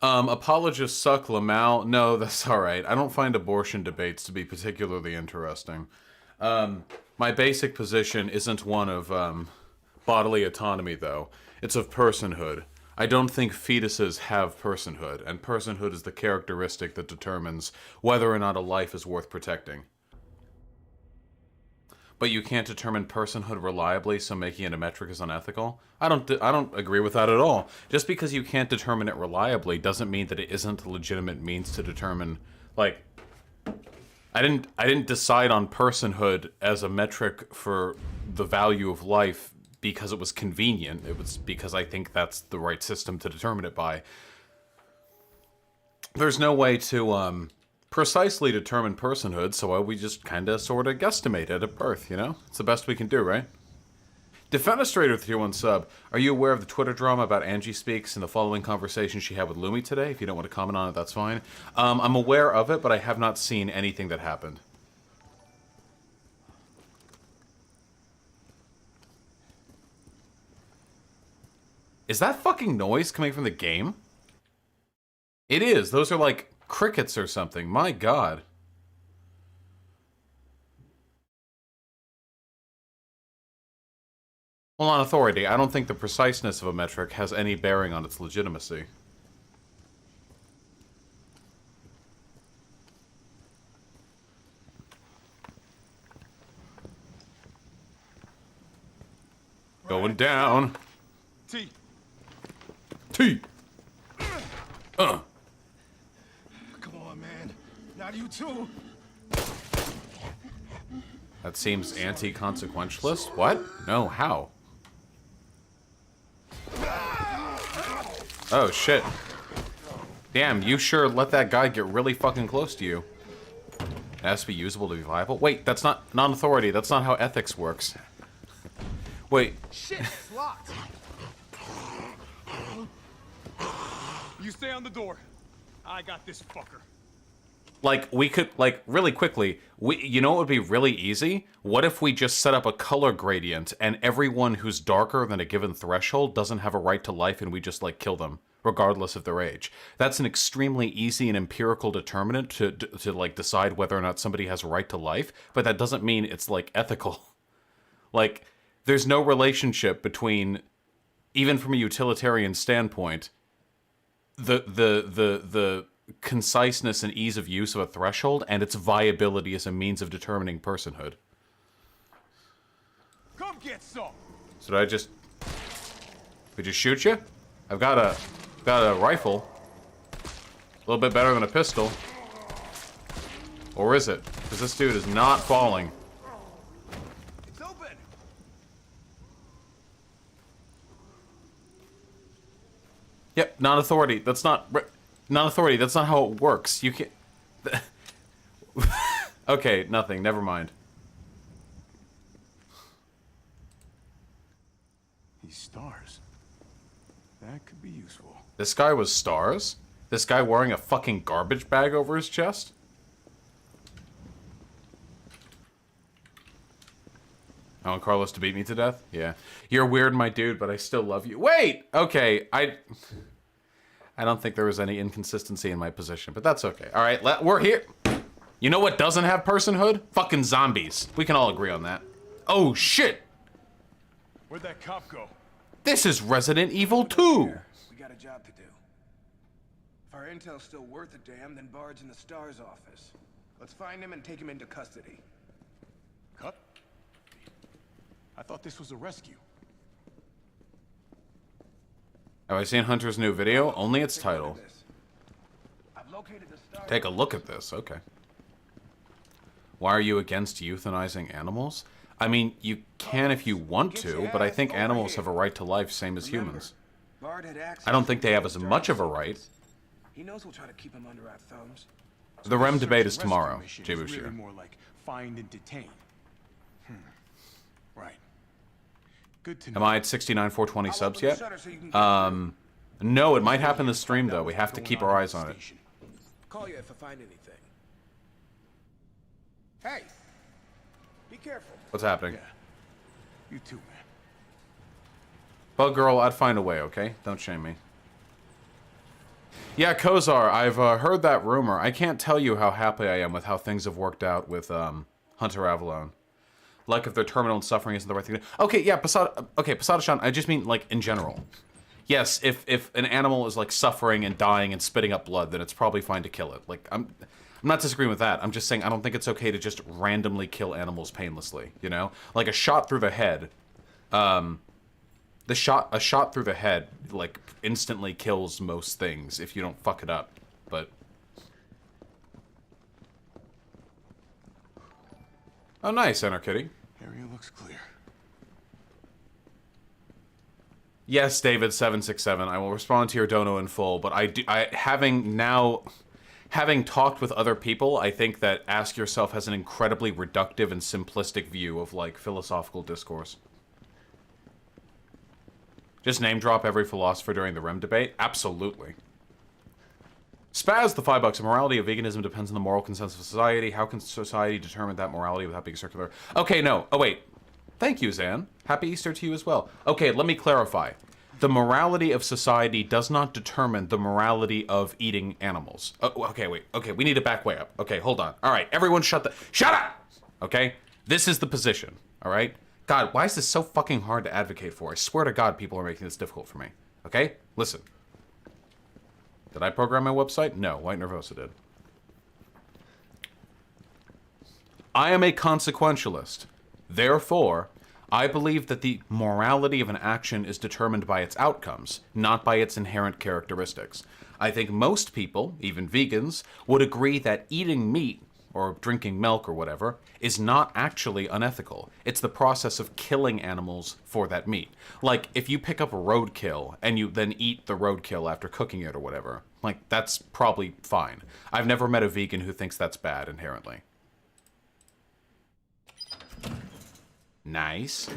Apologists suck, Lamau. No, that's alright. I don't find abortion debates to be particularly interesting. My basic position isn't one of, bodily autonomy, though. It's of personhood. I don't think fetuses have personhood, and personhood is the characteristic that determines whether or not a life is worth protecting. But you can't determine personhood reliably, so making it a metric is unethical? I don't agree with that at all. Just because you can't determine it reliably doesn't mean that it isn't a legitimate means to determine, like, I didn't decide on personhood as a metric for the value of life because it was convenient. It was because I think that's the right system to determine it by. There's no way to precisely determine personhood, so we just kind of sort of guesstimate it at birth, you know? It's the best we can do, right? Defenestrator with your one sub. Are you aware of the Twitter drama about Angie Speaks and the following conversation she had with Lumi today? If you don't want to comment on it, that's fine. I'm aware of it, but I have not seen anything that happened. Is that fucking noise coming from the game? It is. Those are like crickets or something. My god. Well, on authority, I don't think the preciseness of a metric has any bearing on its legitimacy. Going down. T. T. Come on, man. Not you too. That seems anti-consequentialist. What? No, how? Oh, shit. Damn, you sure let that guy get really fucking close to you. It has to be usable to be viable? Wait, that's not non-authority. That's not how ethics works. Wait. Shit, it's locked. You stay on the door. I got this fucker. Like, we could, like, really quickly, you know what would be really easy? What if we just set up a color gradient and everyone who's darker than a given threshold doesn't have a right to life and we just, like, kill them, regardless of their age? That's an extremely easy and empirical determinant to like, decide whether or not somebody has a right to life, but that doesn't mean it's, like, ethical. Like, there's no relationship between, even from a utilitarian standpoint, the conciseness and ease of use of a threshold and its viability as a means of determining personhood. Come get some. So did I just... We just shoot you? I've got a rifle. A little bit better than a pistol. Or is it? Because this dude is not falling. It's open. Yep, non-authority. That's not... Non-authority, that's not how it works. You can't... Okay, nothing. Never mind. These stars. That could be useful. This guy was stars? This guy wearing a fucking garbage bag over his chest? I want Carlos to beat me to death? Yeah. You're weird, my dude, but I still love you. Wait! Okay, I don't think there was any inconsistency in my position, but that's okay. All right, we're here. You know what doesn't have personhood? Fucking zombies. We can all agree on that. Oh, shit! Where'd that cop go? This is Resident Evil 2! We got a job to do. If our intel's still worth a damn, then Bard's in the STARS office. Let's find him and take him into custody. Cut? I thought this was a rescue. Have I seen Hunter's new video? Only its title. I've located the STARS. Take a look at this, okay. Why are you against euthanizing animals? I mean, you can if you want to, but I think animals have a right to life, same as humans. I don't think they have as much of a right. He knows we'll try to keep him under our thumbs. The REM debate is Rescue tomorrow, mission is really Jabushir. more like find and detain. Right. Good to know. Am I at 69,420 subs yet? No, it might happen this stream, though. We have to keep our eyes on it. Call you if I find anything. Hey! Be careful. What's happening? Yeah. You too, man. Bug girl, I'd find a way, okay? Don't shame me. Yeah, Kozar, I've heard that rumor. I can't tell you how happy I am with how things have worked out with Hunter Avalon. Like, if their terminal and suffering isn't the right thing to... Okay, yeah, Posada-shan, I just mean, like, in general. Yes, if an animal is, like, suffering and dying and spitting up blood, then it's probably fine to kill it. Like, I'm not disagreeing with that. I'm just saying I don't think it's okay to just randomly kill animals painlessly, you know? Like, a shot through the head, a shot through the head, like, instantly kills most things if you don't fuck it up, but... Oh, nice, Kitty. Area looks clear. Yes, David767, I will respond to your dono in full, but having talked with other people, I think that Ask Yourself has an incredibly reductive and simplistic view of, like, philosophical discourse. Just name drop every philosopher during the REM debate? Absolutely. Spaz, the $5. The morality of veganism depends on the moral consensus of society. How can society determine that morality without being circular? Okay, no. Oh, wait. Thank you, Zan. Happy Easter to you as well. Okay, let me clarify. The morality of society does not determine the morality of eating animals. Oh, okay, wait. Okay, we need to back way up. Okay, hold on. All right, everyone shut up! Okay? This is the position, all right? God, why is this so fucking hard to advocate for? I swear to God, people are making this difficult for me. Okay? Listen. Did I program my website? No, White Nervosa did. I am a consequentialist. Therefore, I believe that the morality of an action is determined by its outcomes, not by its inherent characteristics. I think most people, even vegans, would agree that eating meat, or drinking milk or whatever, is not actually unethical. It's the process of killing animals for that meat. Like, if you pick up a roadkill and you then eat the roadkill after cooking it or whatever, like, that's probably fine. I've never met a vegan who thinks that's bad inherently. Nice.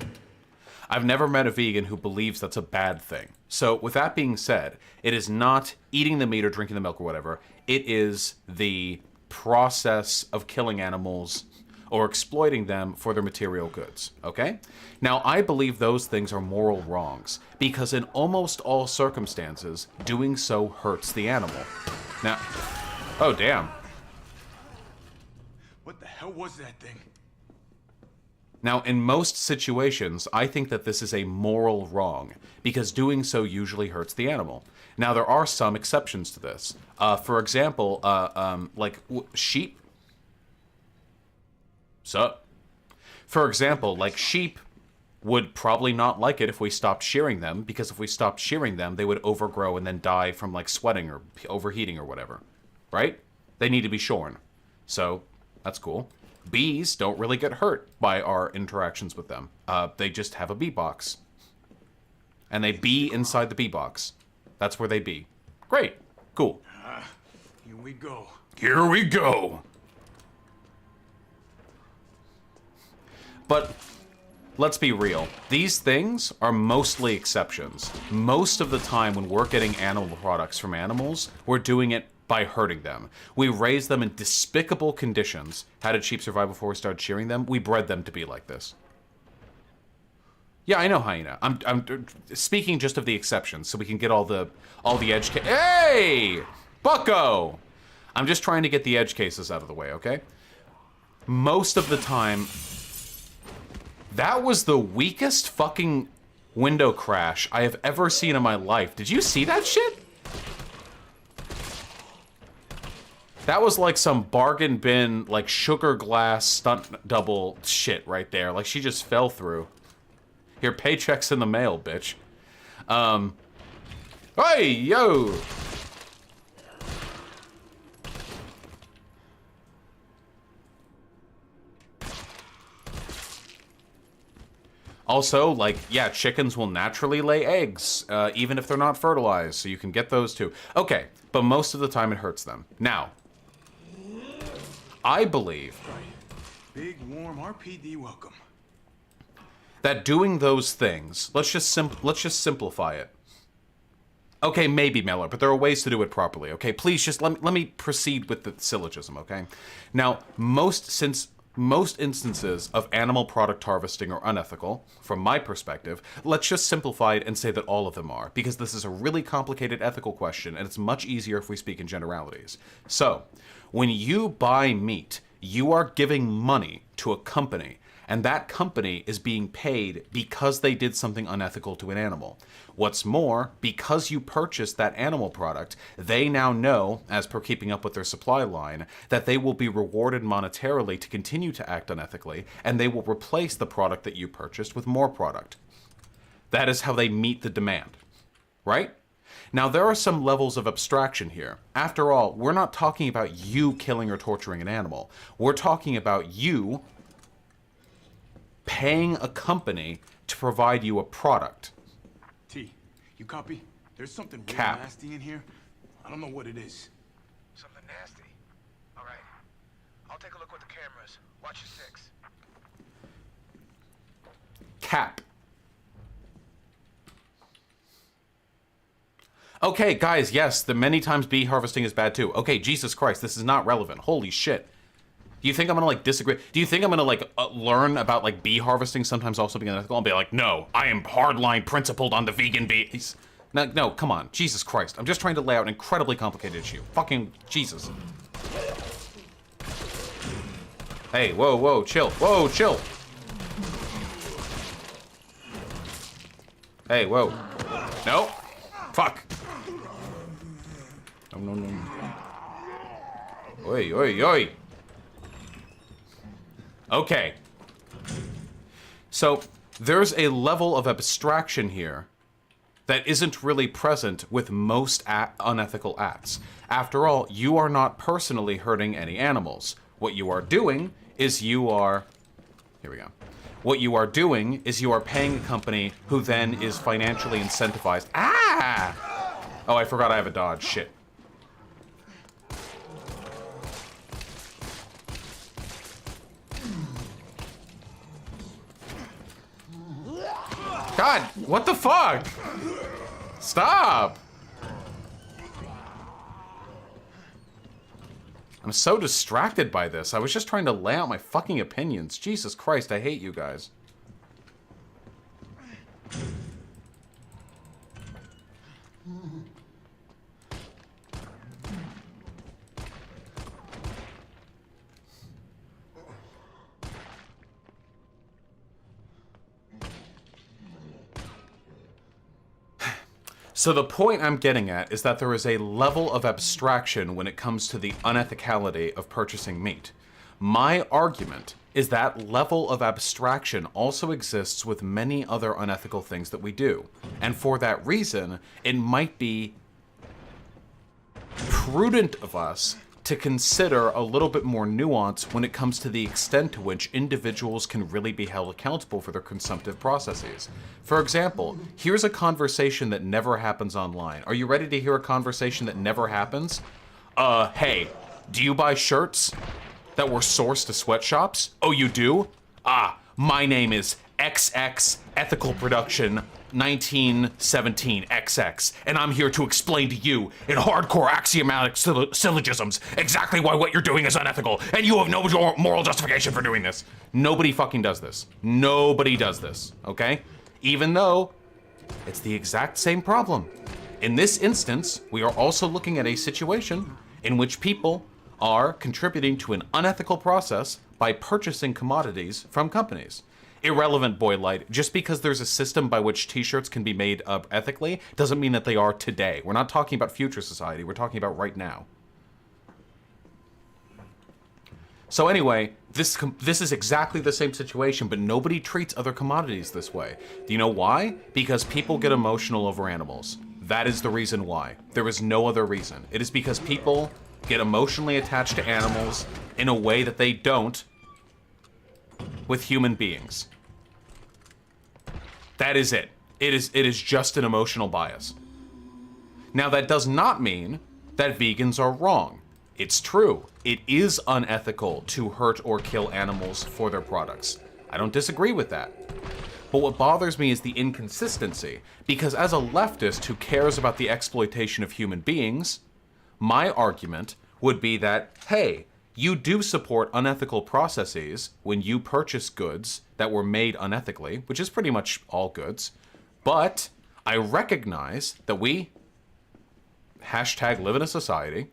I've never met a vegan who believes that's a bad thing. So, with that being said, it is not eating the meat or drinking the milk or whatever. It is the process of killing animals or exploiting them for their material goods, okay? Now, I believe those things are moral wrongs, because in almost all circumstances, doing so hurts the animal. Now, oh damn. What the hell was that thing? Now, in most situations, I think that this is a moral wrong, because doing so usually hurts the animal. Now, there are some exceptions to this. For example, sheep. Sup? For example, like sheep would probably not like it if we stopped shearing them, because if we stopped shearing them, they would overgrow and then die from, like, sweating or overheating or whatever. Right? They need to be shorn. So, that's cool. Bees don't really get hurt by our interactions with them. They just have a bee box. And they bee inside the bee box. That's where they be. Great. Cool. Here we go. Here we go. But let's be real. These things are mostly exceptions. Most of the time when we're getting animal products from animals, we're doing it by hurting them. We raise them in despicable conditions. How did sheep survive before we started shearing them? We bred them to be like this. Yeah, I know, Hyena. I'm speaking just of the exceptions, so we can get all the edge cases. Hey! Bucko! I'm just trying to get the edge cases out of the way, okay? Most of the time, that was the weakest fucking window crash I have ever seen in my life. Did you see that shit? That was like some bargain bin, like sugar glass stunt double shit right there. Like she just fell through. Your paycheck's in the mail, bitch. Hey, yo! Also, like, yeah, chickens will naturally lay eggs, even if they're not fertilized, so you can get those too. Okay, but most of the time it hurts them. Now, I believe... Big, warm RPD welcome. ...that doing those things, let's just simplify it. Okay, maybe, Miller, but there are ways to do it properly, okay? Please just let me proceed with the syllogism, okay? Now, since most instances of animal product harvesting are unethical, from my perspective. Let's just simplify it and say that all of them are, because this is a really complicated ethical question, and it's much easier if we speak in generalities. So, when you buy meat, you are giving money to a company, and that company is being paid because they did something unethical to an animal. What's more, because you purchased that animal product, they now know, as per keeping up with their supply line, that they will be rewarded monetarily to continue to act unethically, and they will replace the product that you purchased with more product. That is how they meet the demand, right? Now, there are some levels of abstraction here. After all, we're not talking about you killing or torturing an animal. We're talking about you paying a company to provide you a product. T, you copy? There's something real Cap. nasty in here. I don't know what it is. Something nasty. All right. I'll take a look with the cameras. Watch your six. Cap. Okay, guys, yes, the many times bee harvesting is bad too. Okay, Jesus Christ, this is not relevant. Holy shit. Do you think I'm gonna like disagree? Do you think I'm gonna like learn about like bee harvesting sometimes also being unethical and be like, no, I am hardline principled on the vegan bees? No, come on, Jesus Christ. I'm just trying to lay out an incredibly complicated issue. Fucking Jesus. Hey, whoa, chill. Whoa, chill. Hey, whoa. No. Fuck. No. Oi. Okay. So, there's a level of abstraction here that isn't really present with most unethical acts. After all, you are not personally hurting any animals. What you are doing is you are... Here we go. What you are doing is you are paying a company who then is financially incentivized... Ah! Oh, I forgot I have a dodge. Shit. God, what the fuck? Stop! I'm so distracted by this. I was just trying to lay out my fucking opinions. Jesus Christ, I hate you guys. So the point I'm getting at is that there is a level of abstraction when it comes to the unethicality of purchasing meat. My argument is that level of abstraction also exists with many other unethical things that we do. And for that reason, it might be prudent of us to consider a little bit more nuance when it comes to the extent to which individuals can really be held accountable for their consumptive processes. For example, here's a conversation that never happens online. Are you ready to hear a conversation that never happens? Hey, do you buy shirts that were sourced to sweatshops? Oh, you do? Ah, my name is XX Ethical Production 1917 XX, and I'm here to explain to you in hardcore axiomatic syllogisms exactly why what you're doing is unethical, and you have no moral justification for doing this. Nobody fucking does this. Nobody does this, okay? Even though it's the exact same problem. In this instance, we are also looking at a situation in which people are contributing to an unethical process by purchasing commodities from companies. Irrelevant, Boy Light. Just because there's a system by which t-shirts can be made ethically doesn't mean that they are today. We're not talking about future society. We're talking about right now. So anyway, this is exactly the same situation, but nobody treats other commodities this way. Do you know why? Because people get emotional over animals. That is the reason why. There is no other reason. It is because people get emotionally attached to animals in a way that they don't with human beings. That is it. It is just an emotional bias. Now, that does not mean that vegans are wrong. It's true. It is unethical to hurt or kill animals for their products. I don't disagree with that. But what bothers me is the inconsistency, because as a leftist who cares about the exploitation of human beings, my argument would be that, hey, you do support unethical processes when you purchase goods that were made unethically, which is pretty much all goods. But I recognize that we #live in a society,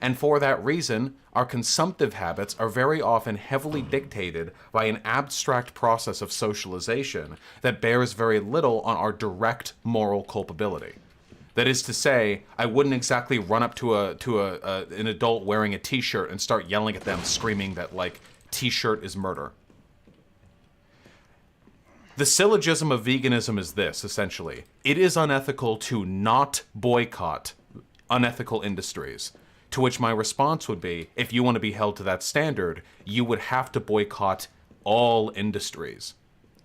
and for that reason, our consumptive habits are very often heavily dictated by an abstract process of socialization that bears very little on our direct moral culpability. That is to say, I wouldn't exactly run up to an adult wearing a t-shirt and start yelling at them, screaming that, like, t-shirt is murder. The syllogism of veganism is this, essentially. It is unethical to not boycott unethical industries. To which my response would be, if you want to be held to that standard, you would have to boycott all industries.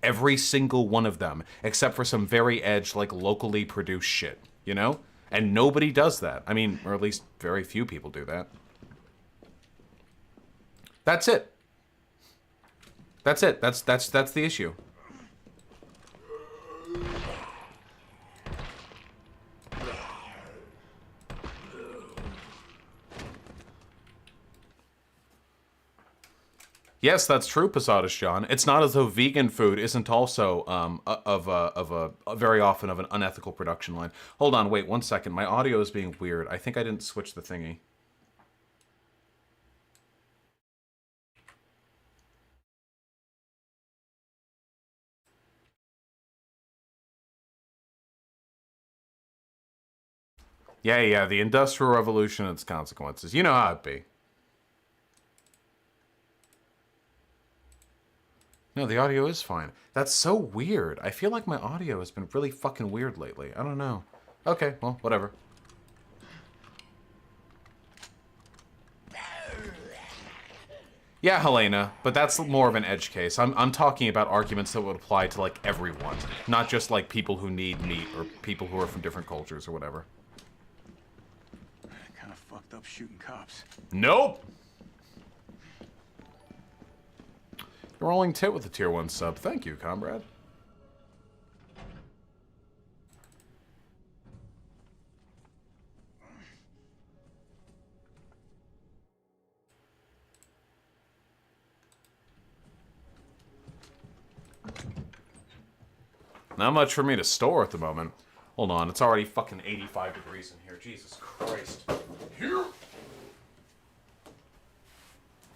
Every single one of them, except for some very edge, like, locally produced shit. You know? And nobody does that. I mean, or at least very few people do that. That's it. That's it. That's the issue. Yes, that's true, Posada's John. It's not as though vegan food isn't also very often of an unethical production line. Hold on, wait 1 second. My audio is being weird. I think I didn't switch the thingy. Yeah, the Industrial Revolution and its consequences. You know how it be. No, the audio is fine. That's so weird. I feel like my audio has been really fucking weird lately. I don't know. Okay, well, whatever. Yeah, Helena, but that's more of an edge case. I'm talking about arguments that would apply to, like, everyone. Not just, like, people who need meat or people who are from different cultures or whatever. Kind of fucked up shooting cops. Nope! Rolling tit with a tier 1 sub. Thank you, comrade. Not much for me to store at the moment. Hold on, it's already fucking 85 degrees in here. Jesus Christ. Here.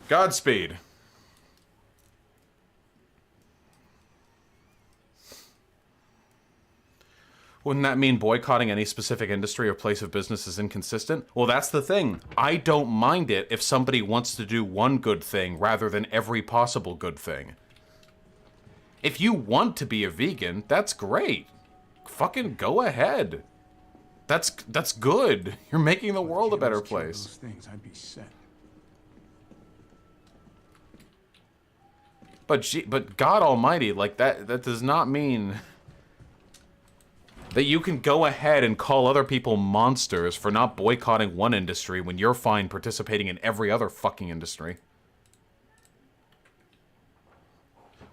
Godspeed. Wouldn't that mean boycotting any specific industry or place of business is inconsistent? Well, that's the thing. I don't mind it if somebody wants to do one good thing rather than every possible good thing. If you want to be a vegan, that's great. Fucking go ahead. That's good. You're making the world a better place. Those things, I'd be set. But God Almighty, like that does not mean that you can go ahead and call other people monsters for not boycotting one industry when you're fine participating in every other fucking industry.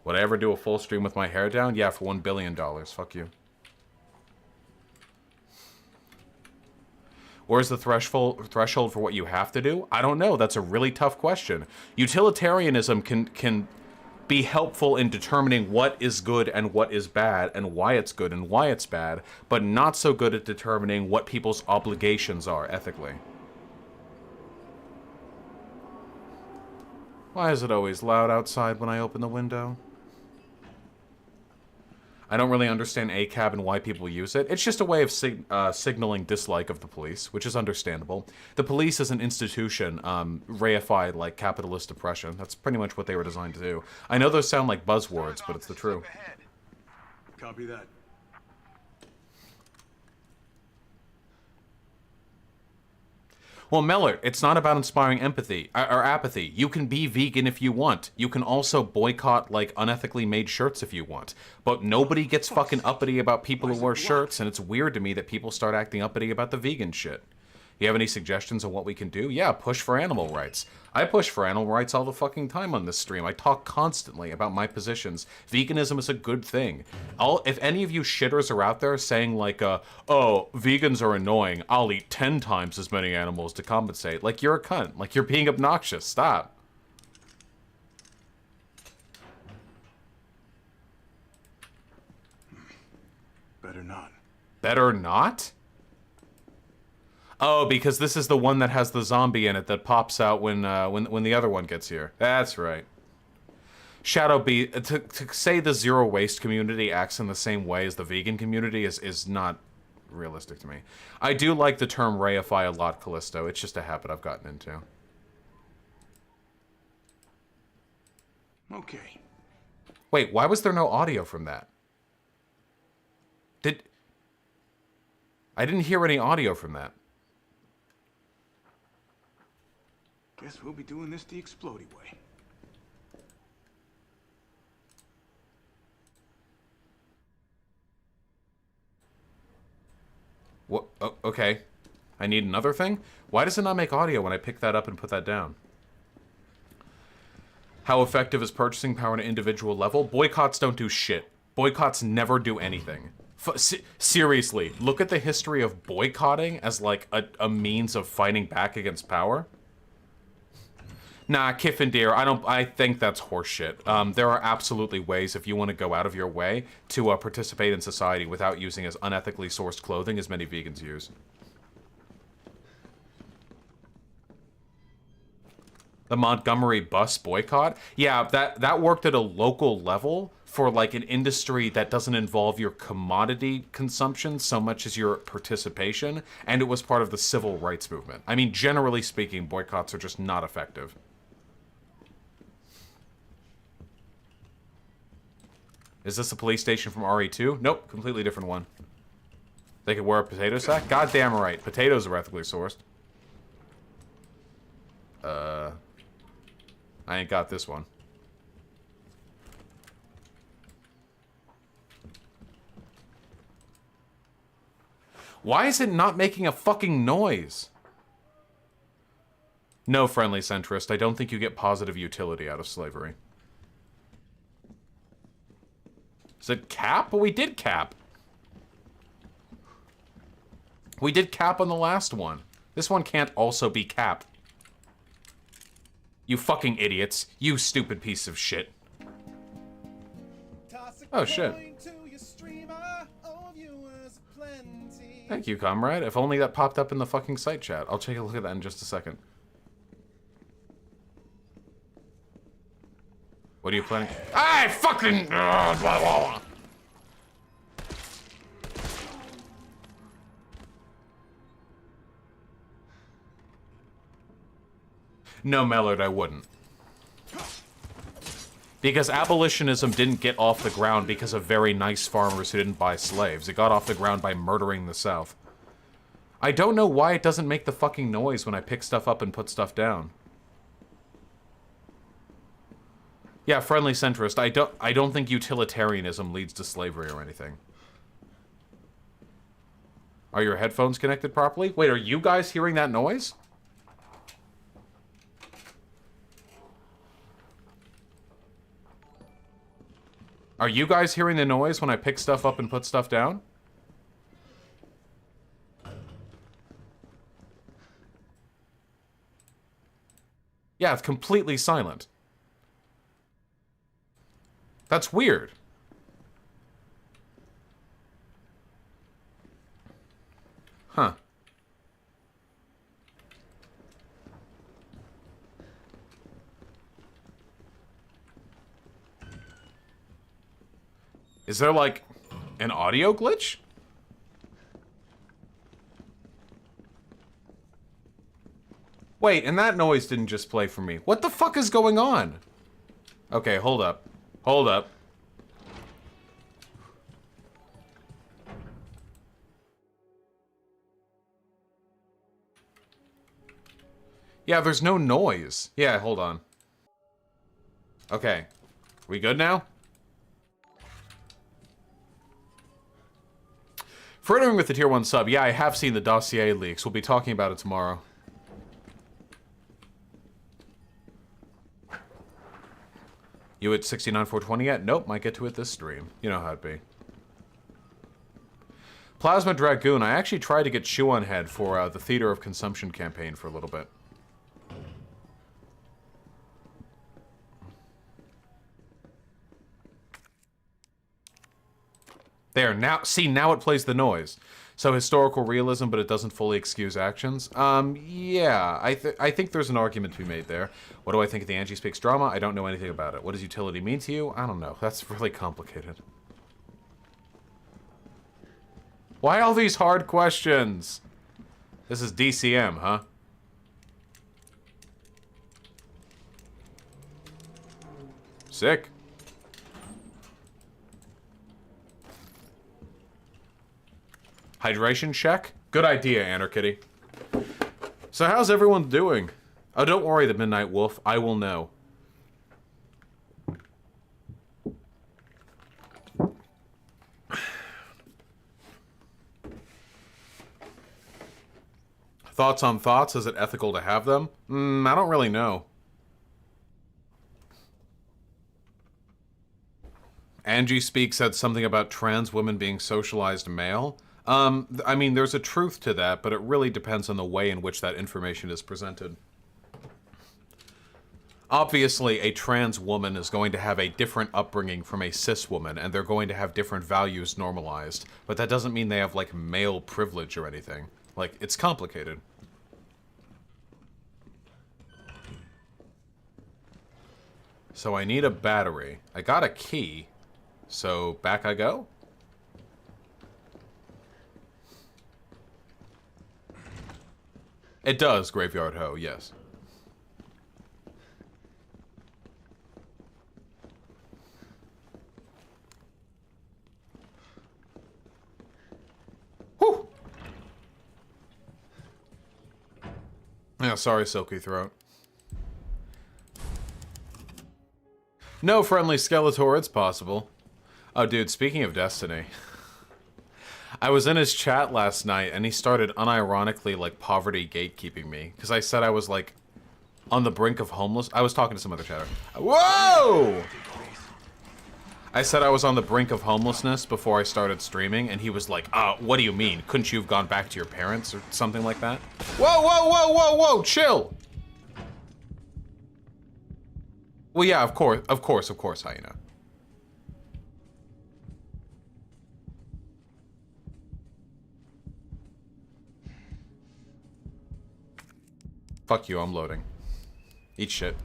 Would I ever do a full stream with my hair down? Yeah, for $1 billion. Fuck you. Where's the threshold for what you have to do? I don't know. That's a really tough question. Utilitarianism can be helpful in determining what is good and what is bad and why it's good and why it's bad, but not so good at determining what people's obligations are ethically. Why is it always loud outside when I open the window? I don't really understand ACAB and why people use it. It's just a way of signaling dislike of the police, which is understandable. The police as an institution reified like capitalist oppression. That's pretty much what they were designed to do. I know those sound like buzzwords, but it's the truth. Copy that. Well, Mellert, it's not about inspiring empathy or apathy. You can be vegan if you want. You can also boycott, like, unethically made shirts if you want. But nobody gets fucking uppity about people who wear shirts, and it's weird to me that people start acting uppity about the vegan shit. You have any suggestions on what we can do? Yeah, push for animal rights. I push for animal rights all the fucking time on this stream. I talk constantly about my positions. Veganism is a good thing. If any of you shitters are out there saying like, oh, vegans are annoying, I'll eat 10 times as many animals to compensate. Like, you're a cunt. Like, you're being obnoxious. Stop. Better not. Better not? Oh, because this is the one that has the zombie in it that pops out when the other one gets here. That's right. Shadow B, to say the zero waste community acts in the same way as the vegan community is not realistic to me. I do like the term reify a lot, Callisto. It's just a habit I've gotten into. Okay. Wait, why was there no audio from that? I didn't hear any audio from that. Guess we'll be doing this the explodey way. What? Oh, okay. I need another thing? Why does it not make audio when I pick that up and put that down? How effective is purchasing power on an individual level? Boycotts don't do shit. Boycotts never do anything. Seriously, look at the history of boycotting as like a means of fighting back against power. Nah, Kiffendeer, I think that's horseshit. There are absolutely ways if you want to go out of your way to participate in society without using as unethically sourced clothing as many vegans use. The Montgomery bus boycott? Yeah, that worked at a local level for like an industry that doesn't involve your commodity consumption so much as your participation, and it was part of the civil rights movement. I mean, generally speaking, boycotts are just not effective. Is this a police station from RE2? Nope, completely different one. They could wear a potato sack? Goddamn right, potatoes are ethically sourced. I ain't got this one. Why is it not making a fucking noise? No, friendly centrist, I don't think you get positive utility out of slavery. Is it cap? But we did cap. We did cap on the last one. This one can't also be cap. You fucking idiots. You stupid piece of shit. Oh, shit. Thank you, comrade. If only that popped up in the fucking site chat. I'll take a look at that in just a second. What are you planning? I fucking... No, Mellard, I wouldn't. Because abolitionism didn't get off the ground because of very nice farmers who didn't buy slaves. It got off the ground by murdering the South. I don't know why it doesn't make the fucking noise when I pick stuff up and put stuff down. Yeah, friendly centrist, I don't think utilitarianism leads to slavery or anything. Are your headphones connected properly? Wait, are you guys hearing that noise? Are you guys hearing the noise when I pick stuff up and put stuff down? Yeah, it's completely silent. That's weird. Huh. Is there, like, an audio glitch? Wait, and that noise didn't just play for me. What the fuck is going on? Okay, hold up. Hold up. Yeah, there's no noise. Yeah, hold on. Okay. We good now? Frittering with the tier 1 sub. Yeah, I have seen the dossier leaks. We'll be talking about it tomorrow. You at 69,420 yet? Nope, might get to it this stream. You know how it be. Plasma Dragoon. I actually tried to get Chew on Head for the Theater of Consumption campaign for a little bit. There, now, see, now it plays the noise. So historical realism, but it doesn't fully excuse actions. Yeah, I think there's an argument to be made there. What do I think of the Angie Speaks drama? I don't know anything about it. What does utility mean to you? I don't know. That's really complicated. Why all these hard questions? This is DCM, huh? Sick. Hydration check? Good idea, Anarkitty. So how's everyone doing? Oh, don't worry, the Midnight Wolf. I will know. Thoughts on thoughts? Is it ethical to have them? I don't really know. Angie Speak said something about trans women being socialized male. I mean, there's a truth to that, but it really depends on the way in which that information is presented. Obviously, a trans woman is going to have a different upbringing from a cis woman, and they're going to have different values normalized, but that doesn't mean they have, like, male privilege or anything. Like, it's complicated. So I need a battery. I got a key, so back I go? It does, Graveyard Ho, yes. Whew! Yeah, sorry, Silky Throat. No, friendly Skeletor, it's possible. Oh, dude, speaking of Destiny... I was in his chat last night, and he started unironically, like, poverty gatekeeping me. Because I said I was, like, on the brink of homeless... I was talking to some other chatter. Whoa! I said I was on the brink of homelessness before I started streaming, and he was like, what do you mean? Couldn't you have gone back to your parents or something like that? Whoa, whoa, whoa, whoa, whoa, chill! Well, yeah, of course, Hyena. Fuck you, I'm loading. Eat shit.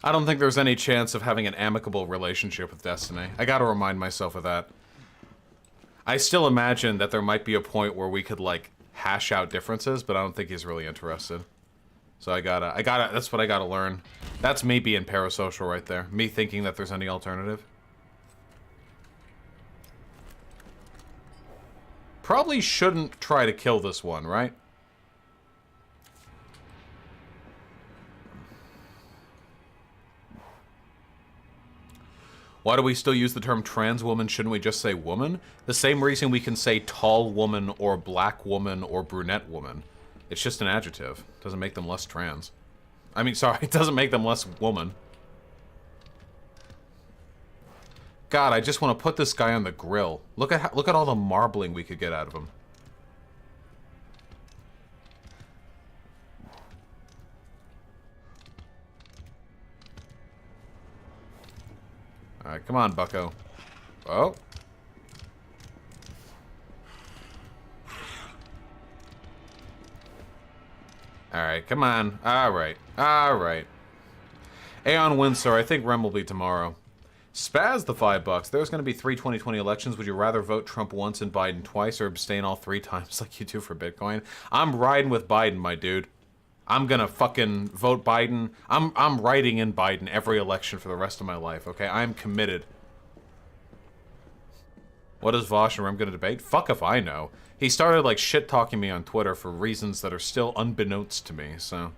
I don't think there's any chance of having an amicable relationship with Destiny. I gotta remind myself of that. I still imagine that there might be a point where we could, like, hash out differences, but I don't think he's really interested. So that's what I gotta learn. That's me being parasocial right there. Me thinking that there's any alternative. Probably shouldn't try to kill this one, right? Why do we still use the term trans woman? Shouldn't we just say woman? The same reason we can say tall woman or black woman or brunette woman. It's just an adjective. Doesn't make them less trans. I mean, sorry, it doesn't make them less woman. God, I just want to put this guy on the grill. Look at all the marbling we could get out of him. All right, come on, Bucko. Oh. All right, come on. All right. All right. Aeon Windsor, I think Rem will be tomorrow. Spaz the $5. There's going to be 3 2020 elections. Would you rather vote Trump once and Biden twice or abstain all 3 times like you do for Bitcoin? I'm riding with Biden, my dude. I'm going to fucking vote Biden. I'm writing in Biden every election for the rest of my life, okay? I'm committed. What is Vaush and Rem going to debate? Fuck if I know. He started, like, shit-talking me on Twitter for reasons that are still unbeknownst to me, so...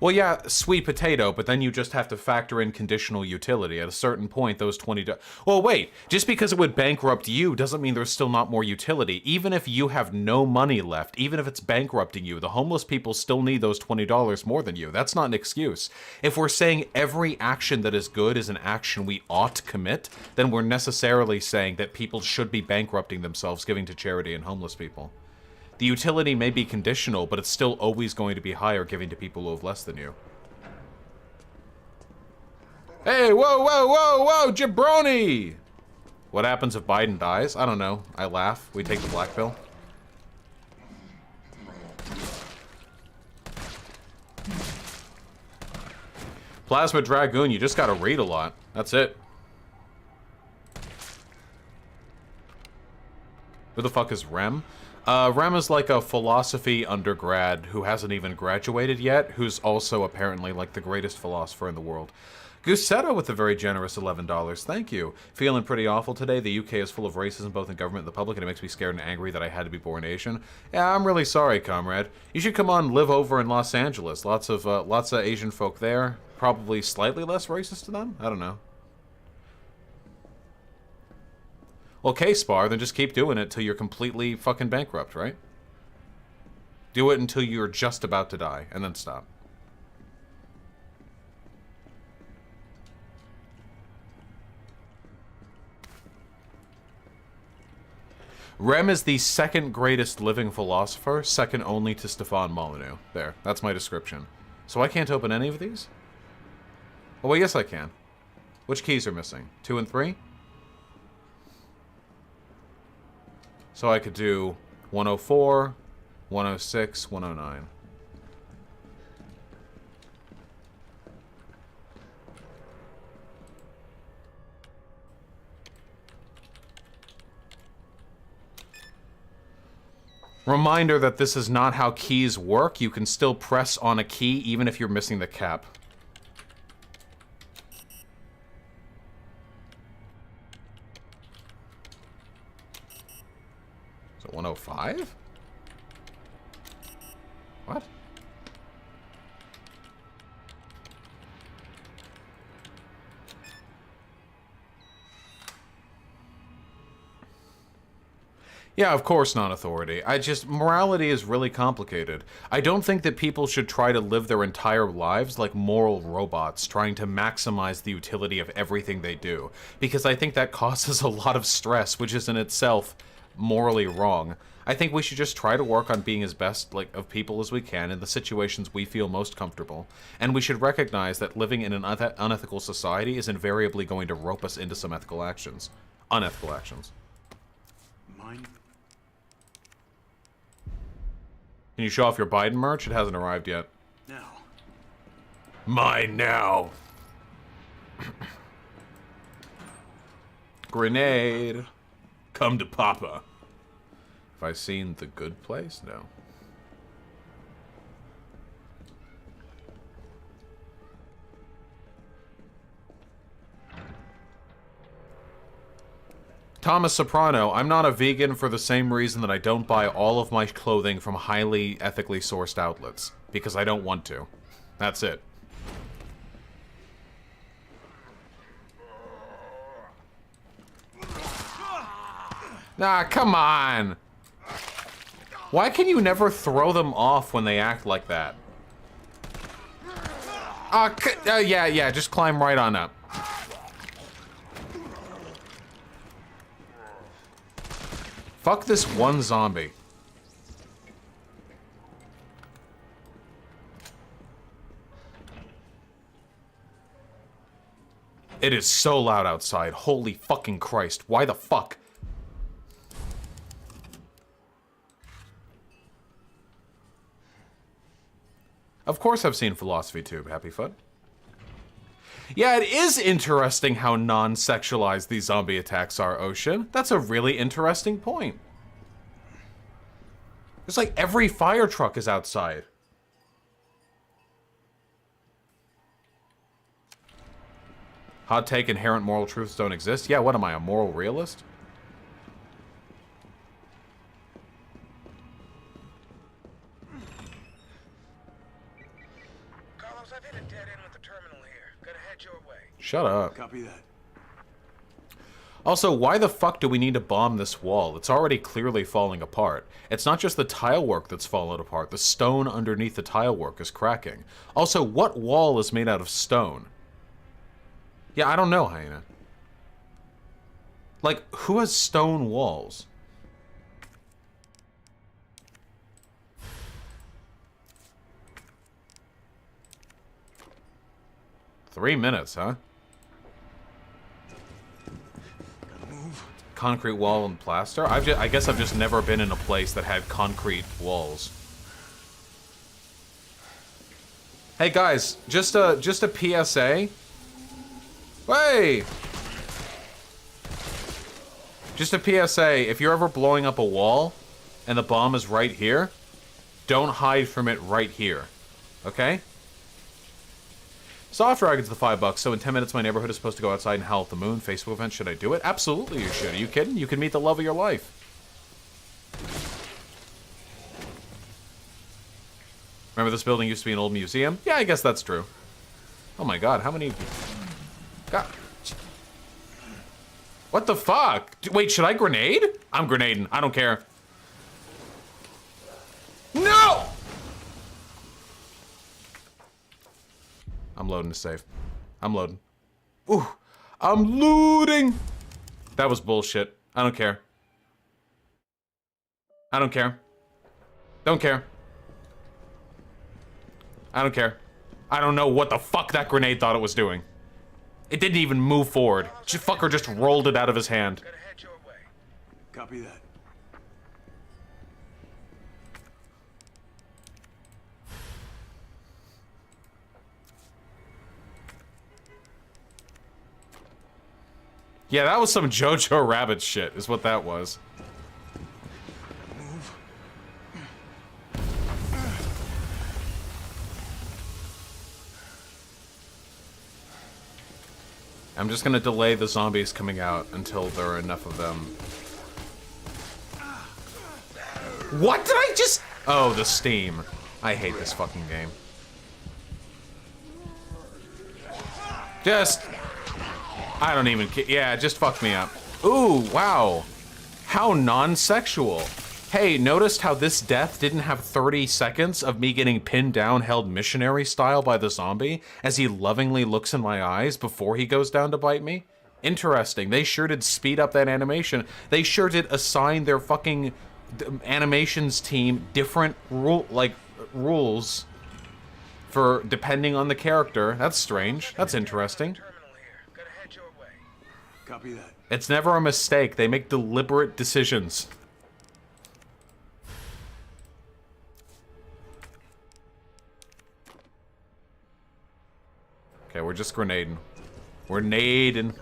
Well, yeah, sweet potato, but then you just have to factor in conditional utility. At a certain point, those $20... Well, wait, just because it would bankrupt you doesn't mean there's still not more utility. Even if you have no money left, even if it's bankrupting you, the homeless people still need those $20 more than you. That's not an excuse. If we're saying every action that is good is an action we ought to commit, then we're necessarily saying that people should be bankrupting themselves giving to charity and homeless people. The utility may be conditional, but it's still always going to be higher giving to people who have less than you. Hey, whoa, whoa, whoa, whoa, jabroni! What happens if Biden dies? I don't know. I laugh. We take the black pill. Plasma Dragoon, you just gotta read a lot. That's it. Who the fuck is Rem? Rem is like a philosophy undergrad who hasn't even graduated yet, who's also apparently like the greatest philosopher in the world. Gusetta with a very generous $11. Thank you. Feeling pretty awful today. The UK is full of racism, both in government and the public, and it makes me scared and angry that I had to be born Asian. Yeah, I'm really sorry, comrade. You should come on live over in Los Angeles. Lots of Asian folk there. Probably slightly less racist to them? I don't know. Okay, Spar, then just keep doing it till you're completely fucking bankrupt, right? Do it until you're just about to die, and then stop. Rem is the second greatest living philosopher, second only to Stefan Molyneux. There, that's my description. So I can't open any of these? Oh, well, yes I can. Which keys are missing? 2 and 3? So I could do 104, 106, 109. Reminder that this is not how keys work. You can still press on a key even if you're missing the cap. So 105? What? Yeah, of course non-authority. Morality is really complicated. I don't think that people should try to live their entire lives like moral robots, trying to maximize the utility of everything they do. Because I think that causes a lot of stress, which is in itself morally wrong. I think we should just try to work on being as best of people as we can in the situations we feel most comfortable. And we should recognize that living in an unethical society is invariably going to rope us into some ethical actions. Unethical actions. Mine? Can you show off your Biden merch? It hasn't arrived yet. No. Mine now. Grenade. Come to Papa. Have I seen The Good Place? No. Thomas Soprano, I'm not a vegan for the same reason that I don't buy all of my clothing from highly ethically sourced outlets. Because I don't want to. That's it. Ah, come on! Why can you never throw them off when they act like that? Yeah, just climb right on up. Fuck this one zombie. It is so loud outside. Holy fucking Christ. Why the fuck? Of course I've seen Philosophy Tube, Happy Foot. Yeah, it is interesting how non-sexualized these zombie attacks are, Ocean. That's a really interesting point. It's like every fire truck is outside. Hot take, inherent moral truths don't exist? Yeah, what am I, a moral realist? Boss, I've hit a dead end with the terminal here. Gotta head your way. Shut up. Copy that. Also, why the fuck do we need to bomb this wall? It's already clearly falling apart. It's not just the tile work that's fallen apart. The stone underneath the tile work is cracking. Also, what wall is made out of stone? Yeah, I don't know, Hyena. Like, who has stone walls? Three minutes, huh? Concrete wall and plaster? I guess I've just never been in a place that had concrete walls. Hey guys, just a PSA. Hey! Just a PSA, if you're ever blowing up a wall and the bomb is right here, don't hide from it right here. Okay? So after I get to the $5, so in 10 minutes my neighborhood is supposed to go outside and howl at the moon. Facebook event, should I do it? Absolutely you should. Are you kidding? You can meet the love of your life. Remember this building used to be an old museum? Yeah, I guess that's true. Oh my god, how many... God. What the fuck? Wait, should I grenade? I'm grenading. I don't care. No! I'm loading to save. I'm loading. Ooh, I'm looting. That was bullshit. I don't care. I don't care. Don't care. I don't care. I don't know what the fuck that grenade thought it was doing. It didn't even move forward. Fucker just rolled it out of his hand. Copy that. Yeah, that was some Jojo Rabbit shit, is what that was. I'm just gonna delay the zombies coming out until there are enough of them. What did I just... Oh, the steam. I hate this fucking game. Just... I don't even care. Yeah, just fuck me up. Ooh, wow. How non-sexual. Hey, noticed how this death didn't have 30 seconds of me getting pinned down, held missionary style by the zombie, as he lovingly looks in my eyes before he goes down to bite me? Interesting. They sure did speed up that animation. They sure did assign their fucking animations team different rules for depending on the character. That's strange. That's interesting. Copy that. It's never a mistake. They make deliberate decisions. Okay, we're just grenading. We're nading.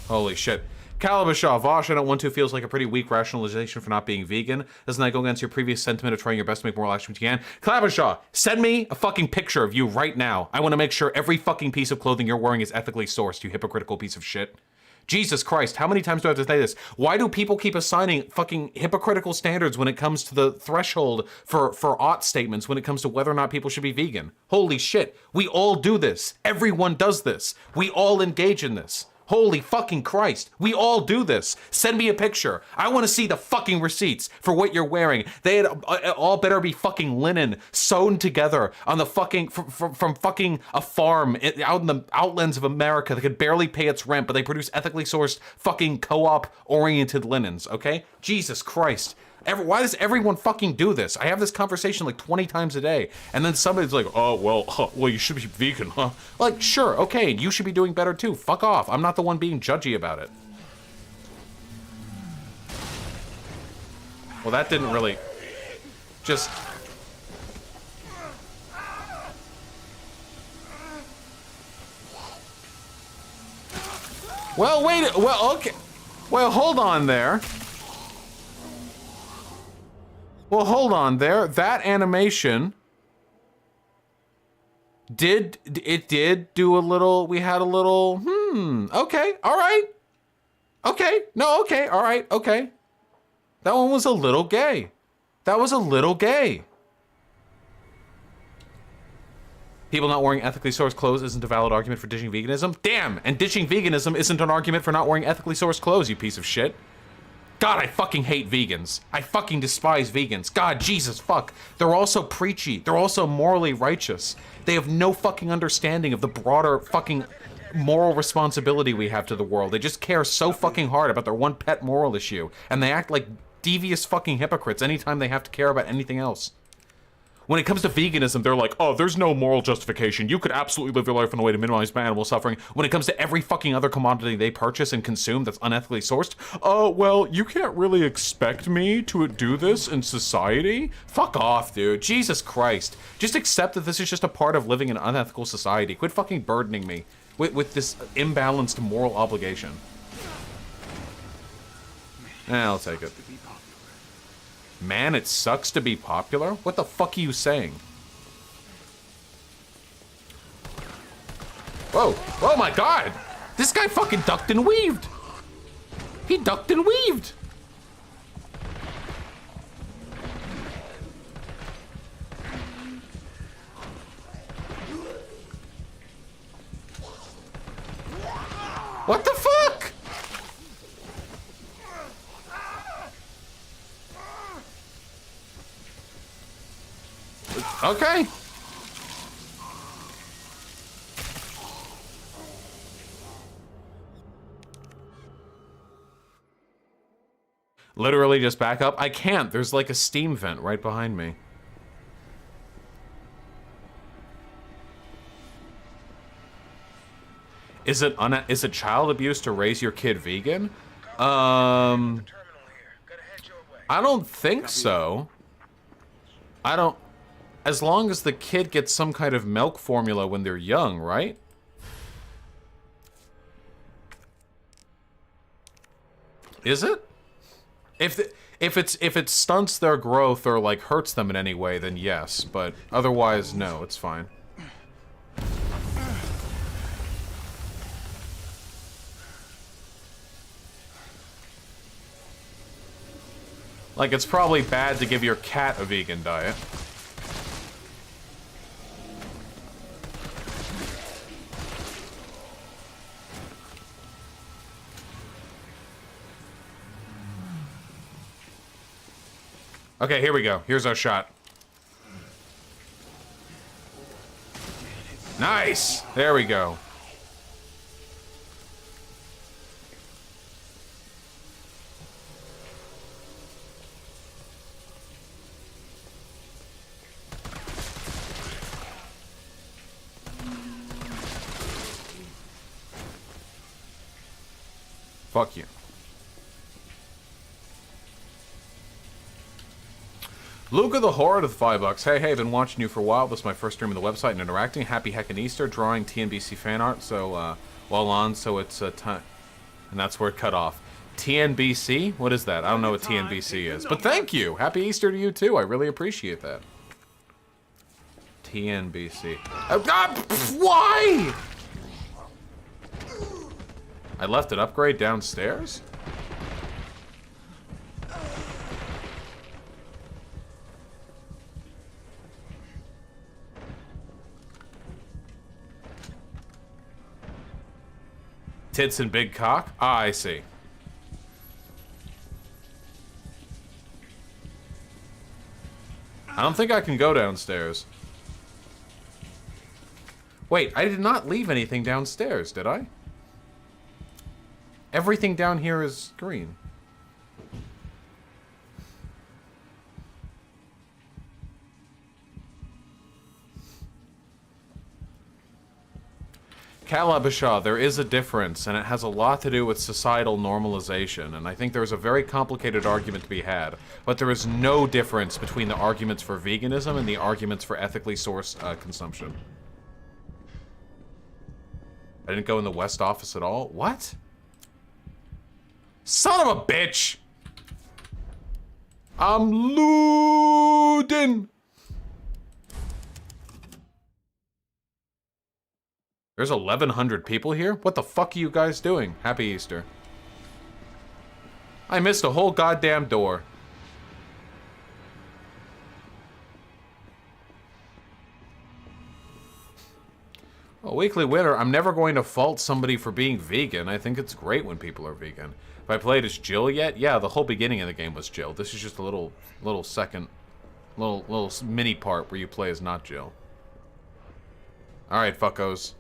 Holy shit. Calibashaw, Vaush, I don't want to feels like a pretty weak rationalization for not being vegan. Doesn't that go against your previous sentiment of trying your best to make moral action when you can? Calibashaw, send me a fucking picture of you right now. I want to make sure every fucking piece of clothing you're wearing is ethically sourced, you hypocritical piece of shit. Jesus Christ, how many times do I have to say this? Why do people keep assigning fucking hypocritical standards when it comes to the threshold for ought statements when it comes to whether or not people should be vegan? Holy shit, we all do this. Everyone does this. We all engage in this. Holy fucking Christ, we all do this. Send me a picture. I want to see the fucking receipts for what you're wearing. They had, all better be fucking linen sewn together on the fucking, from fucking a farm out in the outlands of America that could barely pay its rent, but they produce ethically sourced fucking co-op oriented linens, okay? Jesus Christ. Why does everyone fucking do this? I have this conversation like 20 times a day, and then somebody's like, oh, well, you should be vegan, huh? Like, sure, okay, you should be doing better too. Fuck off. I'm not the one being judgy about it. Well, that didn't really... Just... Well, wait, well, okay. Well, hold on there. Well, hold on there. That animation did do a little, we had a little, okay, all right. Okay, no, okay, all right, okay. That one was a little gay. That was a little gay. People not wearing ethically sourced clothes isn't a valid argument for ditching veganism? Damn! And ditching veganism isn't an argument for not wearing ethically sourced clothes, you piece of shit. God, I fucking hate vegans. I fucking despise vegans. God, Jesus, fuck. They're also preachy. They're also morally righteous. They have no fucking understanding of the broader fucking moral responsibility we have to the world. They just care so fucking hard about their one pet moral issue, and they act like devious fucking hypocrites anytime they have to care about anything else. When it comes to veganism, they're like, oh, there's no moral justification. You could absolutely live your life in a way to minimize animal suffering. When it comes to every fucking other commodity they purchase and consume that's unethically sourced, oh, well, you can't really expect me to do this in society? Fuck off, dude. Jesus Christ. Just accept that this is just a part of living in an unethical society. Quit fucking burdening me with this imbalanced moral obligation. I'll take it. Man, it sucks to be popular? What the fuck are you saying? Whoa. Oh my god! This guy fucking ducked and weaved! He ducked and weaved! What the fuck? Okay. Literally just back up? I can't. There's like a steam vent right behind me. Is it child abuse to raise your kid vegan? I don't think so. I don't... As long as the kid gets some kind of milk formula when they're young, right? Is it? If it stunts their growth or like hurts them in any way, then yes. But otherwise, no, it's fine. Like, it's probably bad to give your cat a vegan diet. Okay, here we go. Here's our shot. Nice! There we go. Fuck you. Luca the Horde with $5. Hey, been watching you for a while. This is my first stream on the website and interacting. Happy heckin' Easter. Drawing TNBC fan art, so, well on, so it's time. And that's where it cut off. TNBC? What is that? I don't know what TNBC is. But thank you! Happy Easter to you, too. I really appreciate that. TNBC. Oh, God! Why? I left an upgrade downstairs? Tits and big cock? Ah, I see. I don't think I can go downstairs. Wait, I did not leave anything downstairs, did I? Everything down here is green. Kalabasha, there is a difference, and it has a lot to do with societal normalization, and I think there's a very complicated argument to be had, but there is no difference between the arguments for veganism and the arguments for ethically sourced consumption. I didn't go in the West office at all? What? Son of a bitch! I'm looting! There's 1,100 people here? What the fuck are you guys doing? Happy Easter. I missed a whole goddamn door. A weekly winner. I'm never going to fault somebody for being vegan. I think it's great when people are vegan. Have I played as Jill yet? Yeah, the whole beginning of the game was Jill. This is just a little second, little mini part where you play as not Jill. All right, fuckos.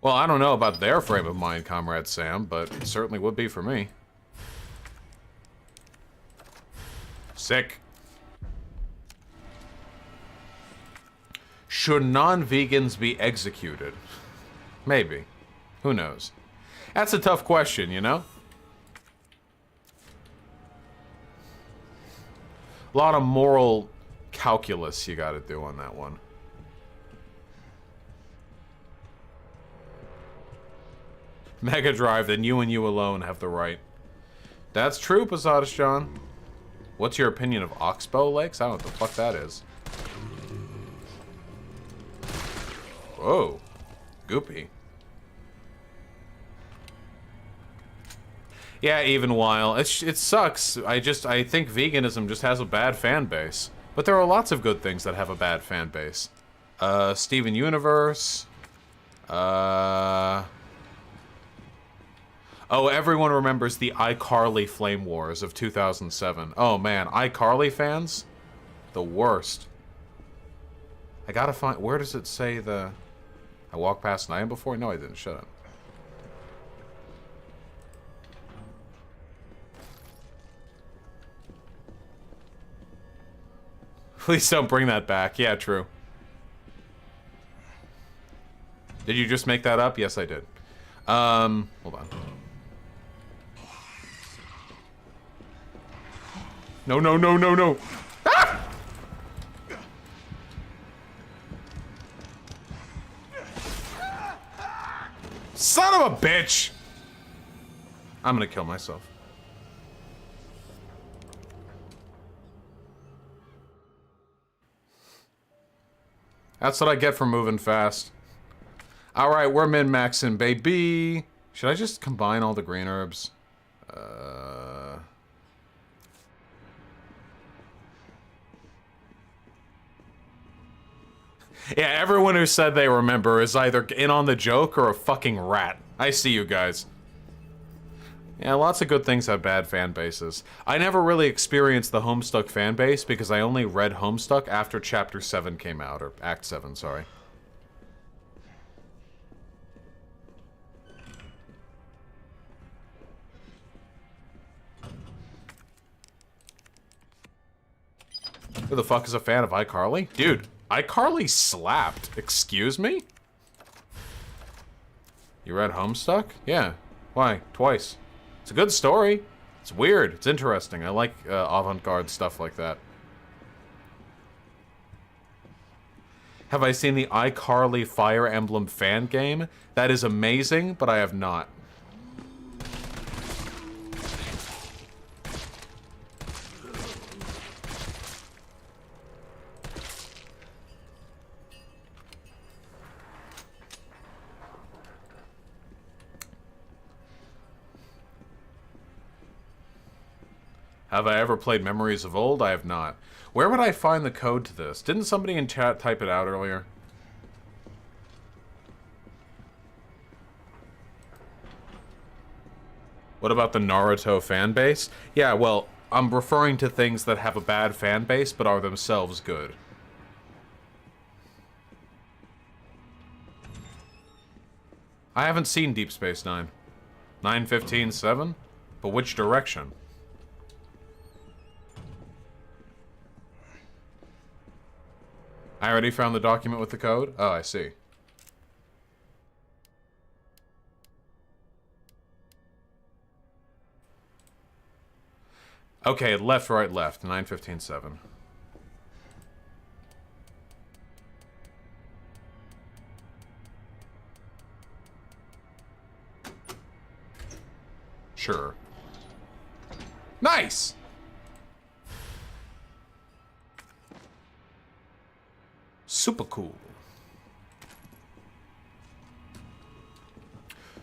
Well, I don't know about their frame of mind, Comrade Sam, but it certainly would be for me. Sick. Should non-vegans be executed? Maybe. Who knows? That's a tough question, you know? A lot of moral calculus you gotta do on that one. Mega Drive, then you and you alone have the right. That's true, Posadas John. What's your opinion of Oxbow Lakes? I don't know what the fuck that is. Whoa. Goopy. Yeah, even while. It sucks. I think veganism just has a bad fan base. But there are lots of good things that have a bad fan base. Steven Universe. Oh, everyone remembers the iCarly Flame Wars of 2007. Oh man, iCarly fans? The worst. I gotta find... Where does it say the... I walked past Night before? No, I didn't. Shut up. Please don't bring that back. Yeah, true. Did you just make that up? Yes, I did. Hold on. No, no, no, no, no. Ah! Son of a bitch! I'm gonna kill myself. That's what I get for moving fast. Alright, we're min-maxing, baby. Should I just combine all the green herbs? Yeah, everyone who said they remember is either in on the joke or a fucking rat. I see you guys. Yeah, lots of good things have bad fan bases. I never really experienced the Homestuck fan base because I only read Homestuck after Chapter 7 came out, or Act 7, sorry. Who the fuck is a fan of iCarly? Dude, iCarly slapped. Excuse me? You read Homestuck? Yeah. Why? Twice. It's a good story. It's weird. It's interesting. I like avant-garde stuff like that. Have I seen the iCarly Fire Emblem fan game? That is amazing, but I have not. Have I ever played Memories of Old? I have not. Where would I find the code to this? Didn't somebody in chat type it out earlier? What about the Naruto fan base? Yeah, well, I'm referring to things that have a bad fan base but are themselves good. I haven't seen Deep Space Nine. 9:15:7? But which direction? I already found the document with the code? Oh, I see. Okay, left, right, left. 9:15:7. Sure. Nice! Super cool.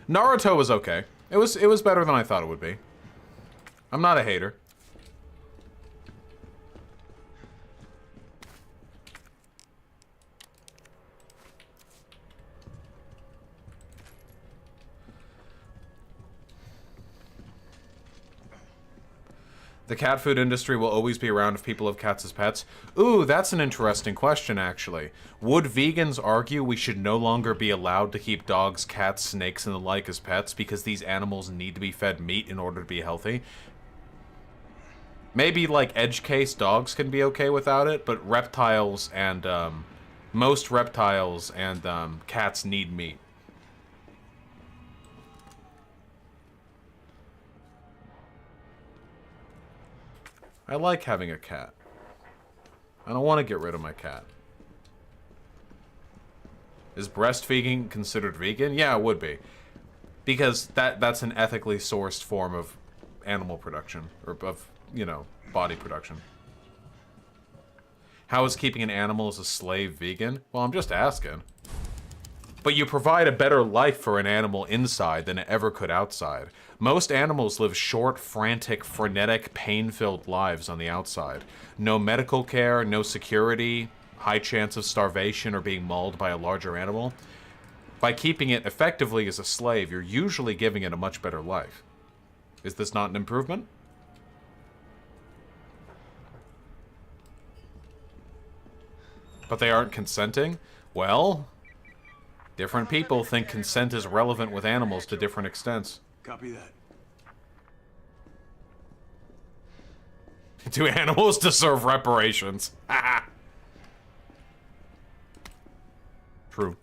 Naruto was okay. It was better than I thought it would be. I'm not a hater. The cat food industry will always be around if people have cats as pets. Ooh, that's an interesting question, actually. Would vegans argue we should no longer be allowed to keep dogs, cats, snakes, and the like as pets because these animals need to be fed meat in order to be healthy? Maybe, like, edge case dogs can be okay without it, but reptiles and, most reptiles and, cats need meat. I like having a cat. I don't want to get rid of my cat. Is breastfeeding considered vegan? Yeah, it would be. Because that's an ethically sourced form of animal production. Or of, you know, body production. How is keeping an animal as a slave vegan? Well, I'm just asking. But you provide a better life for an animal inside than it ever could outside. Most animals live short, frantic, frenetic, pain-filled lives on the outside. No medical care, no security, high chance of starvation or being mauled by a larger animal. By keeping it effectively as a slave, you're usually giving it a much better life. Is this not an improvement? But they aren't consenting? Well, different people think consent is relevant with animals to different extents. Copy that. Do animals deserve reparations? True.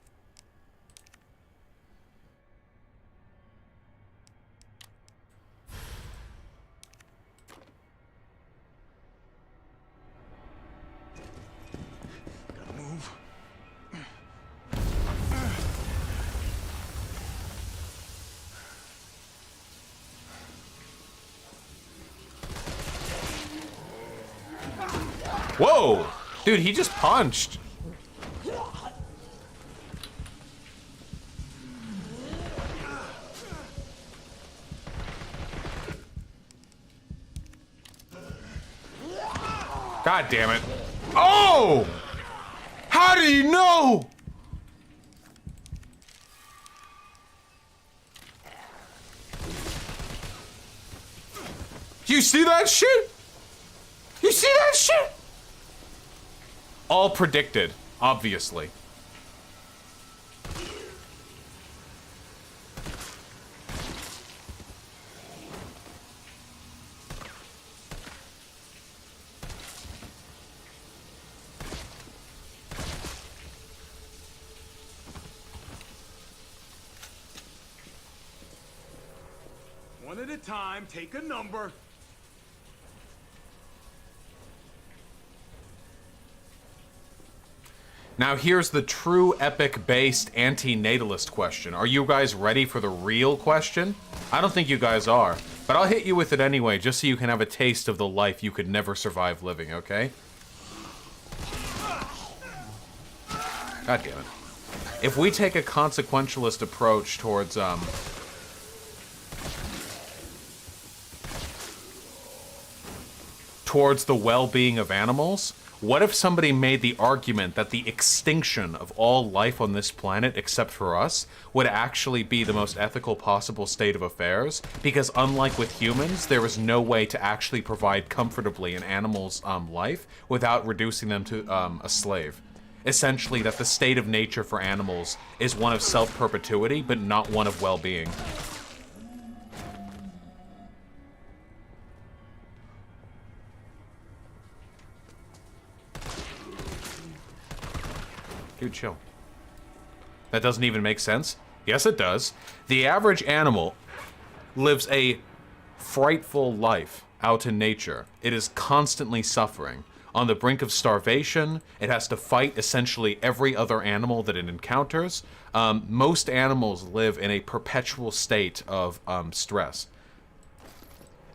Gotta move. Whoa! Dude, he just punched. God damn it. Oh! How do you know? You see that shit? You see that shit? All predicted, obviously. One at a time, take a number. Now here's the true epic-based anti-natalist question. Are you guys ready for the real question? I don't think you guys are, but I'll hit you with it anyway, just so you can have a taste of the life you could never survive living, okay? God damn it. If we take a consequentialist approach towards, towards the well-being of animals, what if somebody made the argument that the extinction of all life on this planet except for us would actually be the most ethical possible state of affairs? Because unlike with humans, there is no way to actually provide comfortably an animal's life without reducing them to a slave. Essentially, that the state of nature for animals is one of self-perpetuity, but not one of well-being. Dude, chill. That doesn't even make sense? Yes, it does. The average animal lives a frightful life out in nature. It is constantly suffering. On the brink of starvation, it has to fight essentially every other animal that it encounters. Most animals live in a perpetual state of stress.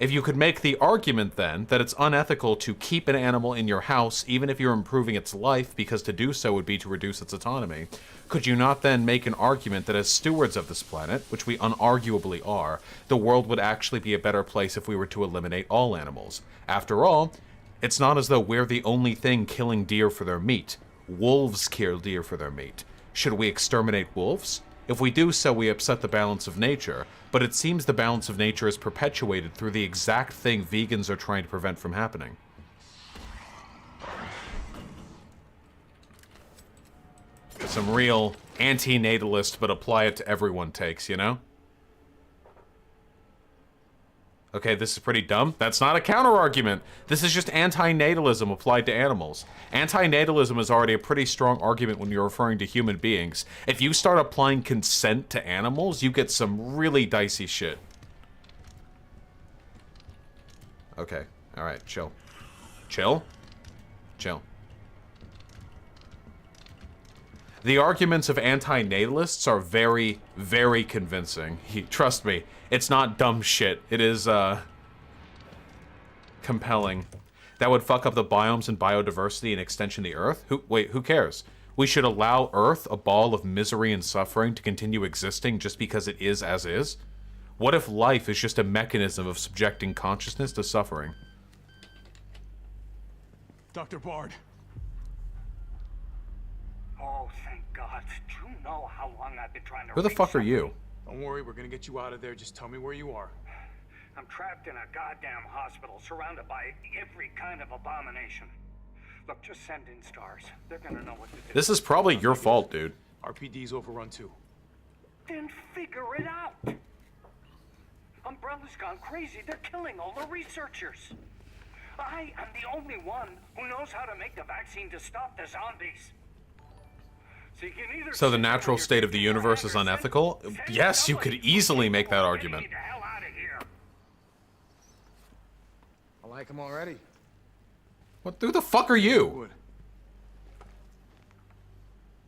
If you could make the argument, then, that it's unethical to keep an animal in your house, even if you're improving its life, because to do so would be to reduce its autonomy, could you not then make an argument that as stewards of this planet, which we unarguably are, the world would actually be a better place if we were to eliminate all animals? After all, it's not as though we're the only thing killing deer for their meat. Wolves kill deer for their meat. Should we exterminate wolves? If we do so, we upset the balance of nature, but it seems the balance of nature is perpetuated through the exact thing vegans are trying to prevent from happening. Some real anti-natalist, but apply it to everyone takes, you know? Okay, this is pretty dumb. That's not a counter-argument. This is just anti-natalism applied to animals. Anti-natalism is already a pretty strong argument when you're referring to human beings. If you start applying consent to animals, you get some really dicey shit. Okay, alright, chill. Chill? Chill. The arguments of anti-natalists are very, very convincing. Trust me, it's not dumb shit. It is, compelling. That would fuck up the biomes and biodiversity and extension of the Earth? Who cares? We should allow Earth, a ball of misery and suffering, to continue existing just because it is as is? What if life is just a mechanism of subjecting consciousness to suffering? Dr. Bard. Oh, thank God. Do you know how long I've been trying to Who the reach fuck are you? Don't worry, we're gonna get you out of there. Just tell me where you are. I'm trapped in a goddamn hospital, surrounded by every kind of abomination. Look, just send in stars. They're gonna know what to do. This is probably your fault, dude. RPD's overrun too. Then figure it out. Umbrella's gone crazy. They're killing all the researchers. I am the only one who knows how to make the vaccine to stop the zombies. So, you can either So the natural state of the universe is unethical? Yes, you could easily make that argument. I like him already. Who the fuck are you? Wood.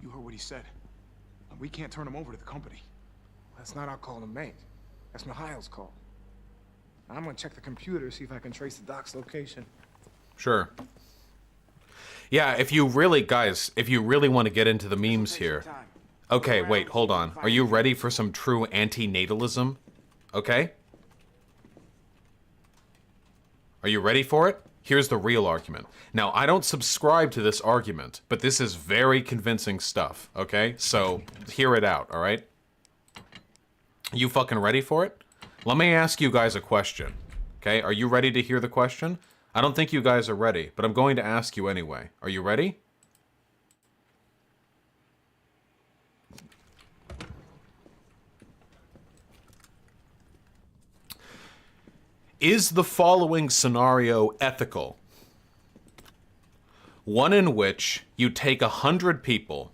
You heard what he said. We can't turn him over to the company. That's not our call to make. That's Mihail's call. I'm gonna check the computer, see if I can trace the doc's location. Sure. Yeah, if you really, guys, if you really want to get into the memes here. Okay, wait, hold on. Are you ready for some true anti-natalism? Okay? Are you ready for it? Here's the real argument. Now, I don't subscribe to this argument, but this is very convincing stuff, okay? So, hear it out, alright? You fucking ready for it? Let me ask you guys a question, okay? Are you ready to hear the question? I don't think you guys are ready, but I'm going to ask you anyway. Are you ready? Is the following scenario ethical? One in which you take 100 people.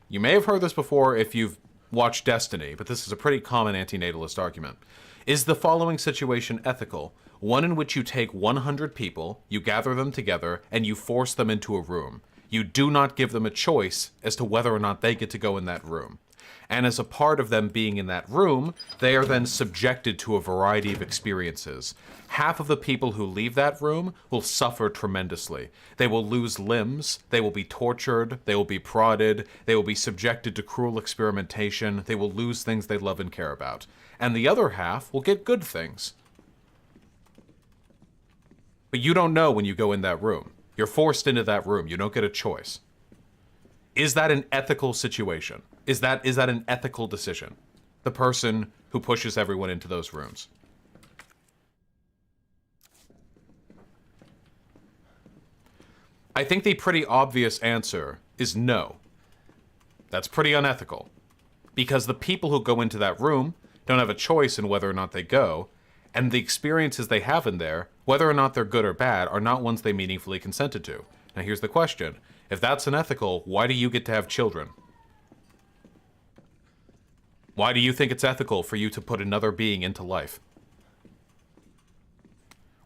You may have heard this before if you've watched Destiny, but this is a pretty common anti-natalist argument. Is the following situation ethical? One in which you take 100 people, you gather them together, and you force them into a room. You do not give them a choice as to whether or not they get to go in that room. And as a part of them being in that room, they are then subjected to a variety of experiences. Half of the people who leave that room will suffer tremendously. They will lose limbs, they will be tortured, they will be prodded, they will be subjected to cruel experimentation, they will lose things they love and care about. And the other half will get good things. But you don't know when you go in that room. You're forced into that room. You don't get a choice. Is that an ethical situation? Is that an ethical decision? The person who pushes everyone into those rooms. I think the pretty obvious answer is no. That's pretty unethical. Because the people who go into that room don't have a choice in whether or not they go, and the experiences they have in there, whether or not they're good or bad, are not ones they meaningfully consented to. Now here's the question. If that's unethical, why do you get to have children? Why do you think it's ethical for you to put another being into life?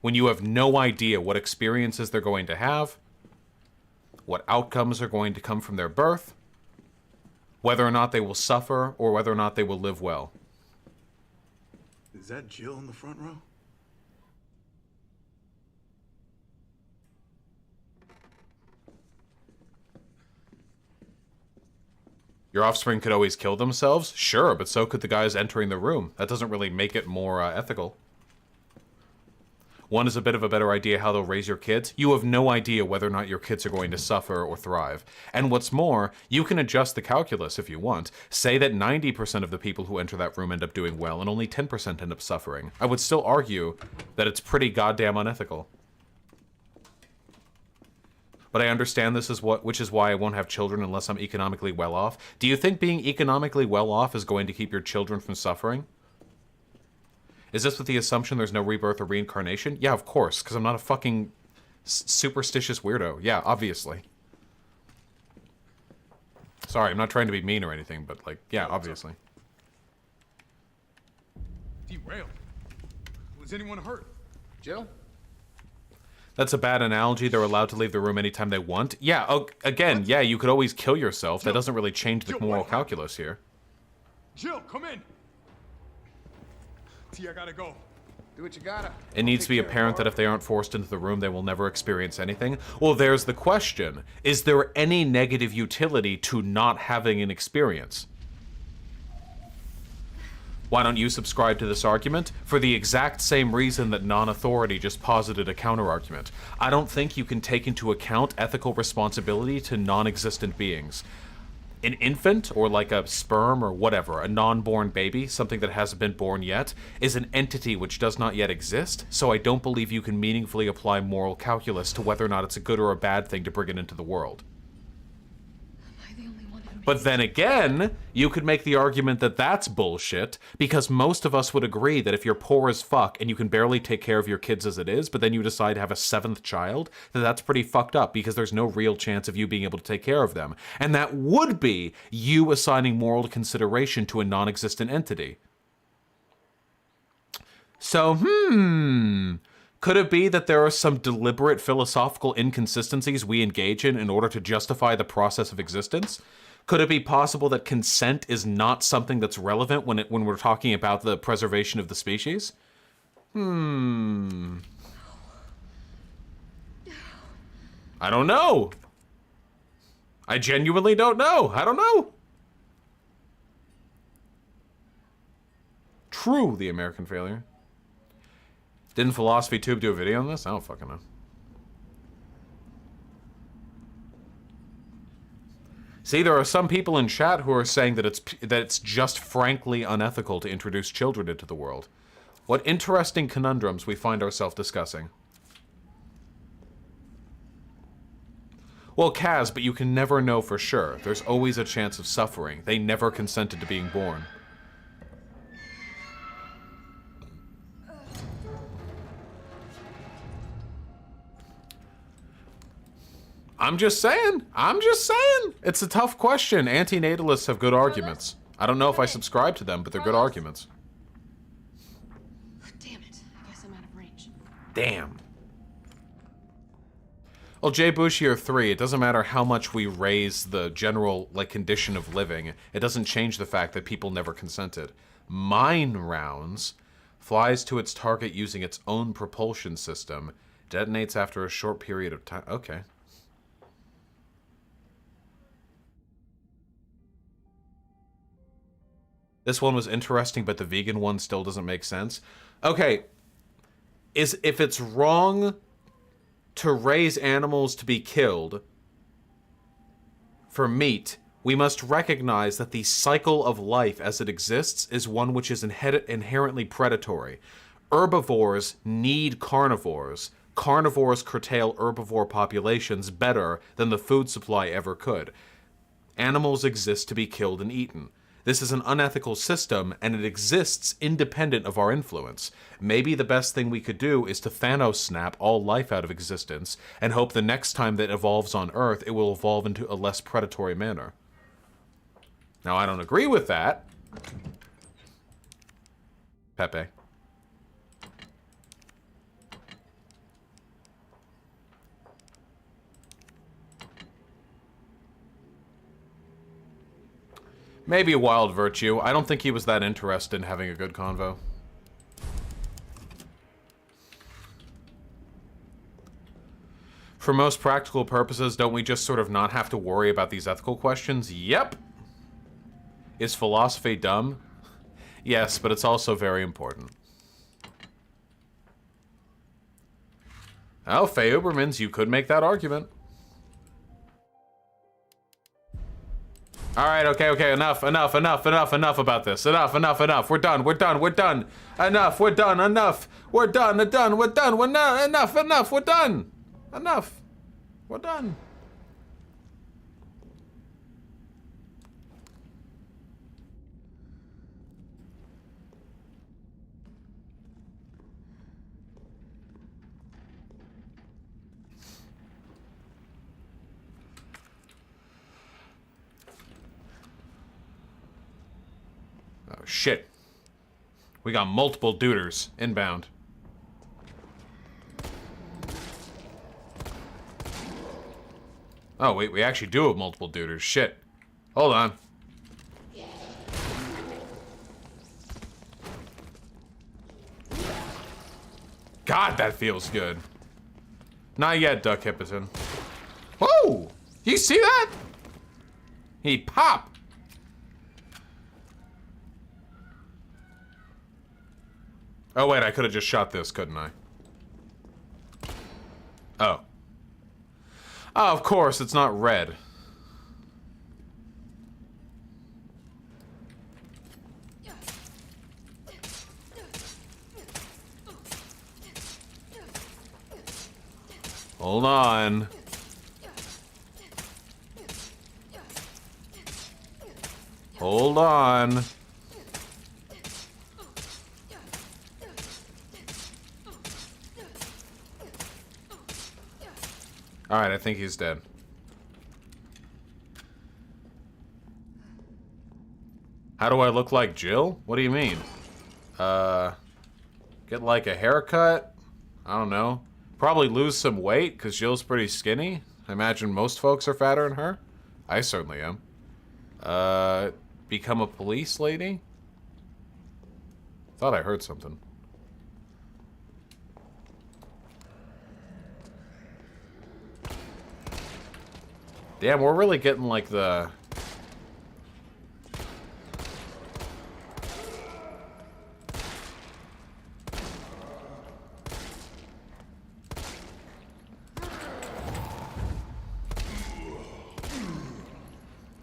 When you have no idea what experiences they're going to have, what outcomes are going to come from their birth, whether or not they will suffer, or whether or not they will live well. Is that Jill in the front row? Your offspring could always kill themselves? Sure, but so could the guys entering the room. That doesn't really make it more ethical. One is a bit of a better idea how they'll raise your kids. You have no idea whether or not your kids are going to suffer or thrive. And what's more, you can adjust the calculus if you want. Say that 90% of the people who enter that room end up doing well and only 10% end up suffering. I would still argue that it's pretty goddamn unethical. But I understand this is which is why I won't have children unless I'm economically well off. Do you think being economically well off is going to keep your children from suffering? Is this with the assumption there's no rebirth or reincarnation? Yeah, of course, because I'm not a fucking superstitious weirdo. Yeah, obviously. Sorry, I'm not trying to be mean or anything, but, like, yeah, obviously. Derailed. Was anyone hurt? Jill? That's a bad analogy. They're allowed to leave the room anytime they want. Yeah, again, yeah, you could always kill yourself. That doesn't really change the moral calculus here. Jill, come in. T, I gotta go. Do what you gotta. It needs to be apparent that if they aren't forced into the room, they will never experience anything. Well, there's the question. Is there any negative utility to not having an experience? Why don't you subscribe to this argument? For the exact same reason that non-authority just posited a counter-argument. I don't think you can take into account ethical responsibility to non-existent beings. An infant, or like a sperm or whatever, a non-born baby, something that hasn't been born yet, is an entity which does not yet exist, so I don't believe you can meaningfully apply moral calculus to whether or not it's a good or a bad thing to bring it into the world. But then again, you could make the argument that that's bullshit, because most of us would agree that if you're poor as fuck and you can barely take care of your kids as it is, but then you decide to have a 7th child, that's pretty fucked up because there's no real chance of you being able to take care of them. And that would be you assigning moral consideration to a non-existent entity. So, could it be that there are some deliberate philosophical inconsistencies we engage in order to justify the process of existence? Could it be possible that consent is not something that's relevant when we're talking about the preservation of the species? I don't know. I genuinely don't know. I don't know. True, the American failure. Didn't Philosophy Tube do a video on this? I don't fucking know. See, there are some people in chat who are saying that it's just frankly unethical to introduce children into the world. What interesting conundrums we find ourselves discussing. Well, Kaz, but you can never know for sure. There's always a chance of suffering. They never consented to being born. I'm just saying. It's a tough question. Antinatalists have good arguments. I don't know if I subscribe to them, but they're good arguments. Damn it. I guess I'm out of range. Damn. Well, J. Bouchier 3, it doesn't matter how much we raise the general, condition of living. It doesn't change the fact that people never consented. Mine rounds flies to its target using its own propulsion system. Detonates after a short period of time. Okay. This one was interesting, but the vegan one still doesn't make sense. Okay, if it's wrong to raise animals to be killed for meat, we must recognize that the cycle of life as it exists is one which is inherently predatory. Herbivores need carnivores. Carnivores curtail herbivore populations better than the food supply ever could. Animals exist to be killed and eaten. This is an unethical system, and it exists independent of our influence. Maybe the best thing we could do is to Thanos snap all life out of existence, and hope the next time that evolves on Earth, it will evolve into a less predatory manner. Now, I don't agree with that. Pepe. Maybe a wild virtue. I don't think he was that interested in having a good convo. For most practical purposes, don't we just sort of not have to worry about these ethical questions? Yep. Is philosophy dumb? Yes, but it's also very important. Oh, Faye Ubermans, you could make that argument. Alright, okay, enough about this. Enough. We're done. Enough, we're done, enough, we're done. Enough, we're done. Oh, shit. We got multiple duders inbound. Oh, wait, we actually do have multiple duders. Shit. Hold on. God, that feels good. Not yet, Duck Hipperton. Whoa! You see that? He popped. Oh, wait, I could have just shot this, couldn't I? Oh. Oh, of course, it's not red. Hold on. Hold on. Alright, I think he's dead. How do I look like Jill? What do you mean? Get like a haircut? I don't know. Probably lose some weight, because Jill's pretty skinny. I imagine most folks are fatter than her. I certainly am. Become a police lady? Thought I heard something. Damn, we're really getting like the...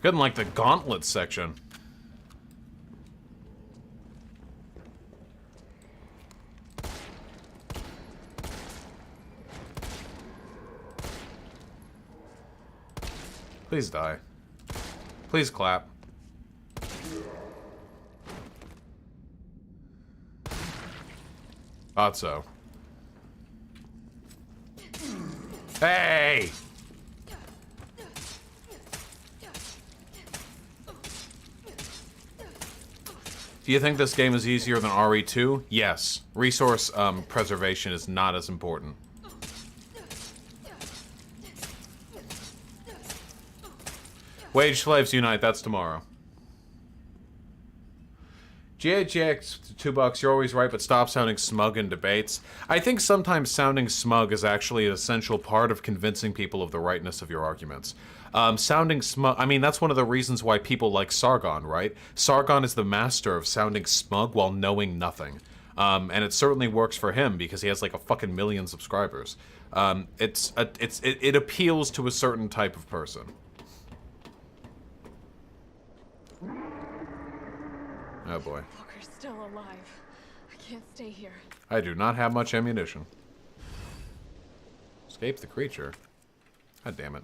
Getting like the gauntlet section. Please die. Please clap. Thought so. Hey! Do you think this game is easier than RE2? Yes. Resource preservation is not as important. Wage Slaves Unite, that's tomorrow. GHX, $2, you're always right, but stop sounding smug in debates. I think sometimes sounding smug is actually an essential part of convincing people of the rightness of your arguments. Sounding smug, I mean, that's one of the reasons why people like Sargon, right? Sargon is the master of sounding smug while knowing nothing. And it certainly works for him because he has like a fucking million subscribers. It appeals to a certain type of person. Oh boy. Walker's still alive. I can't stay here. I do not have much ammunition. Escape the creature. God damn it.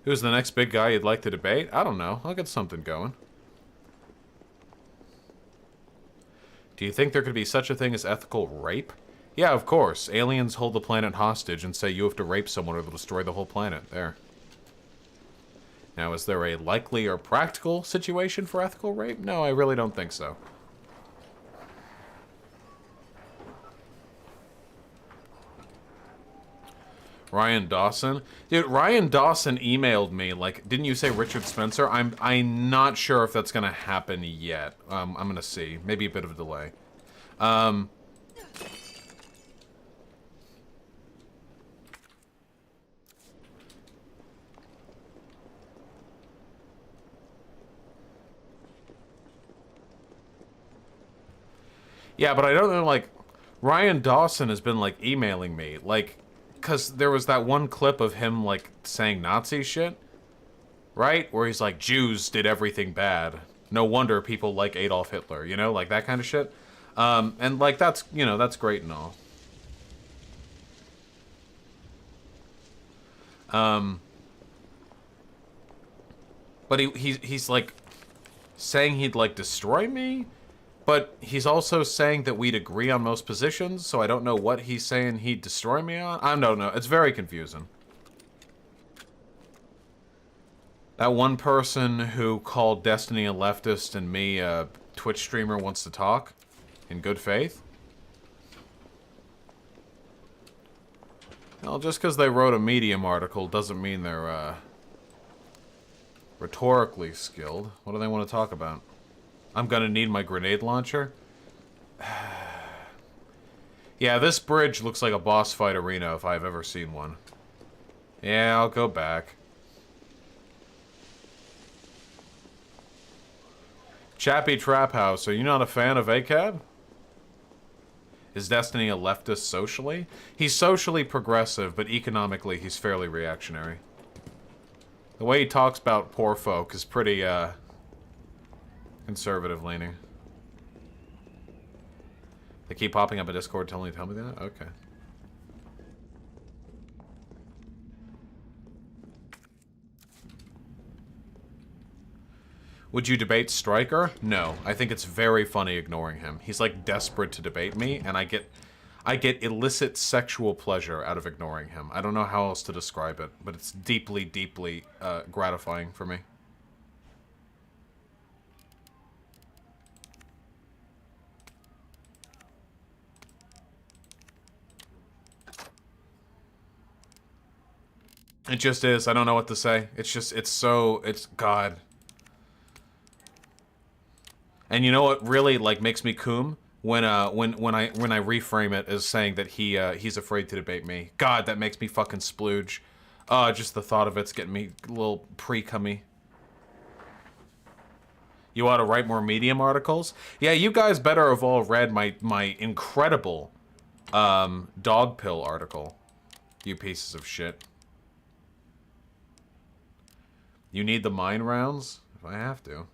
Who's the next big guy you'd like to debate? I don't know. I'll get something going. Do you think there could be such a thing as ethical rape? Yeah, of course. Aliens hold the planet hostage and say you have to rape someone or they'll destroy the whole planet. There. Now, is there a likely or practical situation for ethical rape? No, I really don't think so. Ryan Dawson? Dude, Ryan Dawson emailed me, like, didn't you say Richard Spencer? I'm not sure if that's gonna happen yet. I'm gonna see. Maybe a bit of a delay. Yeah, but I don't know, like, Ryan Dawson has been, like, emailing me, like, because there was that one clip of him, like, saying Nazi shit, right? Where he's like, Jews did everything bad. No wonder people like Adolf Hitler, you know? Like, that kind of shit. And, like, that's, you know, that's great and all. But he's, like, saying he'd, like, destroy me? But he's also saying that we'd agree on most positions, so I don't know what he's saying he'd destroy me on. I don't know. It's very confusing. That one person who called Destiny a leftist and me a Twitch streamer wants to talk in good faith. Well, just because they wrote a Medium article doesn't mean they're rhetorically skilled. What do they want to talk about? I'm gonna need my grenade launcher. Yeah, this bridge looks like a boss fight arena if I've ever seen one. Yeah, I'll go back. Chappy Trap House, are you not a fan of ACAB? Is Destiny a leftist socially? He's socially progressive, but economically he's fairly reactionary. The way he talks about poor folk is pretty, conservative leaning. They keep popping up in Discord telling you to tell me that? Okay. Would you debate Stryker? No. I think it's very funny ignoring him. He's like desperate to debate me, and I get illicit sexual pleasure out of ignoring him. I don't know how else to describe it, but it's deeply, deeply gratifying for me. It just is. I don't know what to say. It's just, it's God. And you know what really, like, makes me coom? When I reframe it as saying that he's afraid to debate me. God, that makes me fucking splooge. Just the thought of it's getting me a little pre-cummy. You ought to write more Medium articles? Yeah, you guys better have all read my incredible, dog pill article. You pieces of shit. You need the mine rounds? If I have to.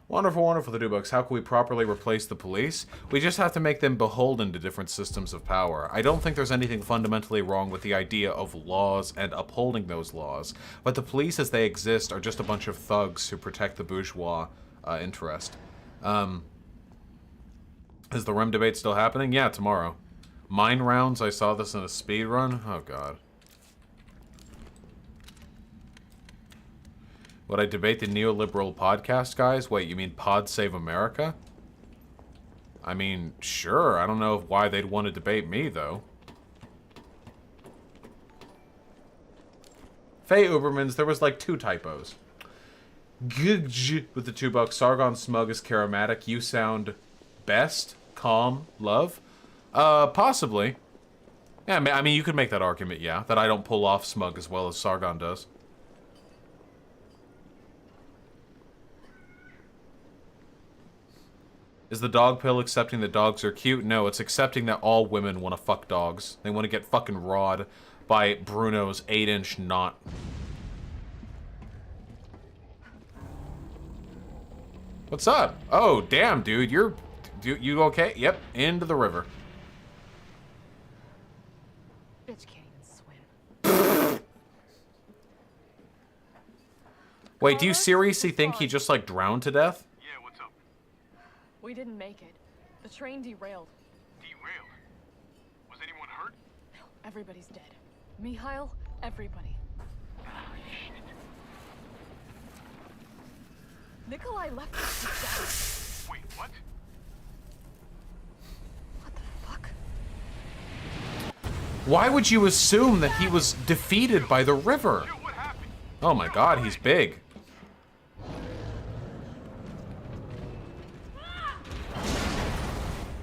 Wonderful, wonderful, the $2. How can we properly replace the police? We just have to make them beholden to different systems of power. I don't think there's anything fundamentally wrong with the idea of laws and upholding those laws, but the police as they exist are just a bunch of thugs who protect the bourgeois interest. Is the REM debate still happening? Yeah, tomorrow. Mine rounds, I saw this in a speed run. Oh, God. Would I debate the neoliberal podcast guys? Wait, you mean Pod Save America? I mean, sure. I don't know why they'd want to debate me, though. Faye Ubermans, there was like 2 typos. Gugj with the $2. Sargon Smug is charismatic. You sound best. Calm. Love. Possibly. Yeah, I mean, you could make that argument, yeah. That I don't pull off smug as well as Sargon does. Is the dog pill accepting that dogs are cute? No, it's accepting that all women want to fuck dogs. They want to get fucking rawed by Bruno's 8-inch knot. What's up? Oh, damn, dude. You okay? Yep, into the river. Bitch can't even swim. Wait, do you seriously think he just, like, drowned to death? Yeah, what's up? We didn't make it. The train derailed. Derailed? Was anyone hurt? No, everybody's dead. Mikhail, everybody. Ah, shit. Nikolai left us to die. Wait, what? What the fuck? Why would you assume that he was defeated by the river? Dude, what happened? Oh my god, he's big.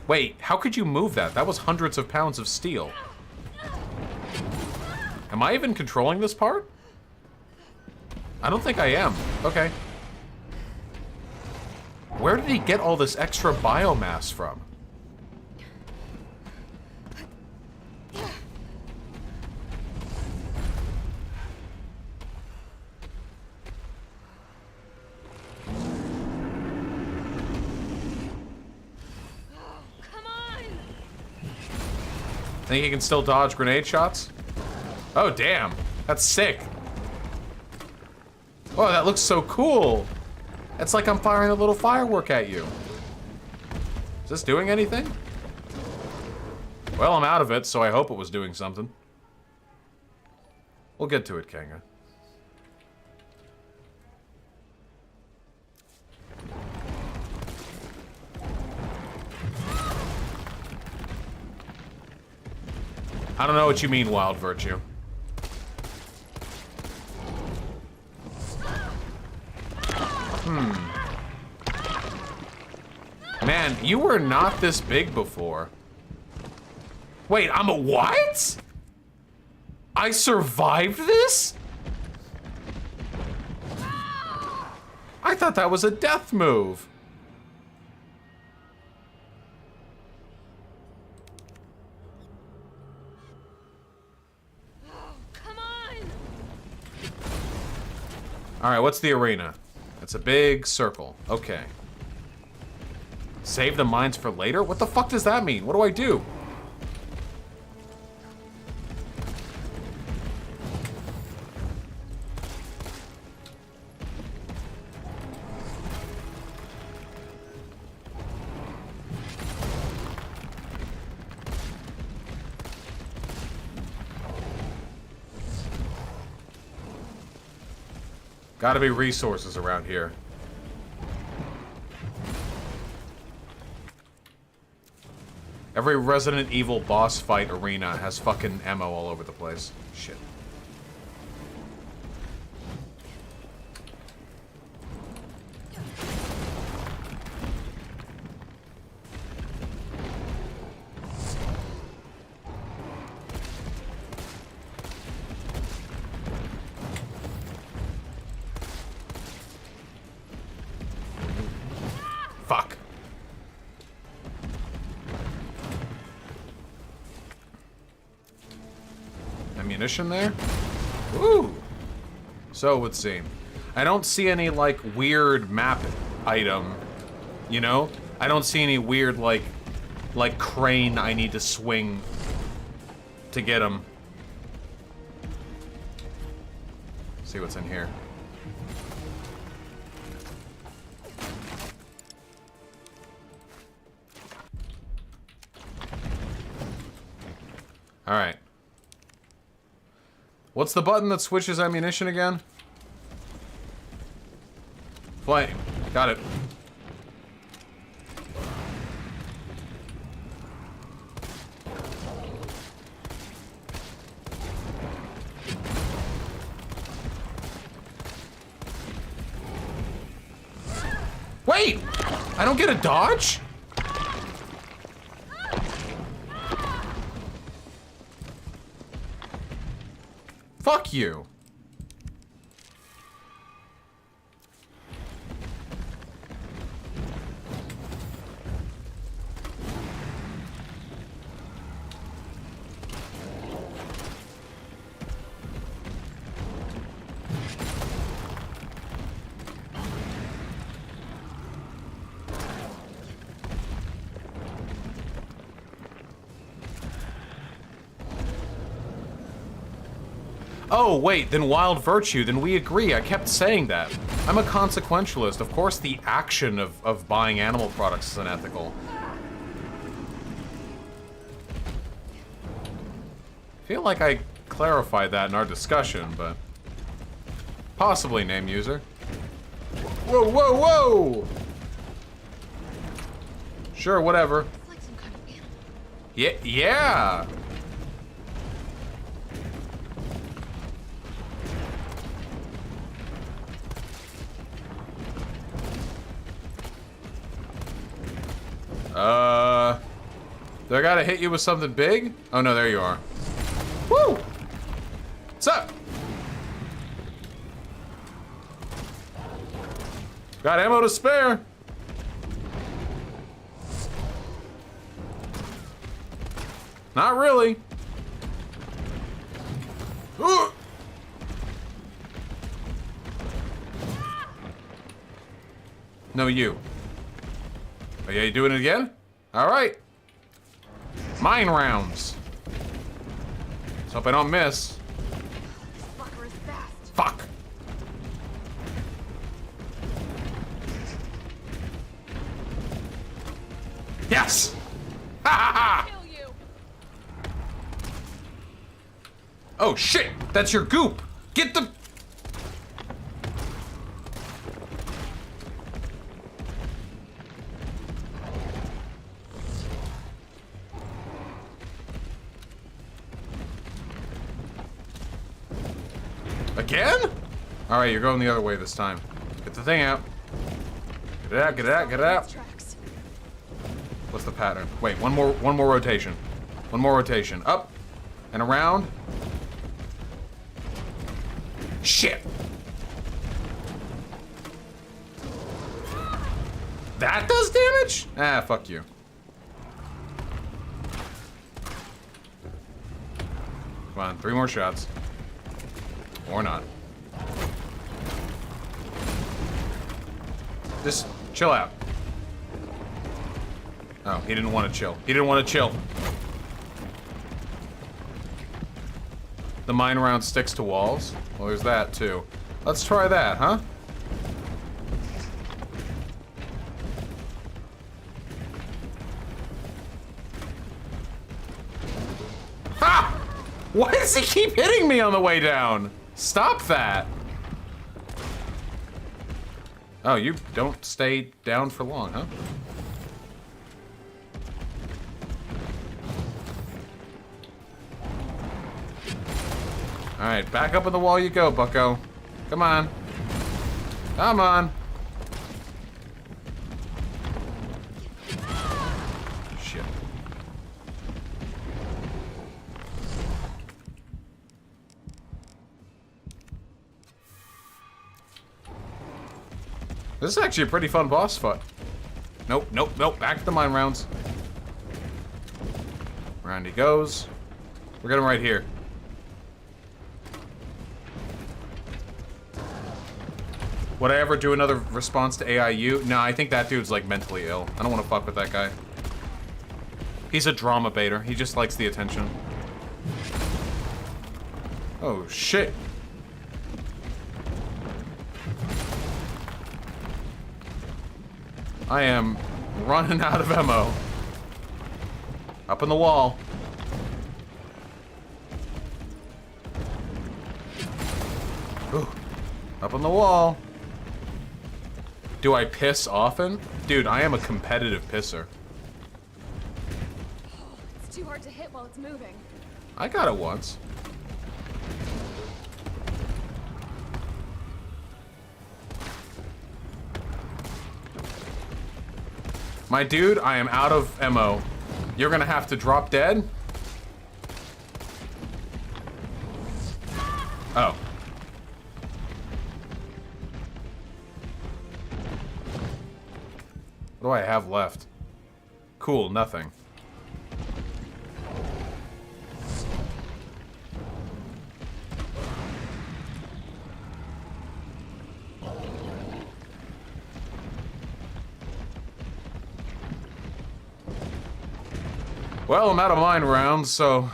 Wait, how could you move that? That was hundreds of pounds of steel. Am I even controlling this part? I don't think I am. Okay. Where did he get all this extra biomass from? Think he can still dodge grenade shots? Oh, damn. That's sick. Oh, that looks so cool. It's like I'm firing a little firework at you. Is this doing anything? Well, I'm out of it, so I hope it was doing something. We'll get to it, Kanga. I don't know what you mean, Wild Virtue. Man, you were not this big before. Wait, I'm a what? I survived this? I thought that was a death move. Alright, what's the arena? It's a big circle. Okay. Save the mines for later? What the fuck does that mean? What do I do? Gotta be resources around here. Every Resident Evil boss fight arena has fucking ammo all over the place. Shit. Fuck. Ammunition there? Woo! So it would seem. I don't see any, like, weird map item, you know? I don't see any weird, like crane I need to swing to get him. See what's in here. Alright. What's the button that switches ammunition again? Flame. Got it. Wait! I don't get a dodge? Fuck you. Oh, wait, then Wild Virtue, then we agree. I kept saying that. I'm a consequentialist. Of course the action of buying animal products is unethical. I feel like I clarified that in our discussion, but... Possibly, name user. Whoa, whoa, whoa! Sure, whatever. It's like some kind of animal. Yeah, yeah! Do I gotta hit you with something big? Oh no, there you are. Woo! Got ammo to spare. Not really. Ooh. No, you. Oh, yeah, you doing it again? All right. Mine rounds. Let's hope I don't miss. Fucker is fast. Fuck. Yes. Ha ha ha. Kill you. Oh shit! That's your goop! Get the... Again? Alright, you're going the other way this time. Get the thing out. Get it out, get it out, get it out. Tracks. What's the pattern? Wait, one more rotation. One more rotation. Up and around. Shit! That does damage? Ah, fuck you. Come on, 3 more shots. Or not. Just chill out. Oh, he didn't want to chill. He didn't want to chill. The mine round sticks to walls? Well, there's that, too. Let's try that, huh? Ha! Why does he keep hitting me on the way down? Stop that! Oh, you don't stay down for long, huh? Alright, back up on the wall you go, bucko. Come on. Come on. Shit. This is actually a pretty fun boss fight. Nope, nope, nope. Back to the mine rounds. Round he goes. We're getting right here. Would I ever do another response to AIU? No, I think that dude's like mentally ill. I don't want to fuck with that guy. He's a drama baiter. He just likes the attention. Oh, shit. I am running out of ammo. Up on the wall. Ooh. Up on the wall. Do I piss often? Dude, I am a competitive pisser. It's too hard to hit while it's moving. I got it once. My dude, I am out of ammo. You're gonna have to drop dead? Oh. What do I have left? Cool, nothing. Well, I'm out of mine rounds, so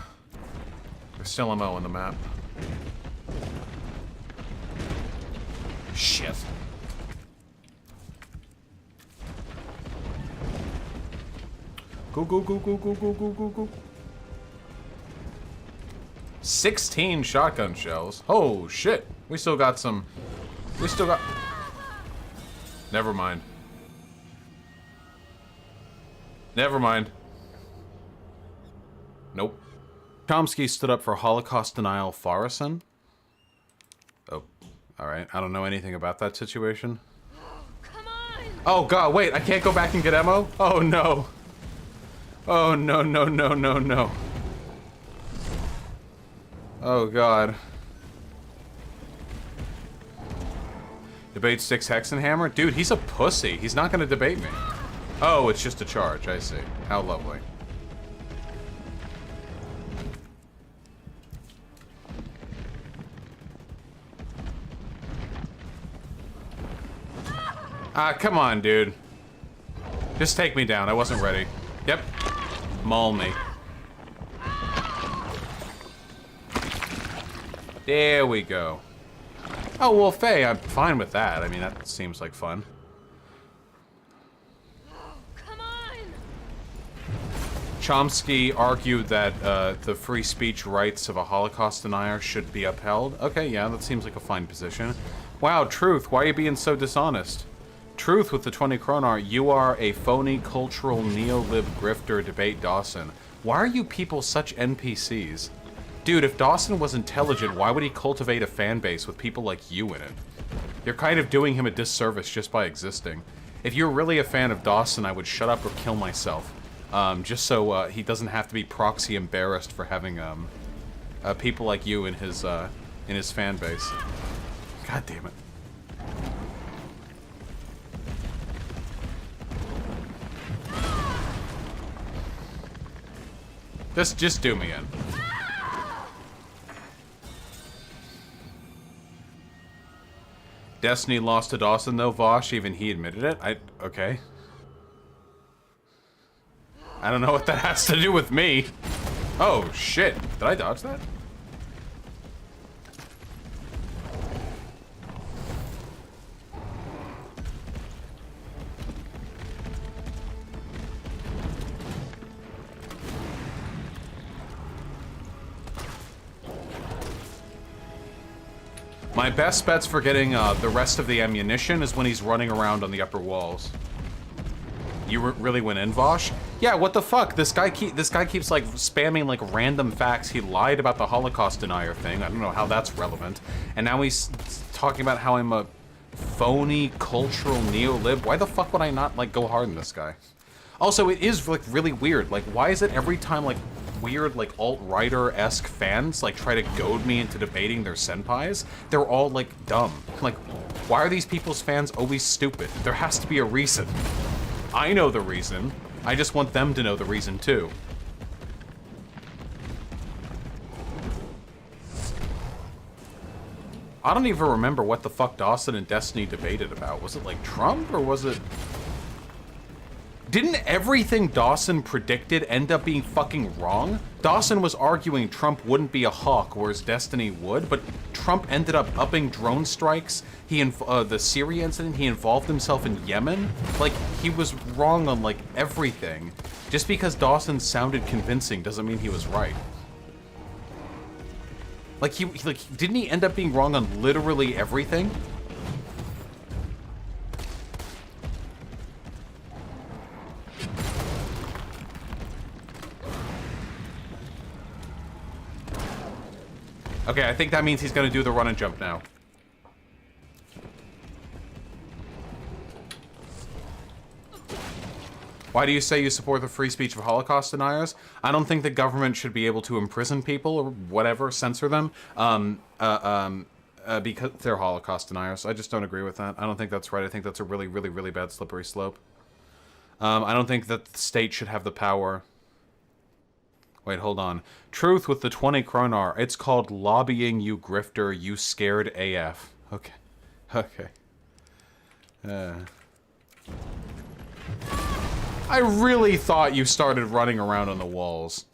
there's still ammo on the map. Shit. Go, go, go, go, go, go, go, go, go. 16 shotgun shells. Oh, shit. We still got some... We still got... Never mind. Never mind. Nope. Chomsky stood up for Holocaust denial Farrison. Oh, alright. I don't know anything about that situation. Come on! Oh god, wait, I can't go back and get ammo? Oh no. Oh no, no, no, no, no. Oh god. Debate Six Hexenhammer? Dude, he's a pussy. He's not gonna debate me. Oh, it's just a charge. I see. How lovely. Ah, come on, dude. Just take me down. I wasn't ready. Yep. Maul me. There we go. Oh, well, Faye, I'm fine with that. I mean, that seems like fun. Come on! Chomsky argued that the free speech rights of a Holocaust denier should be upheld. Okay, yeah, that seems like a fine position. Wow, Truth, why are you being so dishonest? Truth with the 20 kronar, you are a phony cultural neo-lib grifter, debate Dawson. Why are you people such NPCs? Dude, if Dawson was intelligent, why would he cultivate a fan base with people like you in it? You're kind of doing him a disservice just by existing. If you're really a fan of Dawson, I would shut up or kill myself. Just so he doesn't have to be proxy embarrassed for having people like you in his fan base. God damn it. Just do me in. Destiny lost to Dawson though, Vaush, even he admitted it. Okay. I don't know what that has to do with me. Oh shit, did I dodge that? My best bets for getting the rest of the ammunition is when he's running around on the upper walls. You really went in, Vaush? Yeah, what the fuck? This guy keeps like spamming like random facts. He lied about the Holocaust denier thing. I don't know how that's relevant. And now he's talking about how I'm a phony cultural neo-lib. Why the fuck would I not like go hard on this guy? Also, it is like really weird. Like, why is it every time like weird like alt-writer-esque fans like try to goad me into debating their senpais, they're all like dumb. Like, why are these people's fans always stupid? There has to be a reason. I know the reason. I just want them to know the reason too. I don't even remember what the fuck Dawson and Destiny debated about. Was it like Trump or was it... Didn't everything Dawson predicted end up being fucking wrong? Dawson was arguing Trump wouldn't be a hawk, whereas Destiny would, but Trump ended up upping drone strikes. The Syria incident, he involved himself in Yemen. Like, he was wrong on, like, everything. Just because Dawson sounded convincing doesn't mean he was right. Like, didn't he end up being wrong on literally everything? Okay, I think that means he's gonna do the run and jump now. Why do you say you support the free speech of Holocaust deniers? I don't think the government should be able to imprison people or whatever, censor them, because they're Holocaust deniers. I just don't agree with that. I don't think that's right. I think that's a really, really, really bad slippery slope. I don't think that the state should have the power... Wait, hold on. Truth with the 20 kronar. It's called lobbying, you grifter, you scared AF. Okay. Okay. I really thought you started running around on the walls.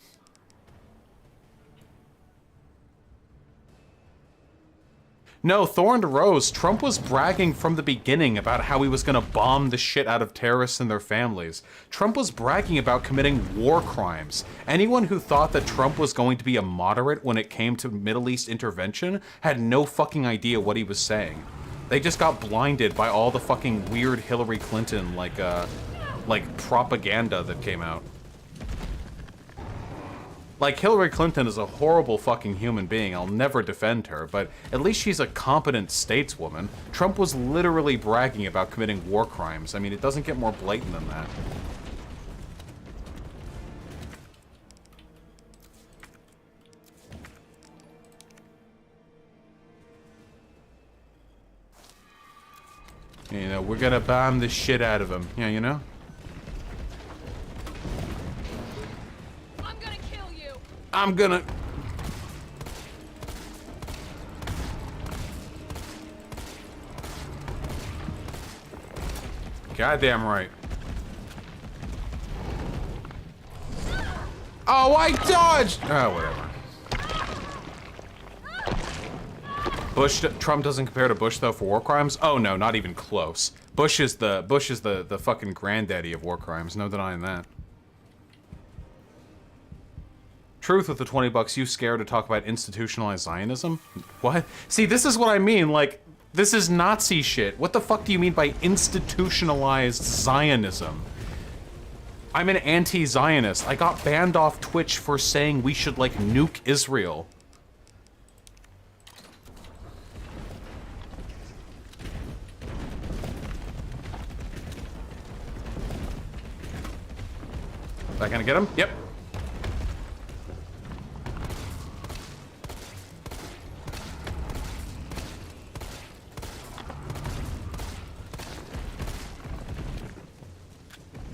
No, Thorn to Rose, Trump was bragging from the beginning about how he was gonna bomb the shit out of terrorists and their families. Trump was bragging about committing war crimes. Anyone who thought that Trump was going to be a moderate when it came to Middle East intervention had no fucking idea what he was saying. They just got blinded by all the fucking weird Hillary Clinton, like propaganda that came out. Like, Hillary Clinton is a horrible fucking human being. I'll never defend her, but at least she's a competent stateswoman. Trump was literally bragging about committing war crimes. I mean, it doesn't get more blatant than that. You know, we're gonna bomb the shit out of them. Yeah, you know? I'm gonna kill you. I'm gonna... Goddamn right. Oh, I dodged! Oh, whatever. Trump doesn't compare to Bush though for war crimes? Oh no, not even close. Bush is the fucking granddaddy of war crimes, no denying that. Truth with the 20 bucks, you scared to talk about institutionalized Zionism? What? See, this is what I mean, like, this is Nazi shit. What the fuck do you mean by institutionalized Zionism? I'm an anti-Zionist. I got banned off Twitch for saying we should, like, nuke Israel. Is that gonna get him? Yep.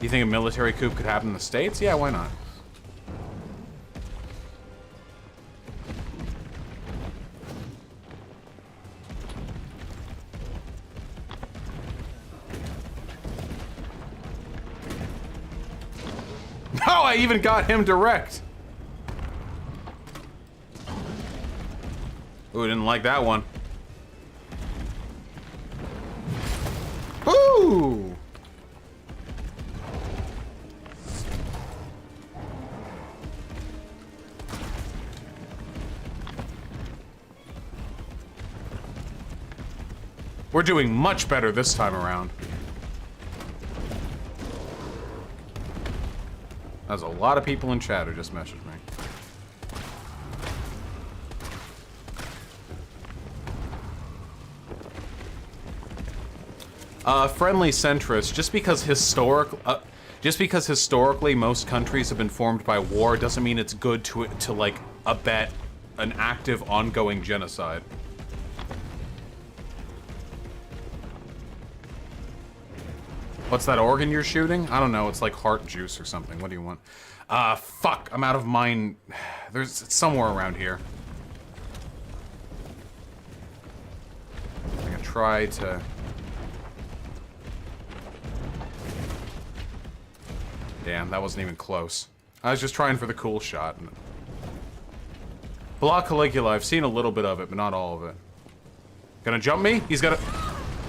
You think a military coup could happen in the States? Yeah, why not? Oh, I even got him direct. Ooh, didn't like that one. Ooh! We're doing much better this time around. There's a lot of people in chat who just messaged me. Friendly centrist, just because historically most countries have been formed by war doesn't mean it's good to like abet an active ongoing genocide. What's that organ you're shooting? I don't know, it's like heart juice or something. What do you want? Fuck, I'm out of mine. It's somewhere around here. I'm gonna try to... Damn, that wasn't even close. I was just trying for the cool shot. Block Caligula, I've seen a little bit of it, but not all of it. Gonna jump me? He's gonna...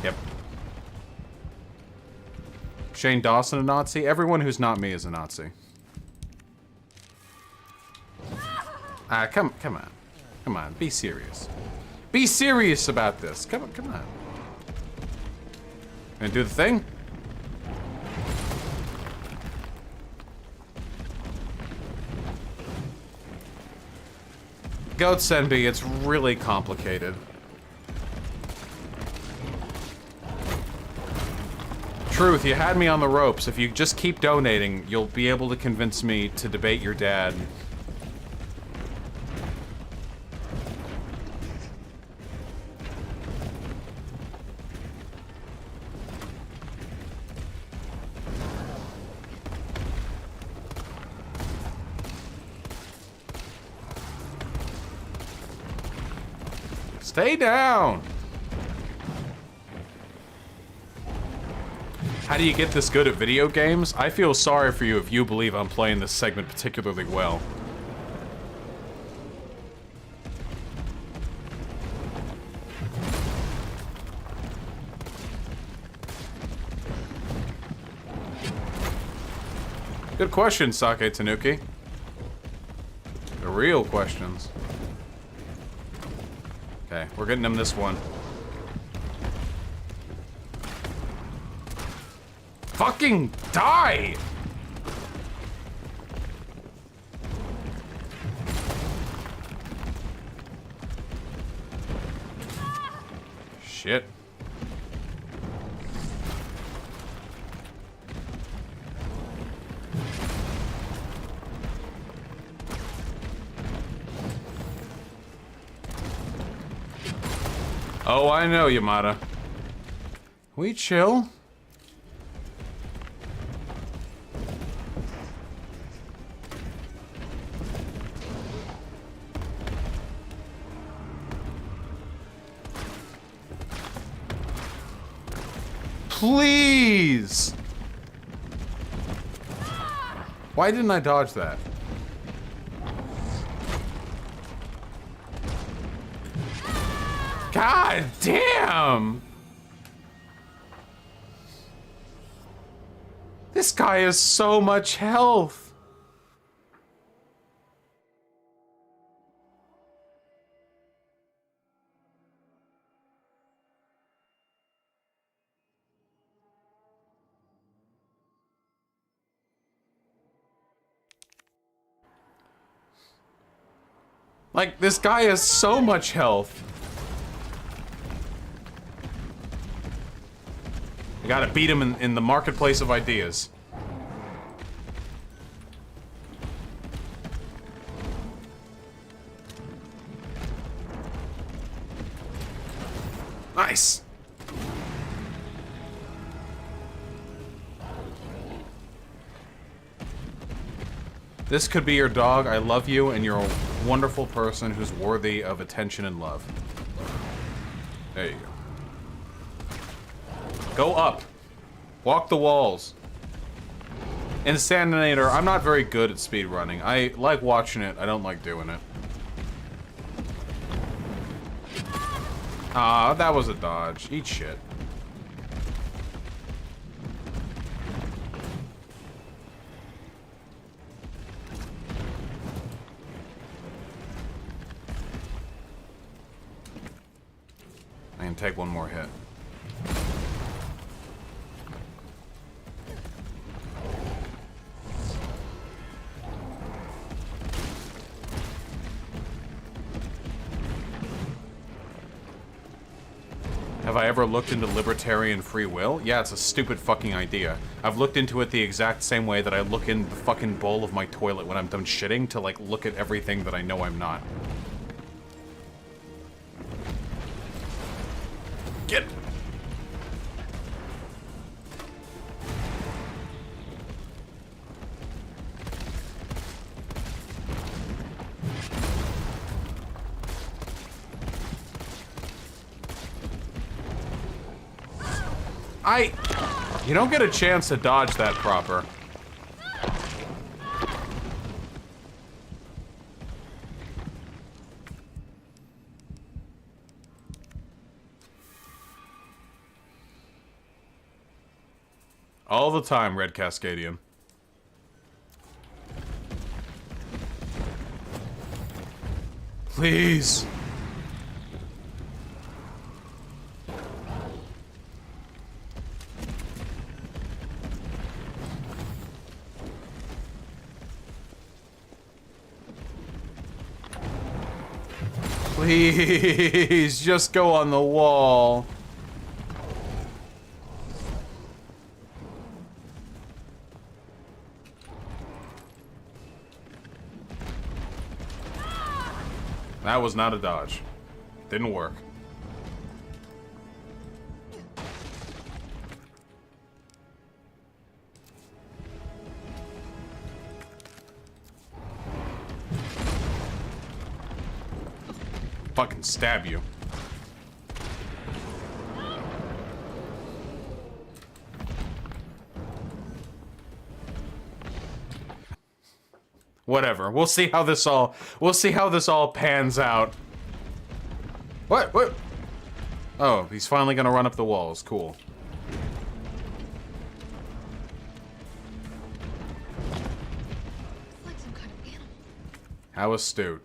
Yep. Shane Dawson a Nazi? Everyone who's not me is a Nazi. Ah, come on. Come on, be serious. Be serious about this. Come on. Gonna do the thing? Goat Senbi, it's really complicated. Truth, you had me on the ropes. If you just keep donating, you'll be able to convince me to debate your dad. Stay down! How do you get this good at video games? I feel sorry for you if you believe I'm playing this segment particularly well. Good question, Sake Tanuki. The real questions. Okay, we're getting him this one. Fucking die! Shit. Oh, I know, Yamada. We chill. Please! Why didn't I dodge that? God damn! This guy has so much health. Like, this guy has so much health. I gotta beat him in the marketplace of ideas. Nice. This could be your dog. I love you, and you're a wonderful person who's worthy of attention and love. There you go. Go up. Walk the walls. Insaninator, I'm not very good at speedrunning. I like watching it, I don't like doing it. Ah, that was a dodge. Eat shit. I can take one more hit. Have I ever looked into libertarian free will? Yeah, it's a stupid fucking idea. I've looked into it the exact same way that I look in the fucking bowl of my toilet when I'm done shitting to, like, look at everything that I know I'm not. Get! You don't get a chance to dodge that proper. All the time, Red Cascadian. Please. Please, just go on the wall. That was not a dodge. Didn't work. Fucking stab you. Whatever. We'll see how this all pans out. What? What? Oh, he's finally gonna run up the walls. Cool. It's like some kind of animal. How astute.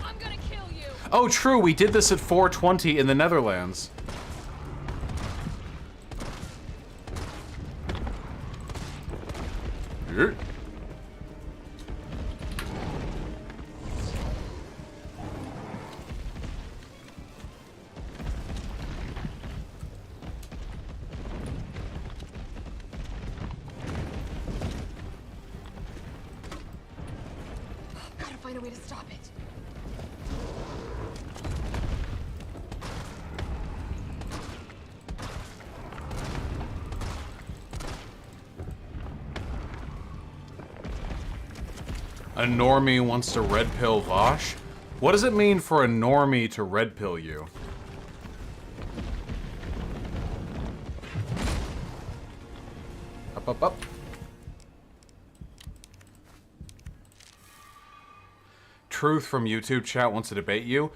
I'm gonna kill you. Oh, true. We did this at 420 in the Netherlands. Gotta find find a way to stop it. A normie wants to red pill Vaush? What does it mean for a normie to red pill you? Up, up, up. Truth from YouTube chat wants to debate you.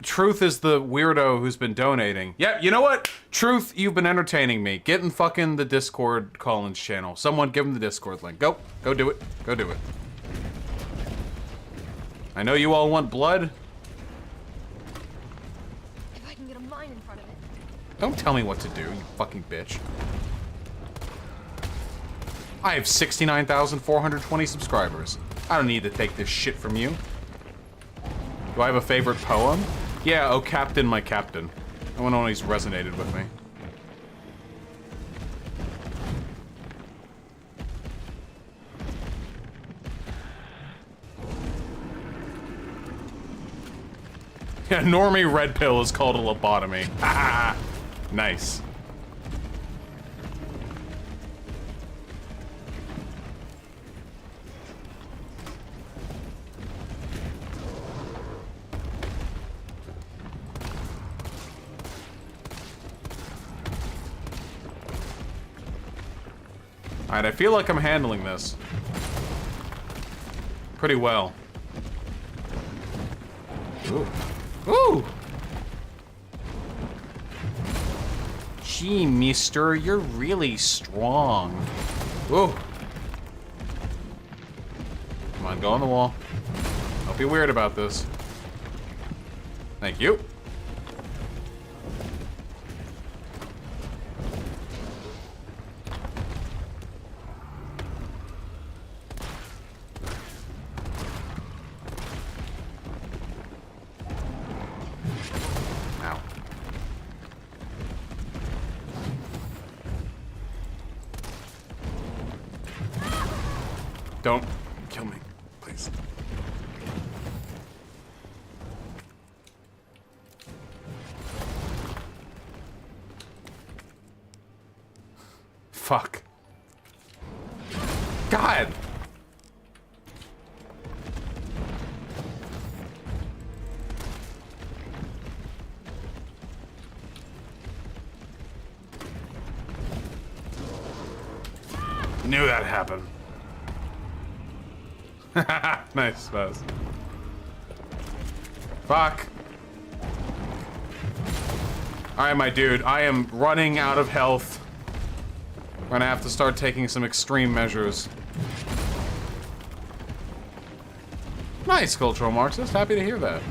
Truth is the weirdo who's been donating. Yeah, you know what? Truth, you've been entertaining me. Get in fucking the Discord Collins channel. Someone give him the Discord link. Go. Go do it. Go do it. I know you all want blood. If I can get a mine in front of it. Don't tell me what to do, you fucking bitch. I have 69,420 subscribers. I don't need to take this shit from you. Do I have a favorite poem? Yeah, oh Captain, my Captain. That one always resonated with me. Yeah, normie red pill is called a lobotomy. Ah, nice. Alright, I feel like I'm handling this pretty well. Ooh. Ooh! Gee, mister, you're really strong. Ooh. Come on, go on the wall. Don't be weird about this. Thank you. Don't kill me, please. Fuck. God! Knew that happened. Nice, Buzz. Fuck. Alright, my dude, I am running out of health. We're gonna have to start taking some extreme measures. Nice, cultural Marxist. Happy to hear that.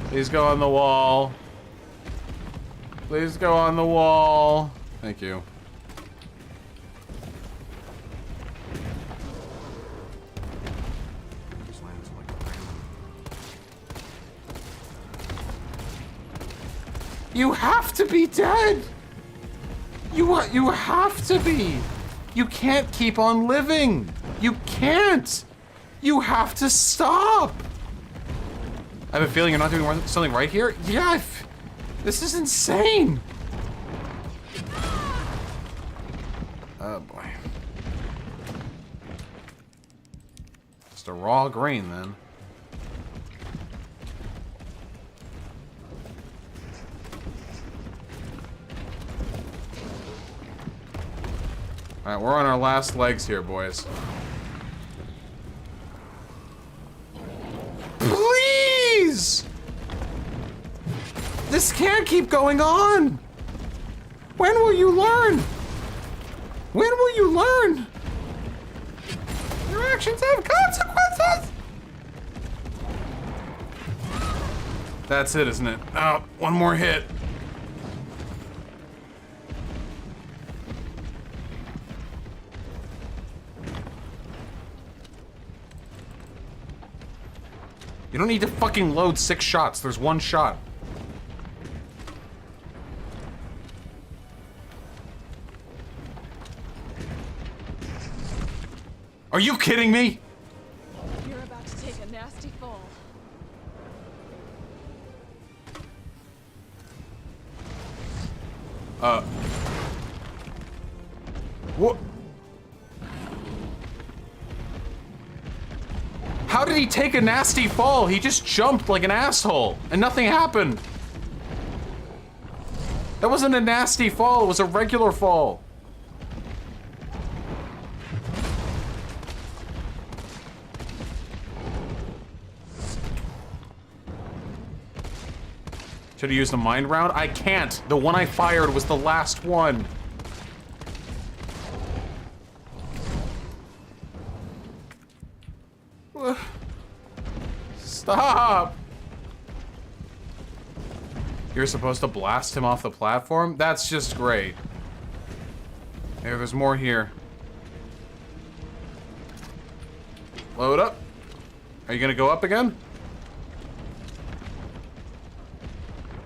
Please go on the wall. Please go on the wall. Thank you. You have to be dead. You have to be. You can't keep on living. You can't. You have to stop. I have a feeling you're not doing something right here. Yeah. This is insane! Oh boy. Just a raw green then. Alright, we're on our last legs here, boys. Please! This can't keep going on! When will you learn? When will you learn? Your actions have consequences! That's it, isn't it? Oh, one more hit. You don't need to fucking load 6 shots. There's 1 shot. Are you kidding me? You're about to take a nasty fall. What? How did he take a nasty fall? He just jumped like an asshole, and nothing happened. That wasn't a nasty fall, it was a regular fall. Should have used a mind round? I can't. The one I fired was the last one. Stop! You're supposed to blast him off the platform? That's just great. There's more here. Load up. Are you gonna go up again?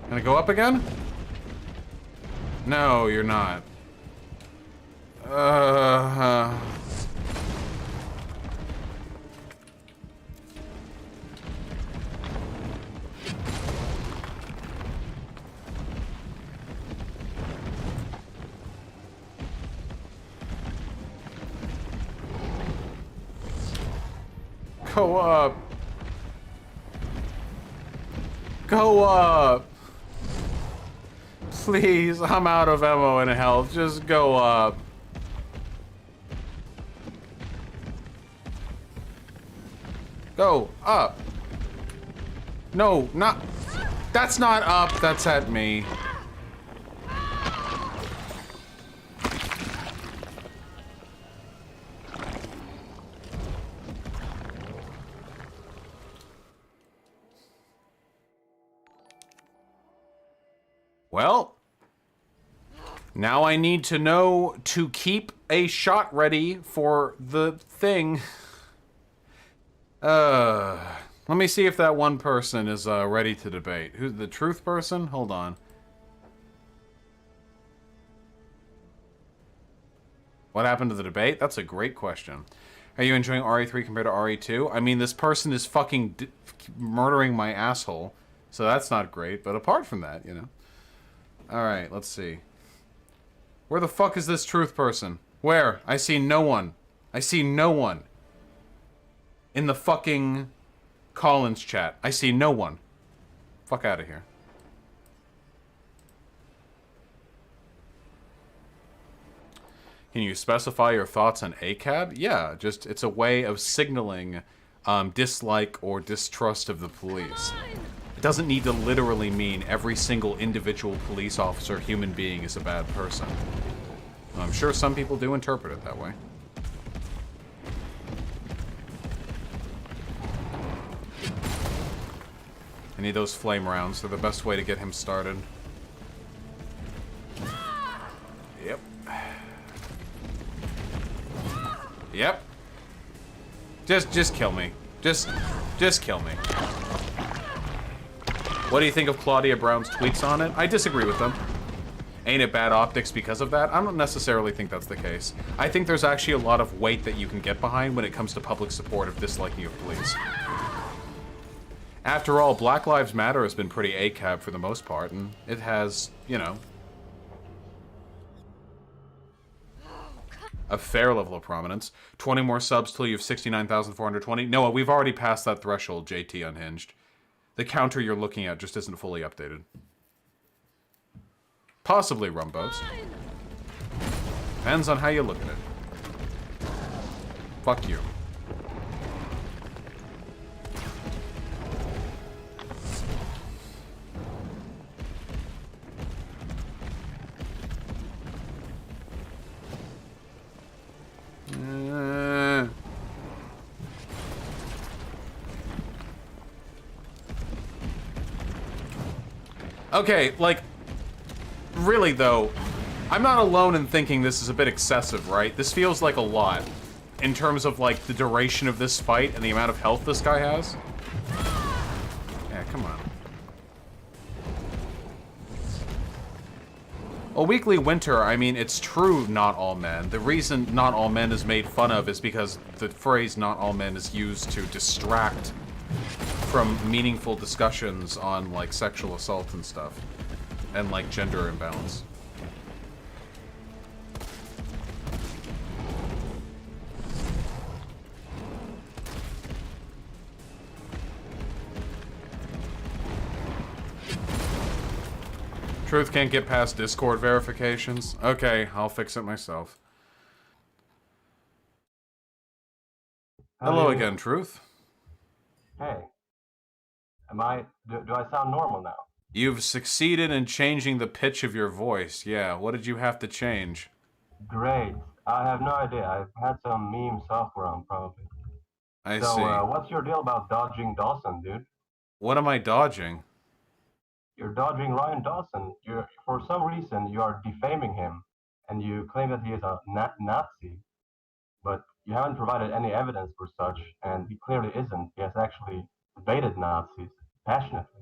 Gonna go up again? No, you're not. Go up. Go up. Please, I'm out of ammo and health. Just go up. Go up. No, not. That's not up. That's at me. Well, now I need to know to keep a shot ready for the thing. Let me see if that one person is ready to debate. Who's the truth person? Hold on. What happened to the debate? That's a great question. Are you enjoying RE3 compared to RE2? I mean, this person is fucking murdering my asshole, so that's not great. But apart from that, you know. Alright, let's see. Where the fuck is this truth person? Where? I see no one. I see no one. In the fucking Collins chat. I see no one. Fuck out of here. Can you specify your thoughts on ACAB? Yeah, just it's a way of signaling dislike or distrust of the police. It doesn't need to literally mean every single individual police officer, human being, is a bad person. I'm sure some people do interpret it that way. I need those flame rounds. They're the best way to get him started. Yep. Yep. Just kill me. Just kill me. What do you think of Claudia Brown's tweets on it? I disagree with them. Ain't it bad optics because of that? I don't necessarily think that's the case. I think there's actually a lot of weight that you can get behind when it comes to public support of disliking of police. After all, Black Lives Matter has been pretty ACAB for the most part, and it has, you know, a fair level of prominence. 20 more subs till you have 69,420. Noah, we've already passed that threshold, JT Unhinged. The counter you're looking at just isn't fully updated. Possibly Rumboats. Depends on how you look at it. Fuck you. Okay, like, really though, I'm not alone in thinking this is a bit excessive, right? This feels like a lot in terms of like the duration of this fight and the amount of health this guy has. Yeah, come on. A weekly winter, I mean, it's true not all men. The reason not all men is made fun of is because the phrase not all men is used to distract from meaningful discussions on, like, sexual assault and stuff. And, like, gender imbalance. Truth can't get past Discord verifications? Okay, I'll fix it myself. Hello again, Truth. Hey. Do I sound normal now? You've succeeded in changing the pitch of your voice. Yeah, what did you have to change? Great. I have no idea. I've had some meme software on, probably. I so, see. What's your deal about dodging Dawson, dude? What am I dodging? You're dodging Ryan Dawson. For some reason, you are defaming him, and you claim that he is a Nazi, but you haven't provided any evidence for such, and he clearly isn't. He has actually debated Nazis passionately.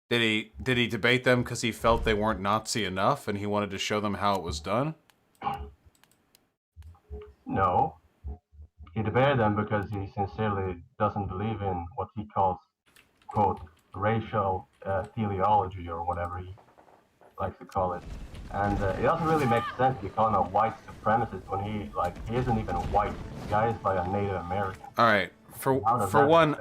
Did he debate them because he felt they weren't Nazi enough, and he wanted to show them how it was done? No. He debated them because he sincerely doesn't believe in what he calls, quote, racial teleology, or whatever he likes to call it. And it doesn't really make sense to call him a white supremacist when he isn't even white. The guy is like a Native American. All right. For one,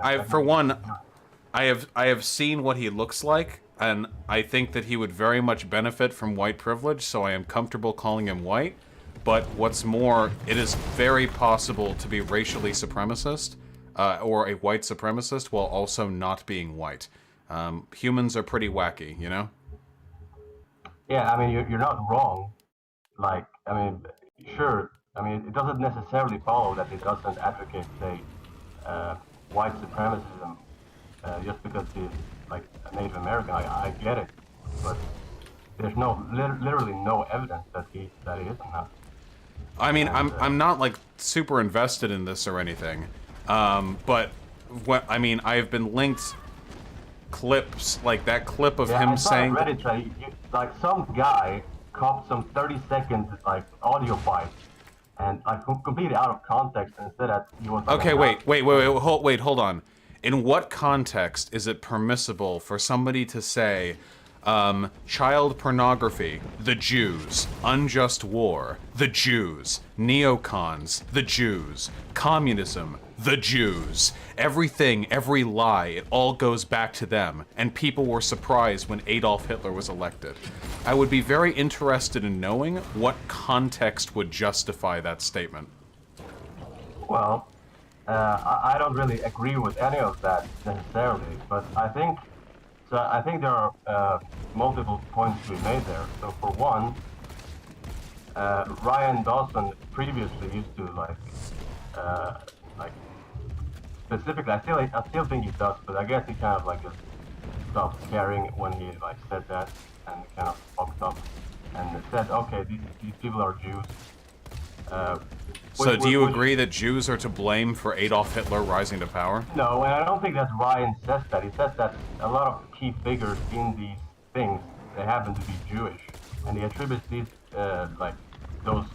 I have seen what he looks like, and I think that he would very much benefit from white privilege, so I am comfortable calling him white. But what's more, it is very possible to be racially supremacist, or a white supremacist, while also not being white. Humans are pretty wacky, you know? Yeah, I mean, you're not wrong. Like, I mean, sure, I mean, it doesn't necessarily follow that it doesn't advocate, say, white supremacism just because he's, like, a Native American. I get it, but there's literally no evidence that he isn't that. I mean, I'm not, like, super invested in this or anything, but I mean, I've been linked clips, like that clip of him saying... Reddit, like, some guy copped some 30-second, like, audio bite, and, like, completely out of context, and said that he was... Okay, wait, hold on. In what context is it permissible for somebody to say, child pornography, the Jews, unjust war, the Jews, neocons, the Jews, communism, the Jews, everything, every lie, it all goes back to them, and people were surprised when Adolf Hitler was elected. I would be very interested in knowing what context would justify that statement. Well, I don't really agree with any of that necessarily, but I think there are multiple points to be made there. So for one, Ryan Dawson previously used to like specifically, I still think he does, but I guess he kind of like just stopped caring when he like said that and kind of fucked up and said, okay, these people are Jews. So do you agree that Jews are to blame for Adolf Hitler rising to power? No, and I don't think that Ryan says that. He says that a lot of key figures in these things, they happen to be Jewish. And he attributes these, like, those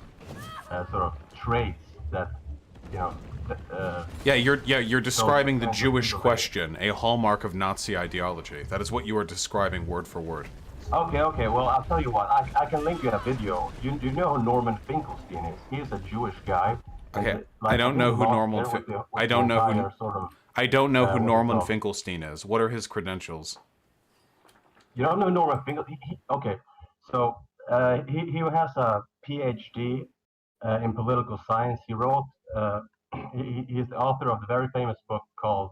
sort of traits that, you know... you're describing the Jewish question, a hallmark of Nazi ideology. That is what you are describing word for word. Okay, well, I'll tell you what, I can link you a video. You know who Norman Finkelstein is? He's a Jewish guy. Okay, like, I don't know who Norman Norman Finkelstein is. What are his credentials? You don't know Norman Finkelstein? Okay, so he has a PhD in political science. He wrote, he's the author of the very famous book called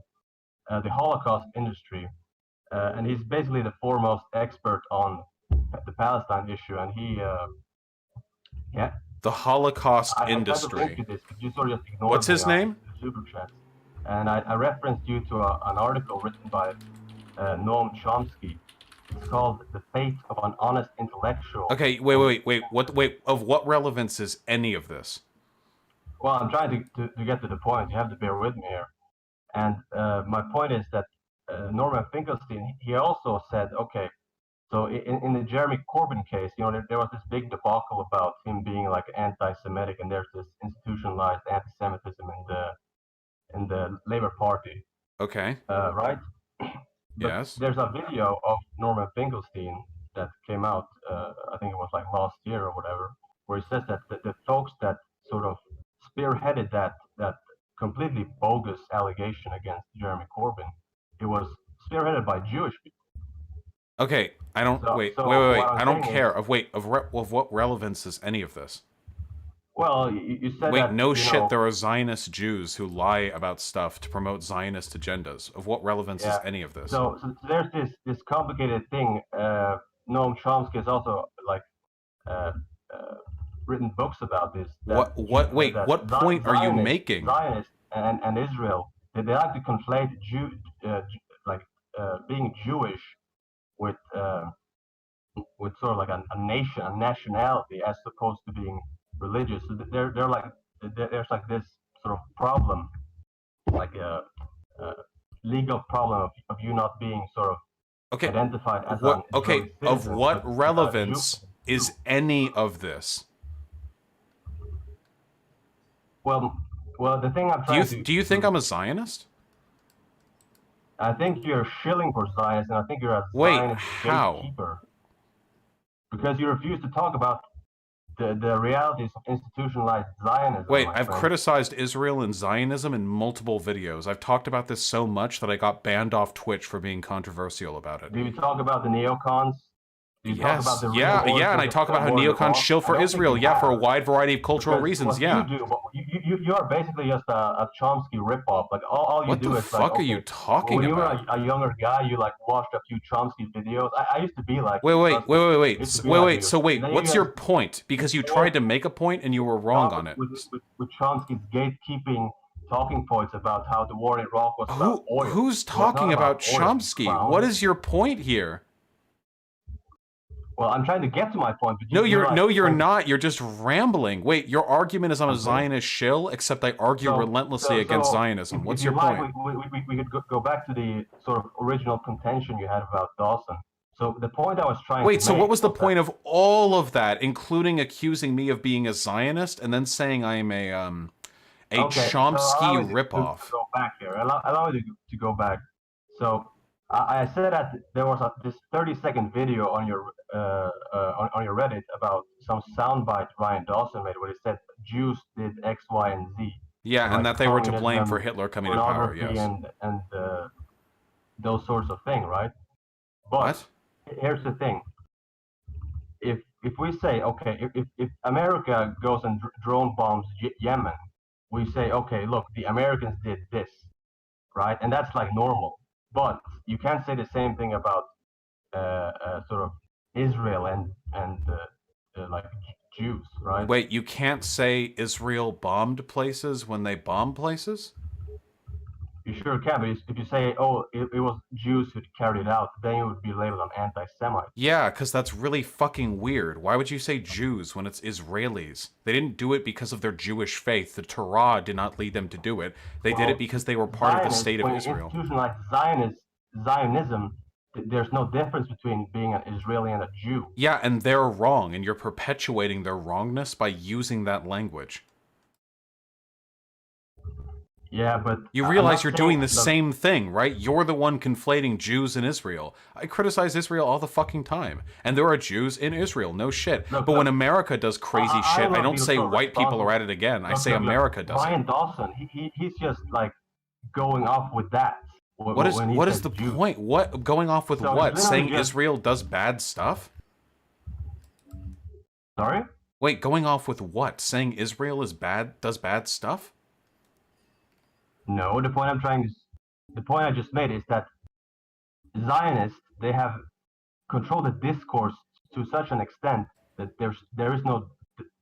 The Holocaust Industry. And he's basically the foremost expert on the Palestine issue, and he, The Holocaust Industry. What's his name? Super chat. And I referenced you to an article written by Noam Chomsky. It's called "The Fate of an Honest Intellectual." Okay, wait. Of what relevance is any of this? Well, I'm trying to get to the point. You have to bear with me here. And my point is that Norman Finkelstein, he also said, okay, So in the Jeremy Corbyn case, there was this big debacle about him being like anti-Semitic, and there's this institutionalized anti-Semitism in the Labour Party, Okay. right? But Yes. there's a video of Norman Finkelstein that came out, I think it was like last year or whatever, where he says that the folks that sort of spearheaded that completely bogus allegation against Jeremy Corbyn, it was spearheaded by Jewish people. Okay, I don't wait. So Wait. what I'm I don't saying care. is- Of what relevance is any of this? Well, you said Wait, that. no you shit. know, There are Zionist Jews who lie about stuff to promote Zionist agendas. Of what relevance is Yeah. any of this? So there's this complicated thing. Noam Chomsky has also like uh, written books about this. Wait, what point are you making? Zionists and Israel, they like to conflate being Jewish with sort of like a nation, a nationality, as opposed to being religious. So they're like there's like this sort of problem, like a legal problem of you not being sort of Okay. identified as What? an Okay. Israeli Of citizen, what but, relevance Jew. is any of this? Well, the thing I'm trying to Do you think I'm a Zionist? I think you're shilling for Zionists, and I think you're a Wait, Zionist how? gatekeeper because you refuse to talk about the realities of institutionalized Zionism. Wait, my I've friend. criticized Israel and Zionism in multiple videos. I've talked about this so much that I got banned off Twitch for being controversial about it. Do you talk about the neocons? Do you talk Yes, about the real yeah, origins and I of talk about how war in neocons Iraq? shill I for don't think Israel, you yeah, for a have. wide variety of cultural Because reasons, what yeah. you do, you are basically just a Chomsky ripoff. Like all you What do the is fuck like, are you okay, talking when you were about? a younger guy, you like watched a few Chomsky videos. I used to be like, Wait. trust me, I used to be like you. So wait, And then what's you your guys point? Because you tried to make a point and you were wrong on it. with Chomsky's gatekeeping talking points about how the war in Iraq was about oil. Who's It was not talking about oil, Chomsky? clown. What is your point here? Well, I'm trying to get to my point, but No, you're like, not. You're just rambling. Wait, your argument is I'm a Zionist shill, except I argue relentlessly against Zionism. What's your point? We could go back to the sort of original contention you had about Dawson. So the point I was trying to Wait, so make what was the that- point of all of that, including accusing me of being a Zionist and then saying I'm a Okay, so Chomsky allow me to ripoff? go back here. Allow me to go back. So I said that there was this 30-second video on your Reddit about some soundbite Ryan Dawson made where he said Jews did X, Y, and Z. Yeah, like and that they were to blame communism, for Hitler coming to power, pornography, yes. and those sorts of things, right? But What? here's the thing: if we say, okay, if America goes and drone bombs Yemen, we say, okay, look, the Americans did this, right? And that's like normal. But you can't say the same thing about sort of Israel and like Jews, right? Wait, you can't say Israel bombed places when they bomb places? You sure can, but if you say, oh, it was Jews who carried it out, then you would be labeled an anti-Semite. Yeah, because that's really fucking weird. Why would you say Jews when it's Israelis? They didn't do it because of their Jewish faith. The Torah did not lead them to do it. They did it because they were part of the state of Israel. When you institutionalize Zionism, there's no difference between being an Israeli and a Jew. Yeah, and they're wrong, and you're perpetuating their wrongness by using that language. Yeah, but you realize you're doing the same thing, right? You're the one conflating Jews and Israel. I criticize Israel all the fucking time. And there are Jews in Israel, no shit. But when America does crazy shit, I don't say white people are at it again. I say America does it. Ryan Dawson, he's just like going off with that. What is the point? What going off with what? Saying Israel does bad stuff? Sorry? Wait, going off with what? Saying Israel is bad, does bad stuff? No, the point I just made is that Zionists, they have controlled the discourse to such an extent that there is no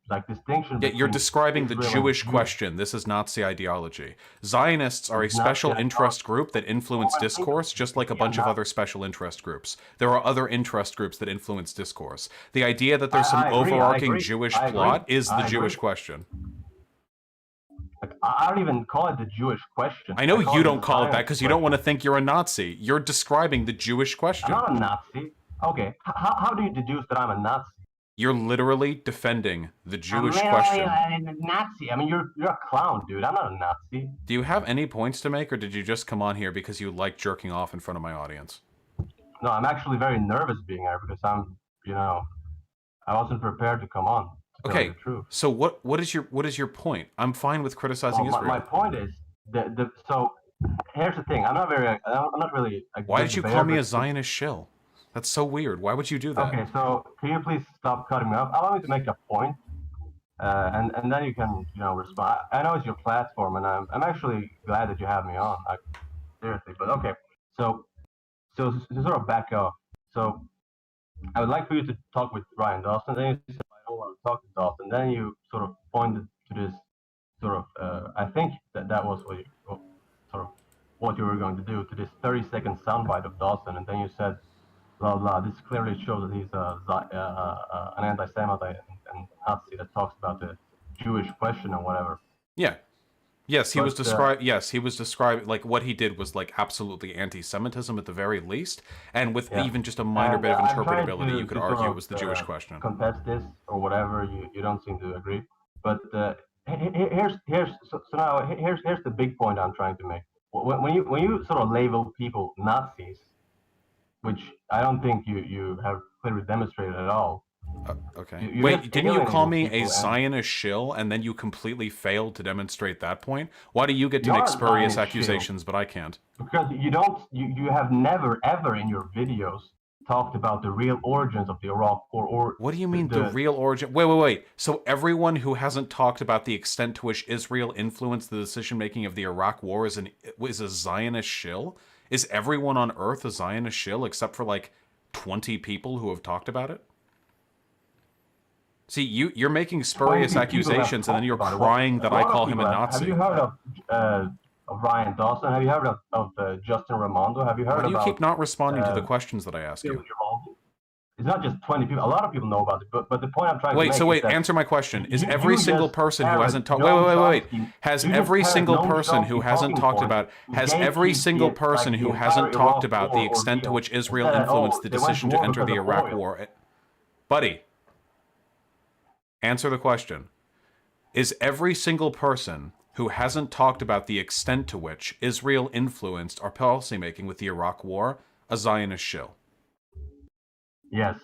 like distinction. Yeah, you're describing the Jewish question. This is Nazi ideology. Zionists are a special interest group that influence discourse, just like a bunch of other special interest groups. There are other interest groups that influence discourse. The idea that there's some overarching Jewish plot is the Jewish question. I don't even call it the Jewish question. I know you don't call it that because you don't want to think you're a Nazi. You're describing the Jewish question. I'm not a Nazi. Okay, how do you deduce that I'm a Nazi? You're literally defending the Jewish I'm question. literally a Nazi. I mean, you're a clown, dude. I'm not a Nazi. Do you have any points to make, or did you just come on here because you like jerking off in front of my audience? No, I'm actually very nervous being here because I wasn't prepared to come on. To tell you Okay, the truth. so what is your point? I'm fine with criticizing Well, Israel. my point is so here's the thing. I'm not really a Why good did you debater, call me a but- Zionist shill? That's so weird. Why would you do that? Okay, so can you please stop cutting me off? Allow me to make a point, and then you can respond. I know it's your platform, and I'm actually glad that you have me on. Seriously, but okay. So to sort of back up. So I would like for you to talk with Ryan Dawson. Then you said I don't want to talk to Dawson. Then you sort of pointed to this sort of. I think that was what you sort of what you were going to do to this 30-second soundbite of Dawson, and then you said, blah blah. This clearly shows that he's an anti-Semite and Nazi that talks about the Jewish question or whatever. Yeah. Yes, he But, was described. Yes, he was described. Like what he did was like absolutely anti-Semitism at the very least, and with Yeah. even just a minor And, bit of I'm trying interpretability, you could to argue sort it was the Jewish question. Contest this or whatever. You don't seem to agree. But here's so now here's the big point I'm trying to make. When you sort of label people Nazis, which I don't think you have clearly demonstrated at all. Okay. You're Wait, just didn't you call me alienating a people and- Zionist shill, and then you completely failed to demonstrate that point? Why do you get to You're make a spurious Zionist accusations, but I can't? Because you have never ever in your videos talked about the real origins of the Iraq War or What do you mean the real origin? Wait. So everyone who hasn't talked about the extent to which Israel influenced the decision-making of the Iraq War is a Zionist shill? Is everyone on Earth a Zionist shill except for like 20 people who have talked about it? See, you're making spurious accusations and then you're crying that I call him a Nazi. Have you heard of Ryan Dawson? Have you heard of Justin Raimondo? Have you heard Why do you about keep not responding to the questions that I ask you? It's not just 20 people. A lot of people know about it, but the point I'm trying to make Wait, is that answer my question. Is you every just single person who have a hasn't talked... Noam Wait. Chomsky- Has you just every have a single Noam person who Chomsky hasn't talking talked point about... to Has every gatekeep single it person like who the hasn't entire talked Iraq about the War extent to ordeal. which Israel Instead, influenced the they went to decision to war enter the because of Iraq oil. War... Buddy, answer the question. Is every single person who hasn't talked about the extent to which Israel influenced our policymaking with the Iraq War a Zionist shill? Yes.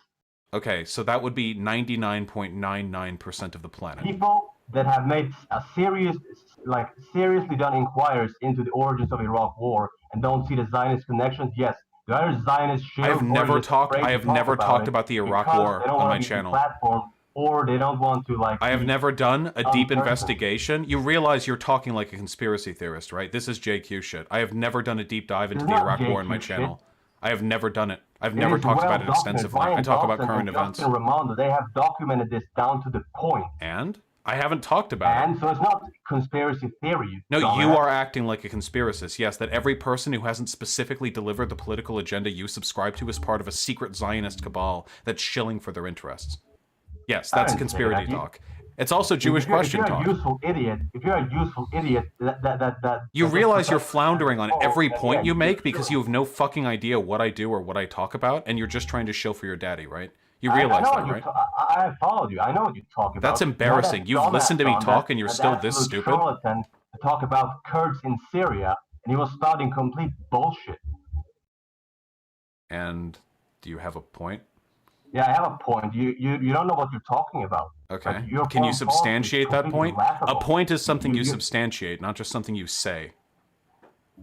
Okay, so that would be 99.99% of the planet. People that have made a seriously done inquiries into the origins of Iraq War and don't see the Zionist connections, yes, there are Zionist shields. I have never talked about the Iraq War on my channel. Platform, or they don't want to I have never done a deep person. investigation. You realize you're talking like a conspiracy theorist, right? This is JQ shit. I have never done a deep dive into It's the not Iraq War on my JQ channel. shit. I have never done it. I've It never is talked well about it documented. extensively. Ryan I talk Dawson about current and events. Justin Raimondo, they have documented this down to the point. And? I haven't talked about it. And so it's not conspiracy theory. No, dumbass. you are acting like a conspiracist. Yes, that every person who hasn't specifically delivered the political agenda you subscribe to is part of a secret Zionist cabal that's shilling for their interests. Yes, that's I didn't say conspiracy that. talk. It's also Jewish question if you're talk. a useful idiot, You realize you're floundering on every Oh, point yeah, you make sure. because you have no fucking idea what I do or what I talk about, and you're just trying to shill for your daddy, right? You I realize know that, what right? I followed you. I know what you talk about. That's embarrassing. You've listened to me talk and you're still this stupid. Charlatan to talk about Kurds in Syria, and he was starting complete bullshit. And do you have a point? Yeah, I have a point. You don't know what you're talking about. Okay. Like, your Can you foreign substantiate policy is that point? completely A laughable. point is something you You- substantiate, not just something you say.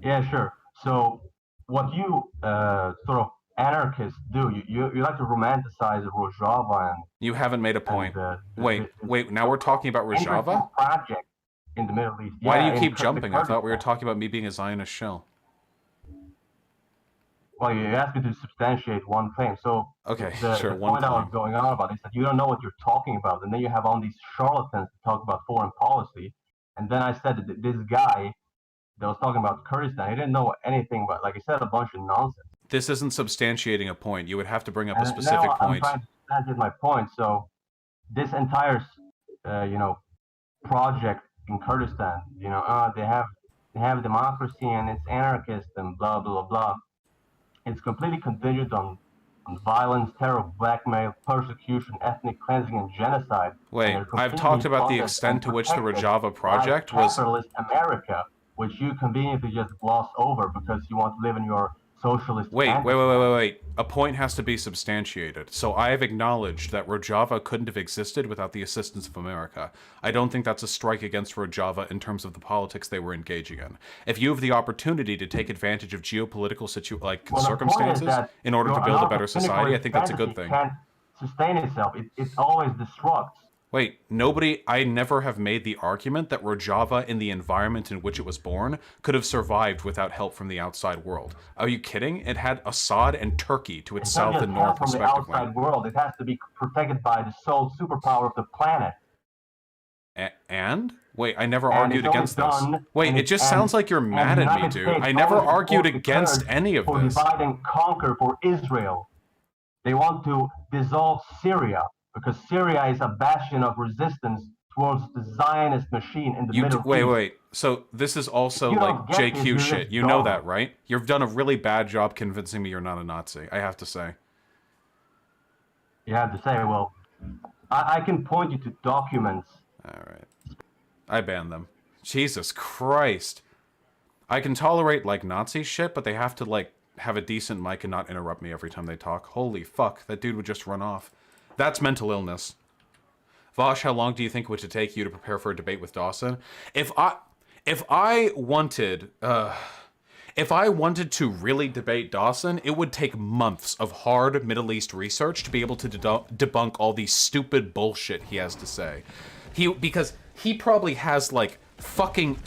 Yeah, sure. So what you sort of anarchists do, you like to romanticize Rojava and You haven't made a point. the- Wait, now we're talking about interesting Rojava? project in the Middle East. Why Yeah, do you in keep the jumping? I thought we were Kurdistan. talking about me being a Zionist shell. Well, you asked me to substantiate one claim. So Okay, the sure, one point I was claim. going on about is that you don't know what you're talking about, and then you have all these charlatans to talk about foreign policy. And then I said that this guy that was talking about Kurdistan, he didn't know anything about, like I said, a bunch of nonsense. This isn't substantiating a point. You would have to bring up a And specific now I'm point. trying to substantiate my point. So this entire, project in Kurdistan, they have democracy and it's anarchist and blah blah blah. It's completely contingent on on violence, terror, blackmail, persecution, ethnic cleansing, and genocide. Wait, And they're I've completely talked about the funded extent and to which the protected Rojava project by was... capitalist America, which you conveniently just gloss over because you want to live in your socialist fantasy. Wait. A point has to be substantiated. So I have acknowledged that Rojava couldn't have existed without the assistance of America. I don't think that's a strike against Rojava in terms of the politics they were engaging in. If you have the opportunity to take advantage of geopolitical circumstances in order to build a better society, I think that's a good thing. Can't sustain itself. It always destructs. Wait, I never have made the argument that Rojava in the environment in which it was born could have survived without help from the outside world. Are you kidding? It had Assad and Turkey to its south and north, respectively. From the outside world, it has to be protected by the sole superpower of the planet. And? Wait, I never argued against this. Wait, it just sounds like you're mad at me, dude. I never argued against any of this. For divide and conquer for Israel. They want to dissolve Syria, because Syria is a bastion of resistance towards the Zionist machine in the Middle East. Wait. So this is also like JQ shit. You know that, right? You've done a really bad job convincing me you're not a Nazi, I have to say. You have to say, well, I can point you to documents. All right. I ban them. Jesus Christ. I can tolerate, like, Nazi shit, but they have to, like, have a decent mic and not interrupt me every time they talk. Holy fuck, that dude would just run off. That's mental illness. Vaush, how long do you think it would take you to prepare for a debate with Dawson? If I wanted to really debate Dawson, it would take months of hard Middle East research to be able to debunk all the stupid bullshit he has to say. Because he probably has, like, fucking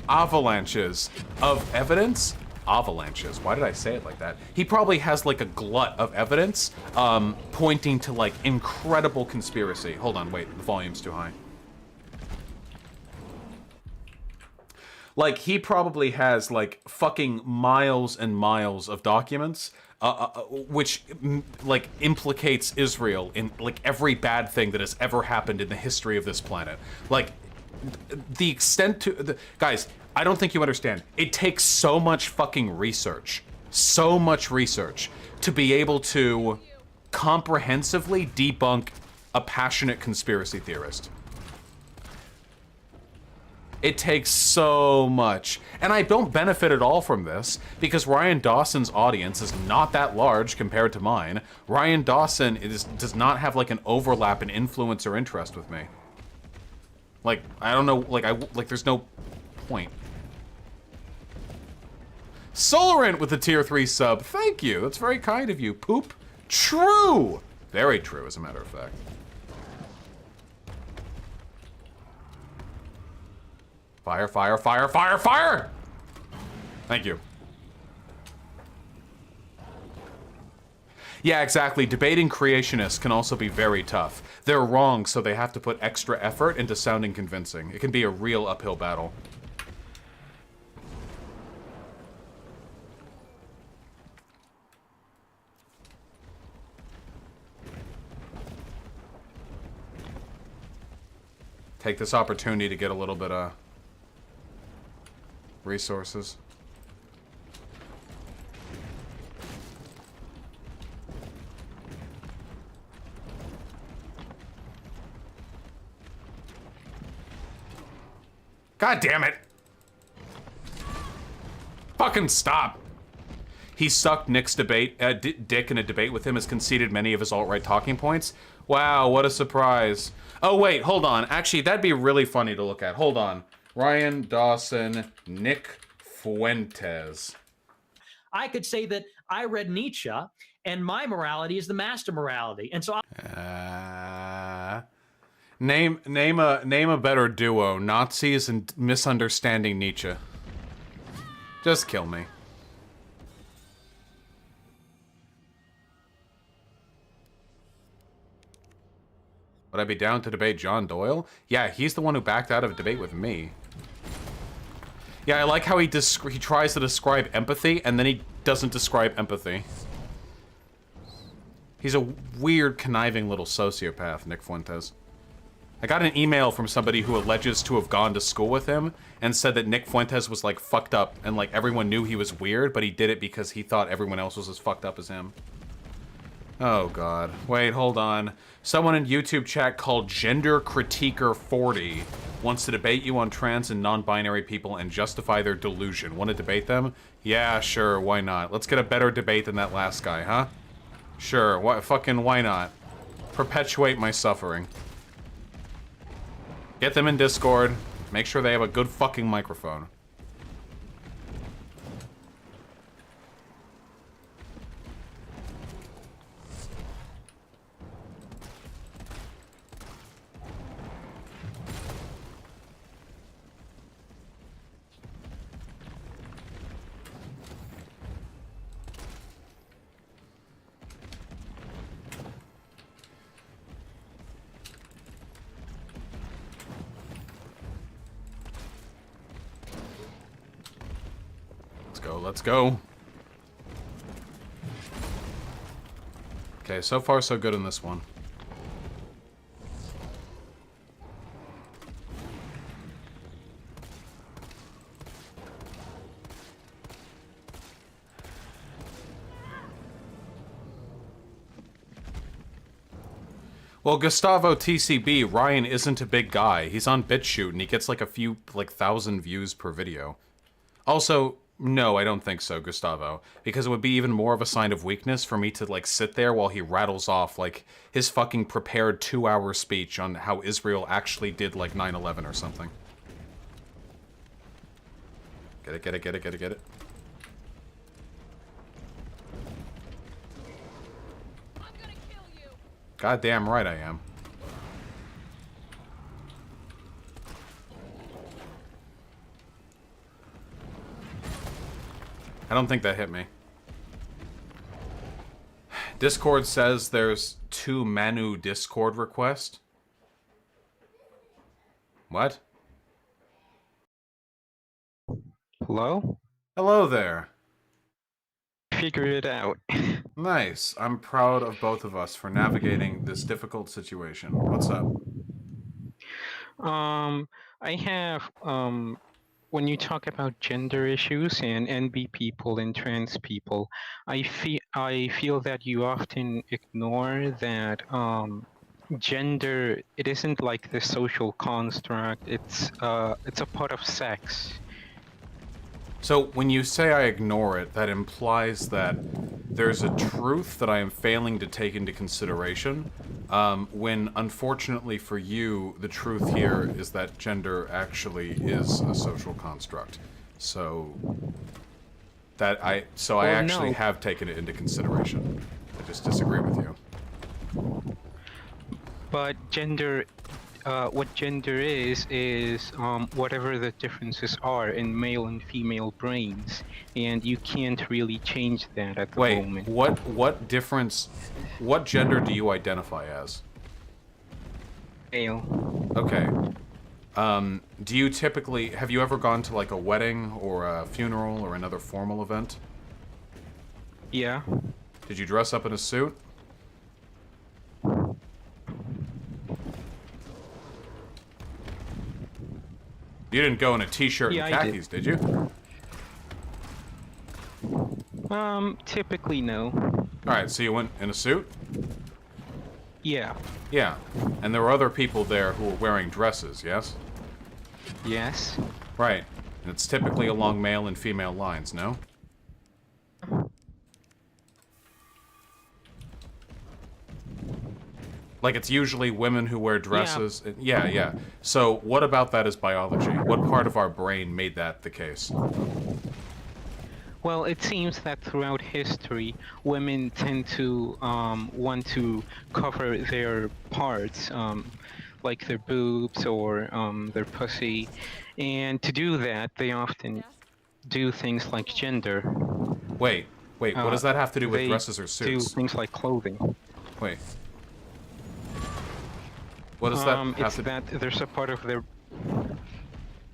avalanches of evidence. Avalanches. Why did I say it like that? He probably has, like, a glut of evidence pointing to, like, incredible conspiracy. Hold on, wait. The volume's too high. Like, he probably has, like, fucking miles and miles of documents which, like, implicates Israel in, like, every bad thing that has ever happened in the history of this planet. Like, the extent to... Guys, I don't think you understand. It takes so much fucking research. So much research to be able to comprehensively debunk a passionate conspiracy theorist. It takes so much. And I don't benefit at all from this, because Ryan Dawson's audience is not that large compared to mine. Ryan Dawson does not have, like, an overlap in influence or interest with me. Like, I don't know, like, there's no point. Solarant with the tier 3 sub. Thank you. That's very kind of you. Poop. True. Very true, as a matter of fact. Fire, fire, fire, fire, fire! Thank you. Yeah, exactly. Debating creationists can also be very tough. They're wrong, so they have to put extra effort into sounding convincing. It can be a real uphill battle. Take this opportunity to get a little bit of resources. God damn it! Fucking stop! He sucked Nick's debate, Dick in a debate with him has conceded many of his alt-right talking points. Wow, what a surprise. Oh wait, hold on. Actually, that'd be really funny to look at. Hold on. Ryan Dawson, Nick Fuentes. I could say that I read Nietzsche, and my morality is the master morality, and so name a better duo: Nazis and misunderstanding Nietzsche. Just kill me. Would I be down to debate John Doyle? Yeah, he's the one who backed out of a debate with me. Yeah, I like how he tries to describe empathy, and then he doesn't describe empathy. He's a weird, conniving little sociopath, Nick Fuentes. I got an email from somebody who alleges to have gone to school with him and said that Nick Fuentes was, like, fucked up, and, like, everyone knew he was weird, but he did it because he thought everyone else was as fucked up as him. Oh god. Wait, hold on. Someone in YouTube chat called Gender Critiquer 40 wants to debate you on trans and non-binary people and justify their delusion. Want to debate them? Yeah, sure, why not? Let's get a better debate than that last guy, huh? Sure, why not? Perpetuate my suffering. Get them in Discord. Make sure they have a good fucking microphone. Let's go. Okay, so far so good in this one. Well, Gustavo TCB, Ryan isn't a big guy. He's on BitChute and he gets like a few, like 1,000 views per video. Also, no, I don't think so, Gustavo. Because it would be even more of a sign of weakness for me to, like, sit there while he rattles off, like, his fucking prepared 2-hour speech on how Israel actually did, like, 9/11 or something. Get it, get it, get it, get it, get it. I'm gonna kill you. Goddamn right I am. I don't think that hit me. Discord says there's 2 Manu Discord requests. What? Hello? Hello there. Figured it out. Nice. I'm proud of both of us for navigating this difficult situation. What's up? I have, when you talk about gender issues and NB people and trans people, I feel that you often ignore that gender, it isn't like the social construct, it's a part of sex. So when you say I ignore it, that implies that there's a truth that I am failing to take into consideration, when unfortunately for you, the truth here is that gender actually is a social construct. So that I actually have taken it into consideration. I just disagree with you. But gender, what gender is whatever the differences are in male and female brains, and you can't really change that at the moment. Wait, what difference, what gender do you identify as? Male. Okay. Do you typically, have you ever gone to like a wedding or a funeral or another formal event? Yeah. Did you dress up in a suit? You didn't go in a t-shirt and khakis, did you? Typically no. Alright, so you went in a suit? Yeah. Yeah. And there were other people there who were wearing dresses, yes? Yes. Right. And it's typically along male and female lines, no? Like, it's usually women who wear dresses. Yeah, yeah. So, what about that is biology? What part of our brain made that the case? Well, it seems that throughout history, women tend to want to cover their parts, like their boobs or their pussy. And to do that, they often do things like gender. Wait, what does that have to do with they dresses or suits? do things like clothing. Wait. What does that have it's that there's a part of their...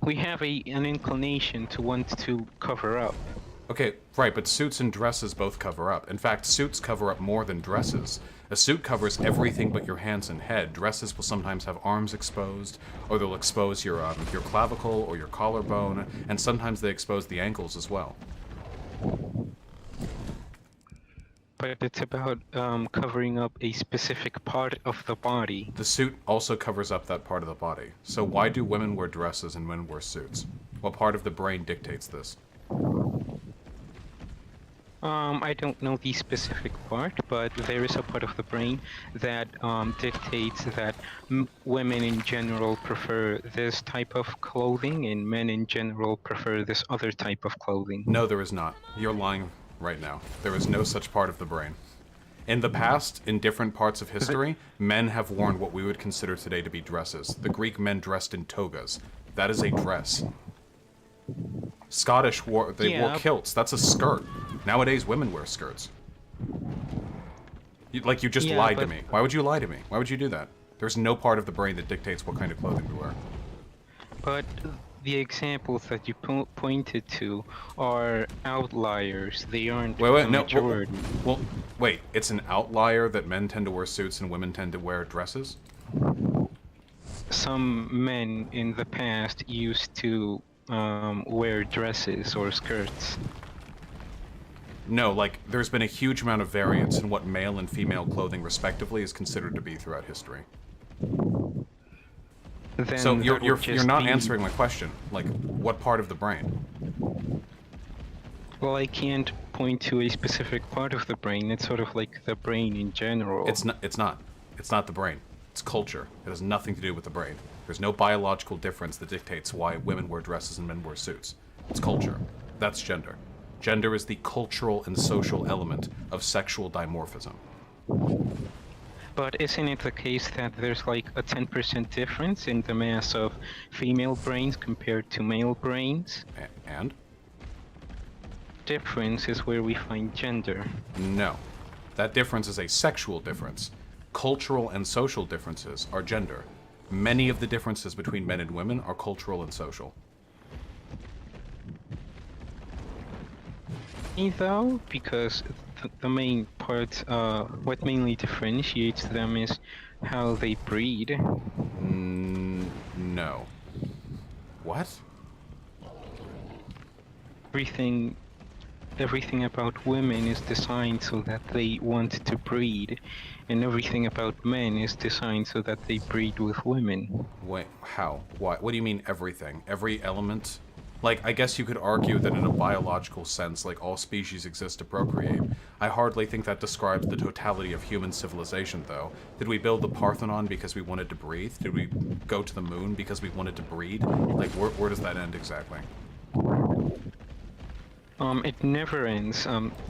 We have an inclination to want to cover up. Okay, right, but suits and dresses both cover up. In fact, suits cover up more than dresses. A suit covers everything but your hands and head. Dresses will sometimes have arms exposed, or they'll expose your clavicle or your collarbone, and sometimes they expose the ankles as well. but it's about covering up a specific part of the body. The suit also covers up that part of the body. So why do women wear dresses and men wear suits? What part of the brain dictates this? I don't know the specific part, but there is a part of the brain that dictates that women in general prefer this type of clothing and men in general prefer this other type of clothing. No, there is not. You're lying right now. There is no such part of the brain. In the past, in different parts of history, men have worn what we would consider today to be dresses. The Greek men dressed in togas. That is a dress. Scottish wore kilts. That's a skirt. Nowadays, women wear skirts. You just lied to me. Why would you lie to me? Why would you do that? There's no part of the brain that dictates what kind of clothing we wear. But the examples that you pointed to are outliers. They aren't the majority. Well, wait. It's an outlier that men tend to wear suits and women tend to wear dresses? Some men in the past used to wear dresses or skirts. No, like, there's been a huge amount of variance in what male and female clothing respectively is considered to be throughout history. Then so you're not answering my question. Like, what part of the brain? Well, I can't point to a specific part of the brain. It's sort of like the brain in general. It's not. It's not. It's not the brain. It's culture. It has nothing to do with the brain. There's no biological difference that dictates why women wear dresses and men wear suits. It's culture. That's gender. Gender is the cultural and social element of sexual dimorphism. But isn't it the case that there's like a 10% difference in the mass of female brains compared to male brains? And? Difference is where we find gender. No. That difference is a sexual difference. Cultural and social differences are gender. Many of the differences between men and women are cultural and social. Though, because the main part, what mainly differentiates them is how they breed. No. What? Everything about women is designed so that they want to breed, and everything about men is designed so that they breed with women. Wait, how? Why? What do you mean everything? Every element? Like, I guess you could argue that in a biological sense, like, all species exist to procreate. I hardly think that describes the totality of human civilization, though. Did we build the Parthenon because we wanted to breathe? Did we go to the moon because we wanted to breed? Like, where does that end exactly? It never ends.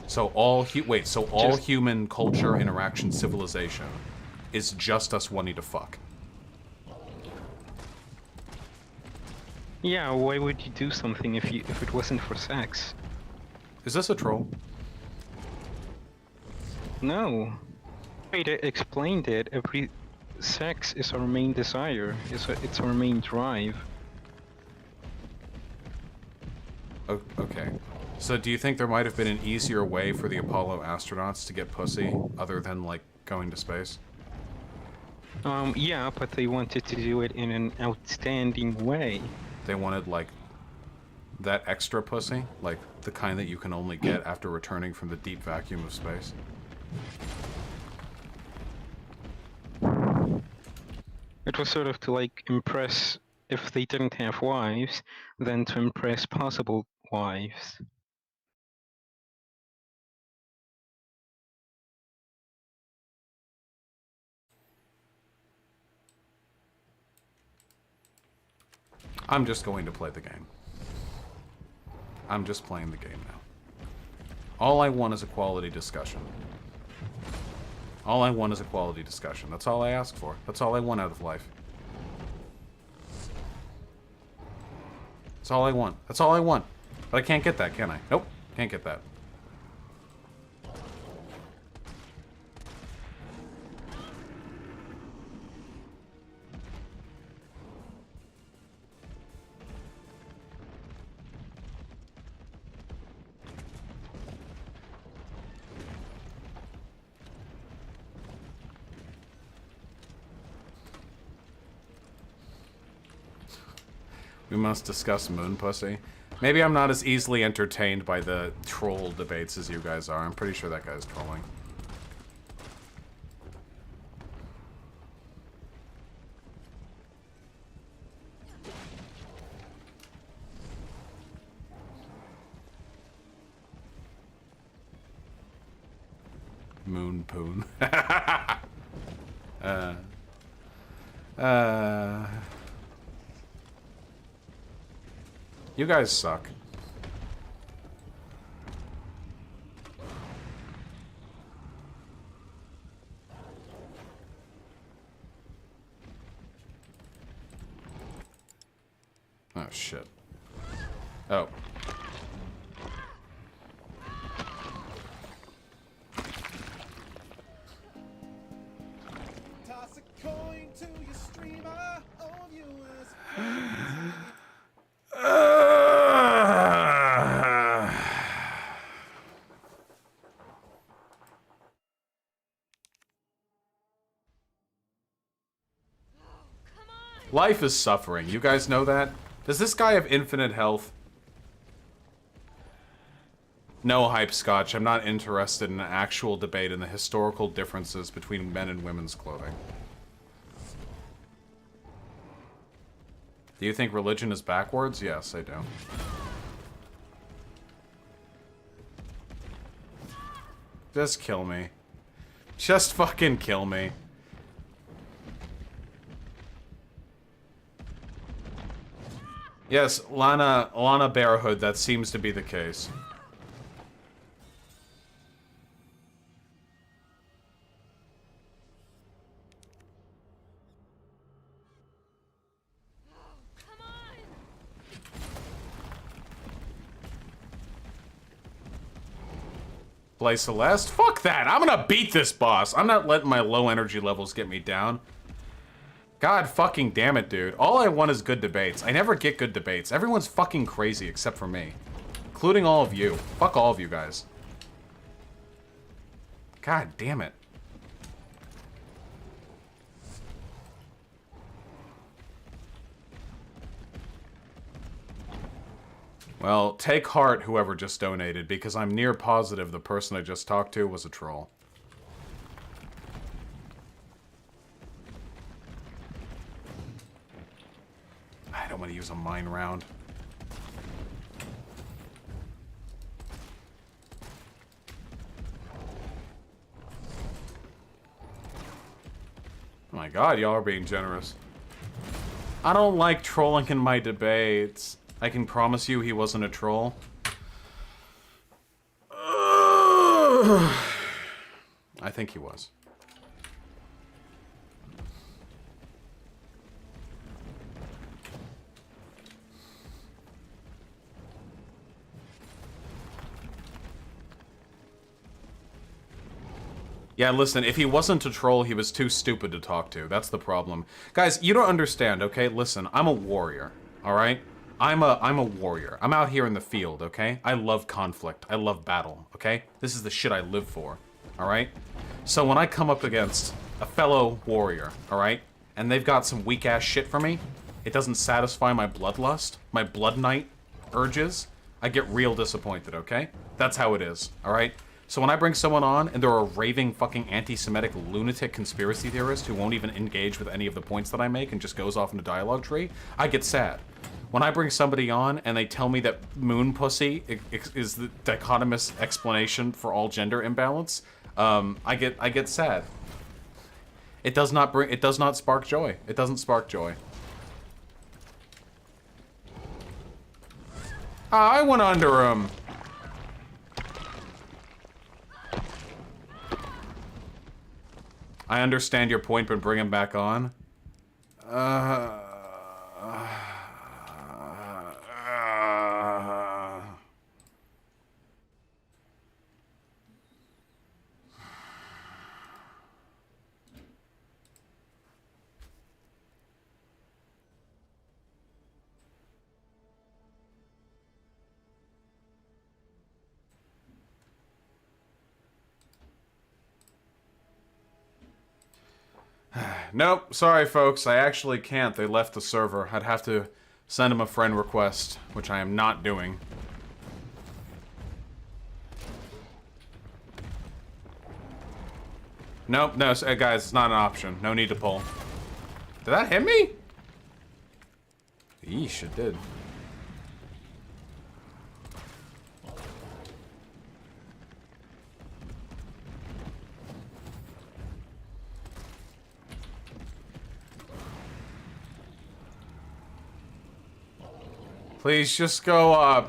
So all human culture, interaction, civilization is just us wanting to fuck. Yeah, why would you do something if it wasn't for sex? Is this a troll? No. I explained it. Sex is our main desire. It's our main drive. Okay. So do you think there might have been an easier way for the Apollo astronauts to get pussy other than, like, going to space? Yeah, but they wanted to do it in an outstanding way. They wanted, like, that extra pussy? Like, the kind that you can only get after returning from the deep vacuum of space? It was sort of to, like, impress, if they didn't have wives, then to impress possible wives. I'm just going to play the game. I'm just playing the game now. All I want is a quality discussion. All I want is a quality discussion. That's all I ask for. That's all I want out of life. That's all I want. That's all I want. But I can't get that, can I? Nope. Can't get that. We must discuss moon pussy. Maybe I'm not as easily entertained by the troll debates as you guys are. I'm pretty sure that guy's trolling. Moon poon. You guys suck. Oh, shit. Oh. Toss a coin to your streamer or viewers. Life is suffering. You guys know that? Does this guy have infinite health? No hype, Scotch. I'm not interested in an actual debate in the historical differences between men and women's clothing. Do you think religion is backwards? Yes, I do. Just kill me. Just fucking kill me. Yes, Lana Bearhood, that seems to be the case. Play Celeste? Fuck that! I'm gonna beat this boss! I'm not letting my low energy levels get me down. God fucking damn it, dude. All I want is good debates. I never get good debates. Everyone's fucking crazy except for me. Including all of you. Fuck all of you guys. God damn it. Well, take heart, whoever just donated, because I'm near positive the person I just talked to was a troll. I don't want to use a mine round. Oh my god, y'all are being generous. I don't like trolling in my debates. I can promise you he wasn't a troll. I think he was. Yeah, listen, if he wasn't a troll, he was too stupid to talk to. That's the problem. Guys, you don't understand, okay? Listen, I'm a warrior, alright? I'm a warrior. I'm out here in the field, okay? I love conflict. I love battle, okay? This is the shit I live for, alright? So when I come up against a fellow warrior, alright? And they've got some weak-ass shit for me, it doesn't satisfy my bloodlust, my blood knight urges, I get real disappointed, okay? That's how it is, alright? So when I bring someone on and they're a raving fucking anti-Semitic lunatic conspiracy theorist who won't even engage with any of the points that I make and just goes off in a dialogue tree, I get sad. When I bring somebody on and they tell me that moon pussy is the dichotomous explanation for all gender imbalance, I get sad. It does not spark joy. It doesn't spark joy. I went under him. I understand your point, but bring him back on. Nope, sorry folks, I actually can't. They left the server. I'd have to send them a friend request, which I am not doing. Nope, no, guys, it's not an option. No need to pull. Did that hit me? Yeesh, it did. Please just go up.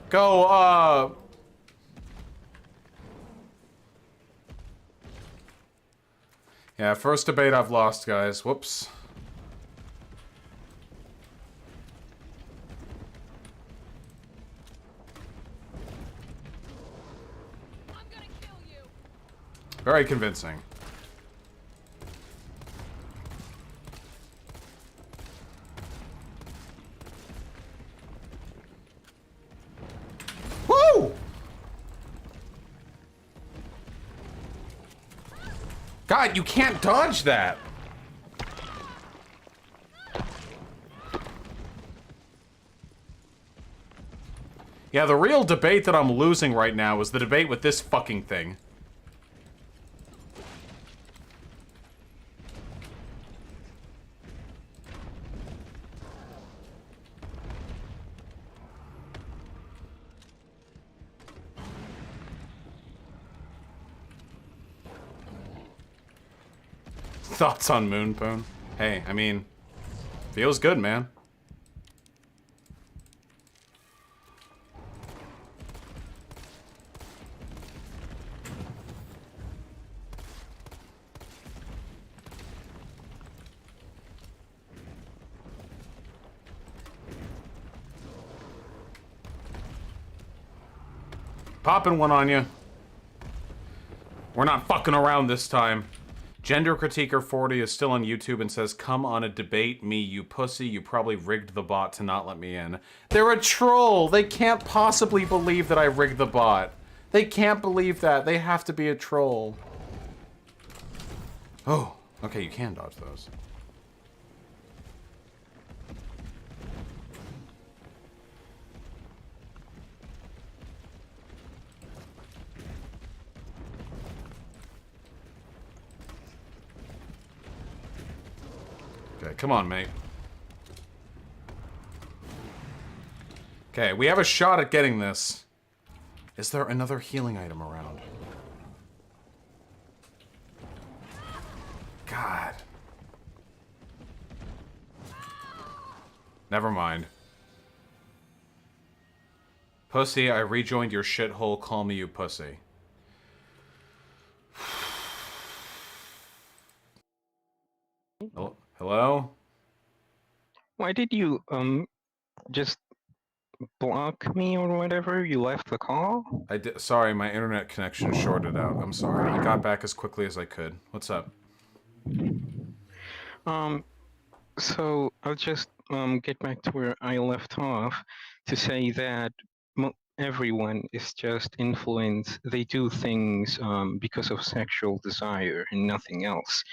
Go up. Yeah, first debate I've lost, guys. Whoops. Very convincing. Woo! God, you can't dodge that. Yeah, the real debate that I'm losing right now is the debate with this fucking thing. Thoughts on Moonpoon? Hey, I mean, feels good, man. Popping one on you. We're not fucking around this time. Gender Critiquer 40 is still on YouTube and says, "Come on a debate me, you pussy. You probably rigged the bot to not let me in." They're a troll. They can't possibly believe that I rigged the bot. They can't believe that. They have to be a troll. Oh, okay, you can dodge those. Okay, come on, mate. Okay, we have a shot at getting this. Is there another healing item around? God. Never mind. Pussy, I rejoined your shithole. Call me you pussy. Hello? Why did you just block me or whatever? You left the call? I did. Sorry, my internet connection shorted out. I'm sorry. I got back as quickly as I could. What's up? So I'll just get back to where I left off to say that everyone is just influenced. They do things because of sexual desire and nothing else.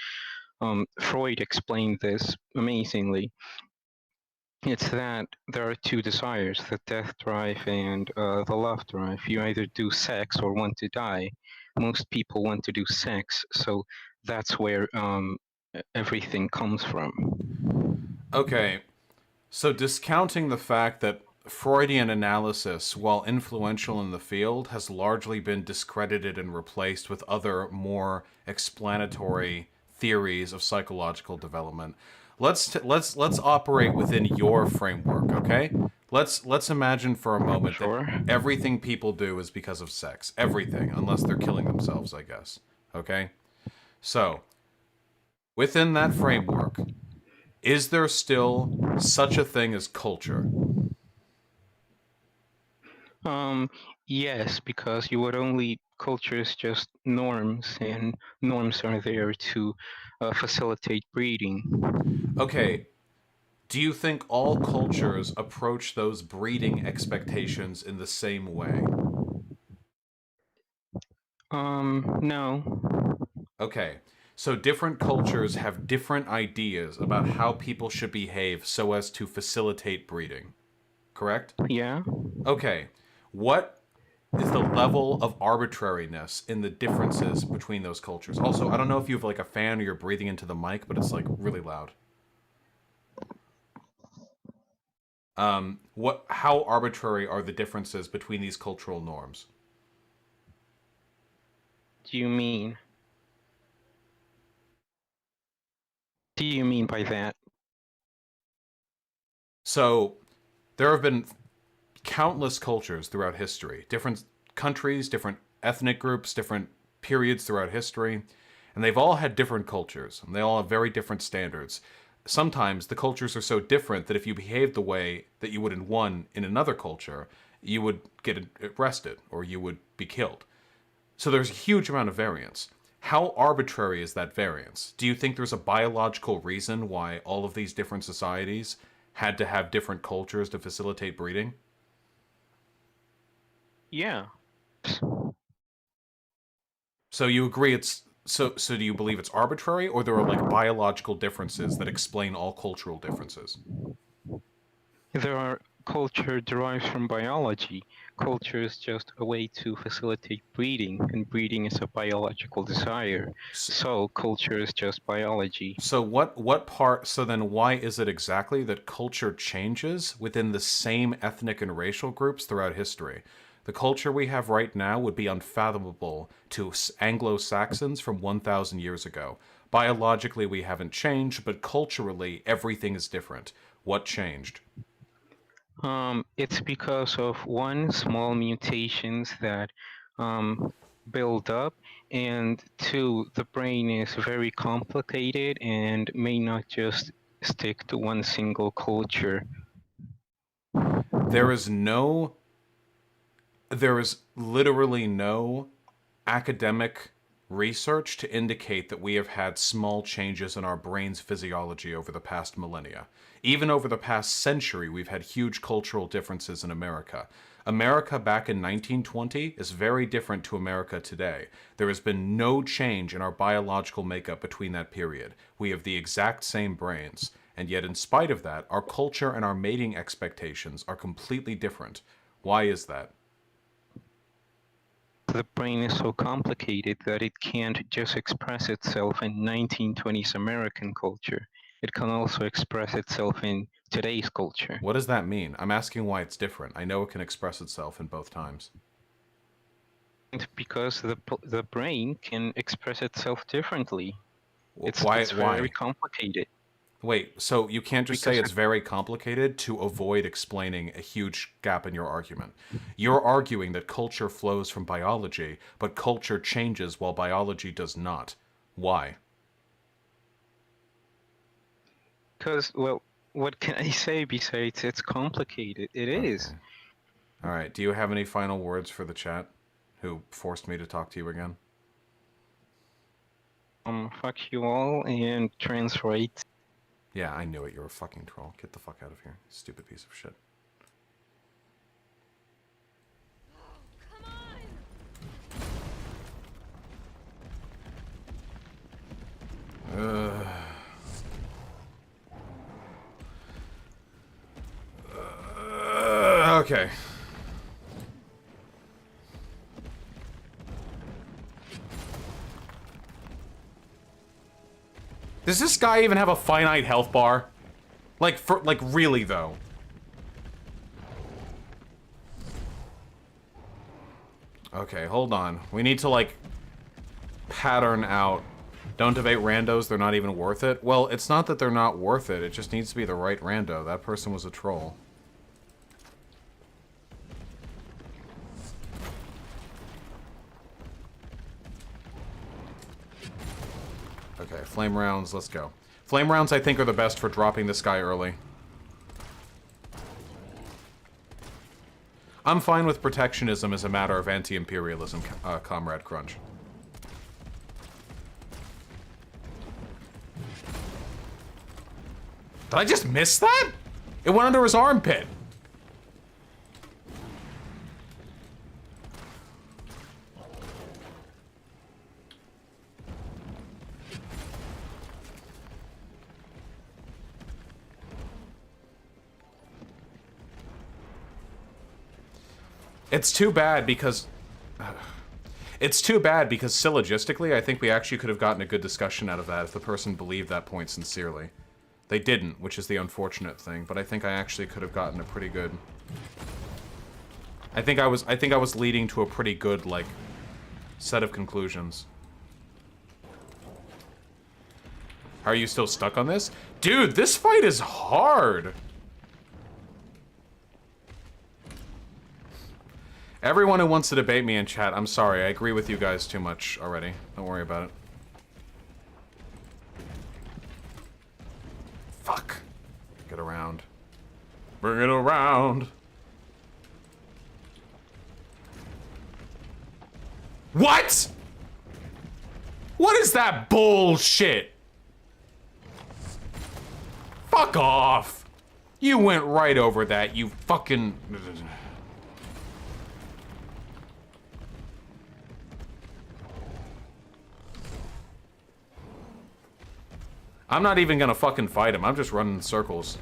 Freud explained this amazingly. It's that there are two desires, the death drive and the love drive. You either do sex or want to die. Most people want to do sex, so that's where everything comes from. Okay, so discounting the fact that Freudian analysis, while influential in the field, has largely been discredited and replaced with other more explanatory theories of psychological development. Let's operate within your framework, okay? Let's imagine for a moment that everything people do is because of sex. Everything, unless they're killing themselves, I guess. Okay? So, within that framework, is there still such a thing as culture? Yes, because you would only culture is just norms, and norms are there to facilitate breeding. Okay, do you think all cultures approach those breeding expectations in the same way? No. Okay, so different cultures have different ideas about how people should behave so as to facilitate breeding, correct? Yeah. Okay, what is the level of arbitrariness in the differences between those cultures? Also, I don't know if you have like a fan or you're breathing into the mic, but it's like really loud. How arbitrary are the differences between these cultural norms? Do you mean? Do you mean by that? So, There have been countless cultures throughout history, different countries, different ethnic groups, different periods throughout history, and they've all had different cultures, and they all have very different standards. Sometimes the cultures are so different that if you behaved the way that you would in one in another culture, you would get arrested or you would be killed. So there's a huge amount of variance. How arbitrary is that variance? Do you think there's a biological reason why all of these different societies had to have different cultures to facilitate breeding? Yeah. So you agree it's so do you believe it's arbitrary, or there are like biological differences that explain all cultural differences? There are culture derives from biology. Culture is just a way to facilitate breeding, and breeding is a biological desire. So culture is just biology. So what part, so then why is it exactly that culture changes within the same ethnic and racial groups throughout history? The culture we have right now would be unfathomable to Anglo-Saxons from 1,000 years ago. Biologically, we haven't changed, but culturally, everything is different. What changed? It's because of one, small mutations that build up, and two, the brain is very complicated and may not just stick to one single culture. There is literally no academic research to indicate that we have had small changes in our brain's physiology over the past millennia. Even over the past century, we've had huge cultural differences in America. America back in 1920 is very different to America today. There has been no change in our biological makeup between that period. We have the exact same brains. And yet, in spite of that, our culture and our mating expectations are completely different. Why is that? The brain is so complicated that it can't just express itself in 1920s American culture. It can also express itself in today's culture. What does that mean? I'm asking why it's different. I know it can express itself in both times. Because the brain can express itself differently. It's Why? very complicated. Wait, so you can't just say it's very complicated to avoid explaining a huge gap in your argument. You're arguing that culture flows from biology, but culture changes while biology does not. Why? Because, well, what can I say besides it's complicated? It is. All right, do you have any final words for the chat who forced me to talk to you again? Fuck you all and trans rights. Yeah, I knew it. You're a fucking troll. Get the fuck out of here, stupid piece of shit. Okay. Does this guy even have a finite health bar? Like, really, though? Okay, hold on. We need to, like, pattern out. Don't debate randos, they're not even worth it. Well, it's not that they're not worth it, it just needs to be the right rando. That person was a troll. Okay, flame rounds, let's go. Flame rounds, I think, are the best for dropping this guy early. I'm fine with protectionism as a matter of anti-imperialism, Comrade Crunch. Did I just miss that? It went under his armpit. It's too bad because... It's too bad because syllogistically, I think we actually could have gotten a good discussion out of that if the person believed that point sincerely. They didn't, which is the unfortunate thing, but I think I actually could have gotten a pretty good... I think I was leading to a pretty good, like, set of conclusions. How are you still stuck on this? Dude, this fight is hard! Everyone who wants to debate me in chat, I'm sorry. I agree with you guys too much already. Don't worry about it. Fuck. Get around. Bring it around. What? What is that bullshit? Fuck off. You went right over that, you fucking... I'm not even gonna fucking fight him. I'm just running in circles.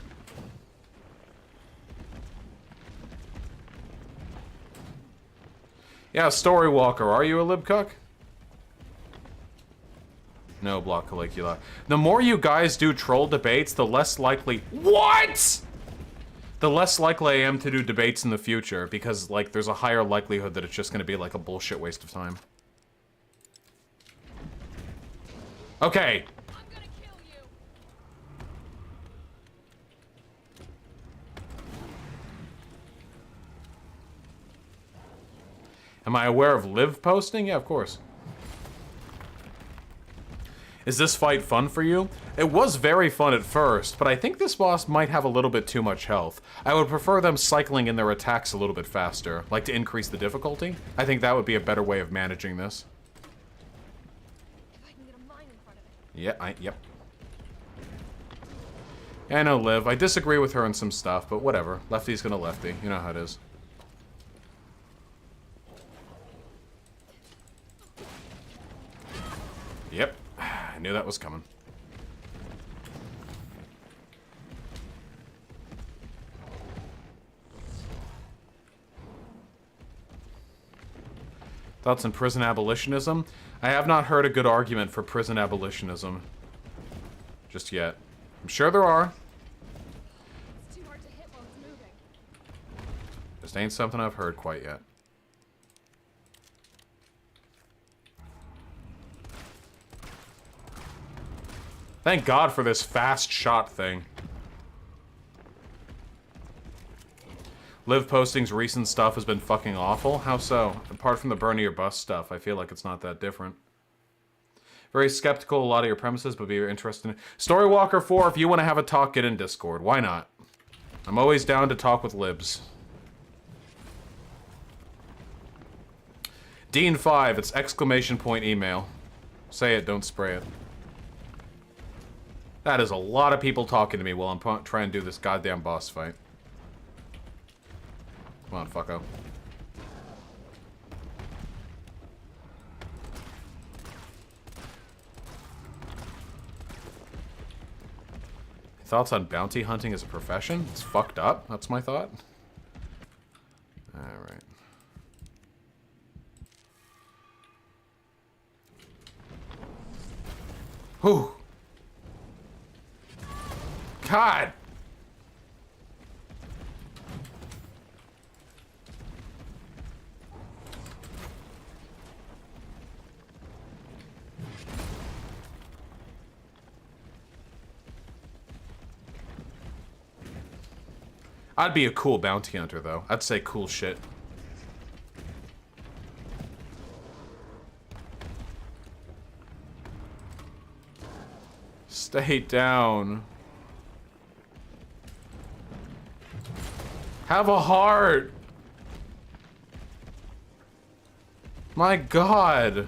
Yeah, Storywalker, are you a libcuck? No, Block Caligula. The more you guys do troll debates, the less likely... What?! The less likely I am to do debates in the future, because, like, there's a higher likelihood that it's just gonna be, like, a bullshit waste of time. Okay. I'm gonna kill you. Am I aware of live posting? Yeah, of course. Is this fight fun for you? It was very fun at first, but I think this boss might have a little bit too much health. I would prefer them cycling in their attacks a little bit faster, like to increase the difficulty. I think that would be a better way of managing this. If I can get a mine in front of it. Yeah, yep. Yeah, I know Liv. I disagree with her on some stuff, but whatever. Lefty's gonna lefty. You know how it is. Yep. I knew that was coming. Thoughts on prison abolitionism? I have not heard a good argument for prison abolitionism. Just yet. I'm sure there are. It's too hard to hit while it's moving. Just ain't something I've heard quite yet. Thank God for this fast shot thing. Liv Posting's recent stuff has been fucking awful. How so? Apart from the burn of your bus stuff, I feel like it's not that different. Very skeptical of a lot of your premises, but be interested in... Storywalker 4, if you want to have a talk, get in Discord. Why not? I'm always down to talk with libs. Dean 5, it's exclamation point email. Say it, don't spray it. That is a lot of people talking to me while I'm trying to do this goddamn boss fight. Come on, fucko. Thoughts on bounty hunting as a profession? It's fucked up. That's my thought. Alright. Whew. God! I'd be a cool bounty hunter, though. I'd say cool shit. Stay down. Have a heart. My God.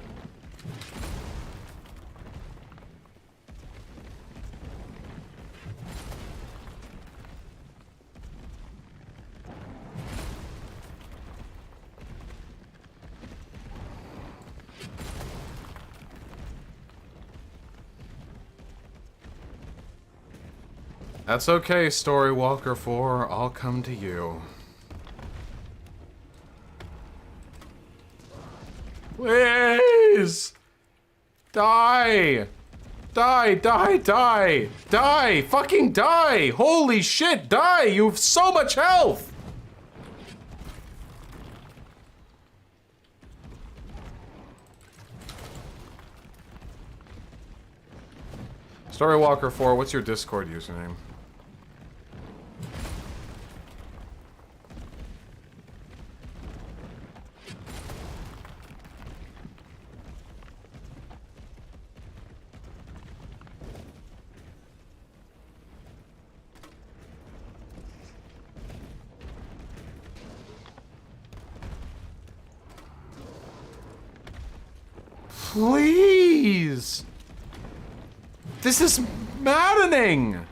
That's okay, Storywalker 4. I'll come to you. Please! Die! Die, die, die! Die! Fucking die! Holy shit, die! You have so much health! Storywalker 4, what's your Discord username? Please! This is maddening!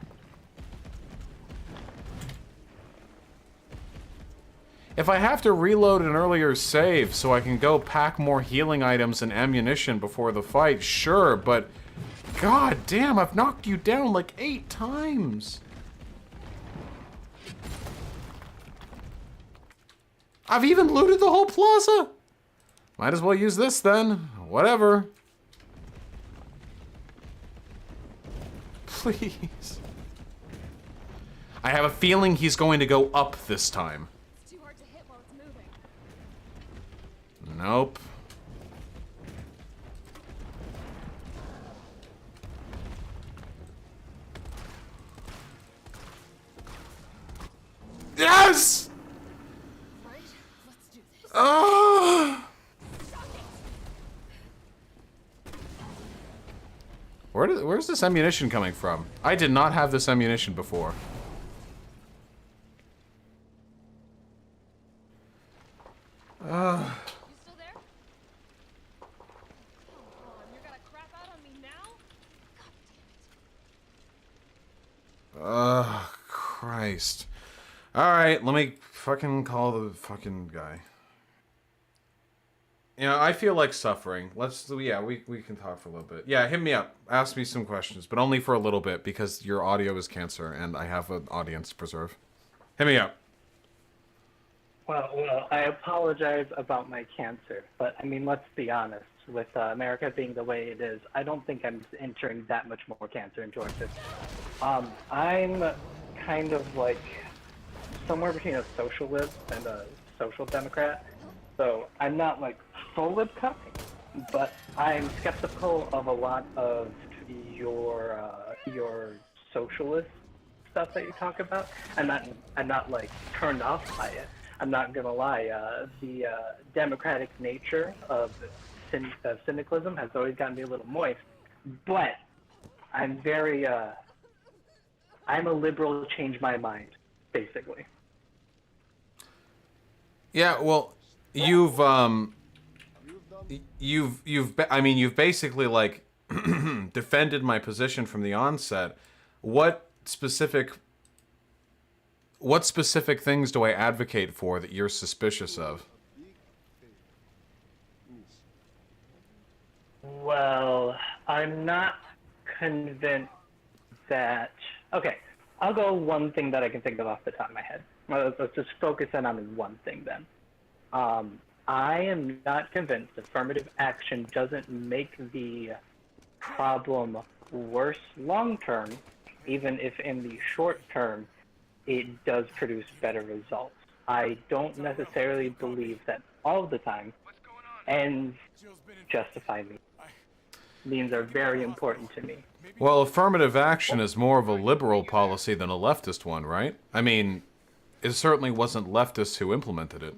If I have to reload an earlier save so I can go pack more healing items and ammunition before the fight, sure, but god damn, I've knocked you down like 8 times. I've even looted the whole plaza. Might as well use this then. Whatever. Please. I have a feeling he's going to go up this time. It's too hard to hit while it's moving. Nope. Yes! Right? Let's do this. Where's this ammunition coming from? I did not have this ammunition before. You still there? Come on, you're gonna crap out on me now? God damn it. Christ. Alright, let me fucking call the fucking guy. You know, I feel like suffering. Yeah, we can talk for a little bit. Yeah, hit me up. Ask me some questions, but only for a little bit because your audio is cancer and I have an audience to preserve. Hit me up. Well, I apologize about my cancer, but I mean, let's be honest. With America being the way it is, I don't think I'm entering that much more cancer into our system. I'm kind of like somewhere between a socialist and a social democrat. So I'm not like full of cucking, but I'm skeptical of a lot of your socialist stuff that you talk about. I'm not like turned off by it. I'm not gonna lie. The democratic nature of cynicalism has always gotten me a little moist, but I'm very I'm a liberal, change my mind, basically. Yeah, well, you've basically like defended my position from the onset. What specific things do I advocate for that you're suspicious of? Well, I'm not convinced that... Okay, I'll go one thing that I can think of off the top of my head. Let's just focus in on one thing then. I am not convinced affirmative action doesn't make the problem worse long term, even if in the short term it does produce better results. I don't necessarily believe that all the time ends justify me. Means are very important to me. Well, affirmative action is more of a liberal policy than a leftist one, right? I mean, it certainly wasn't leftists who implemented it.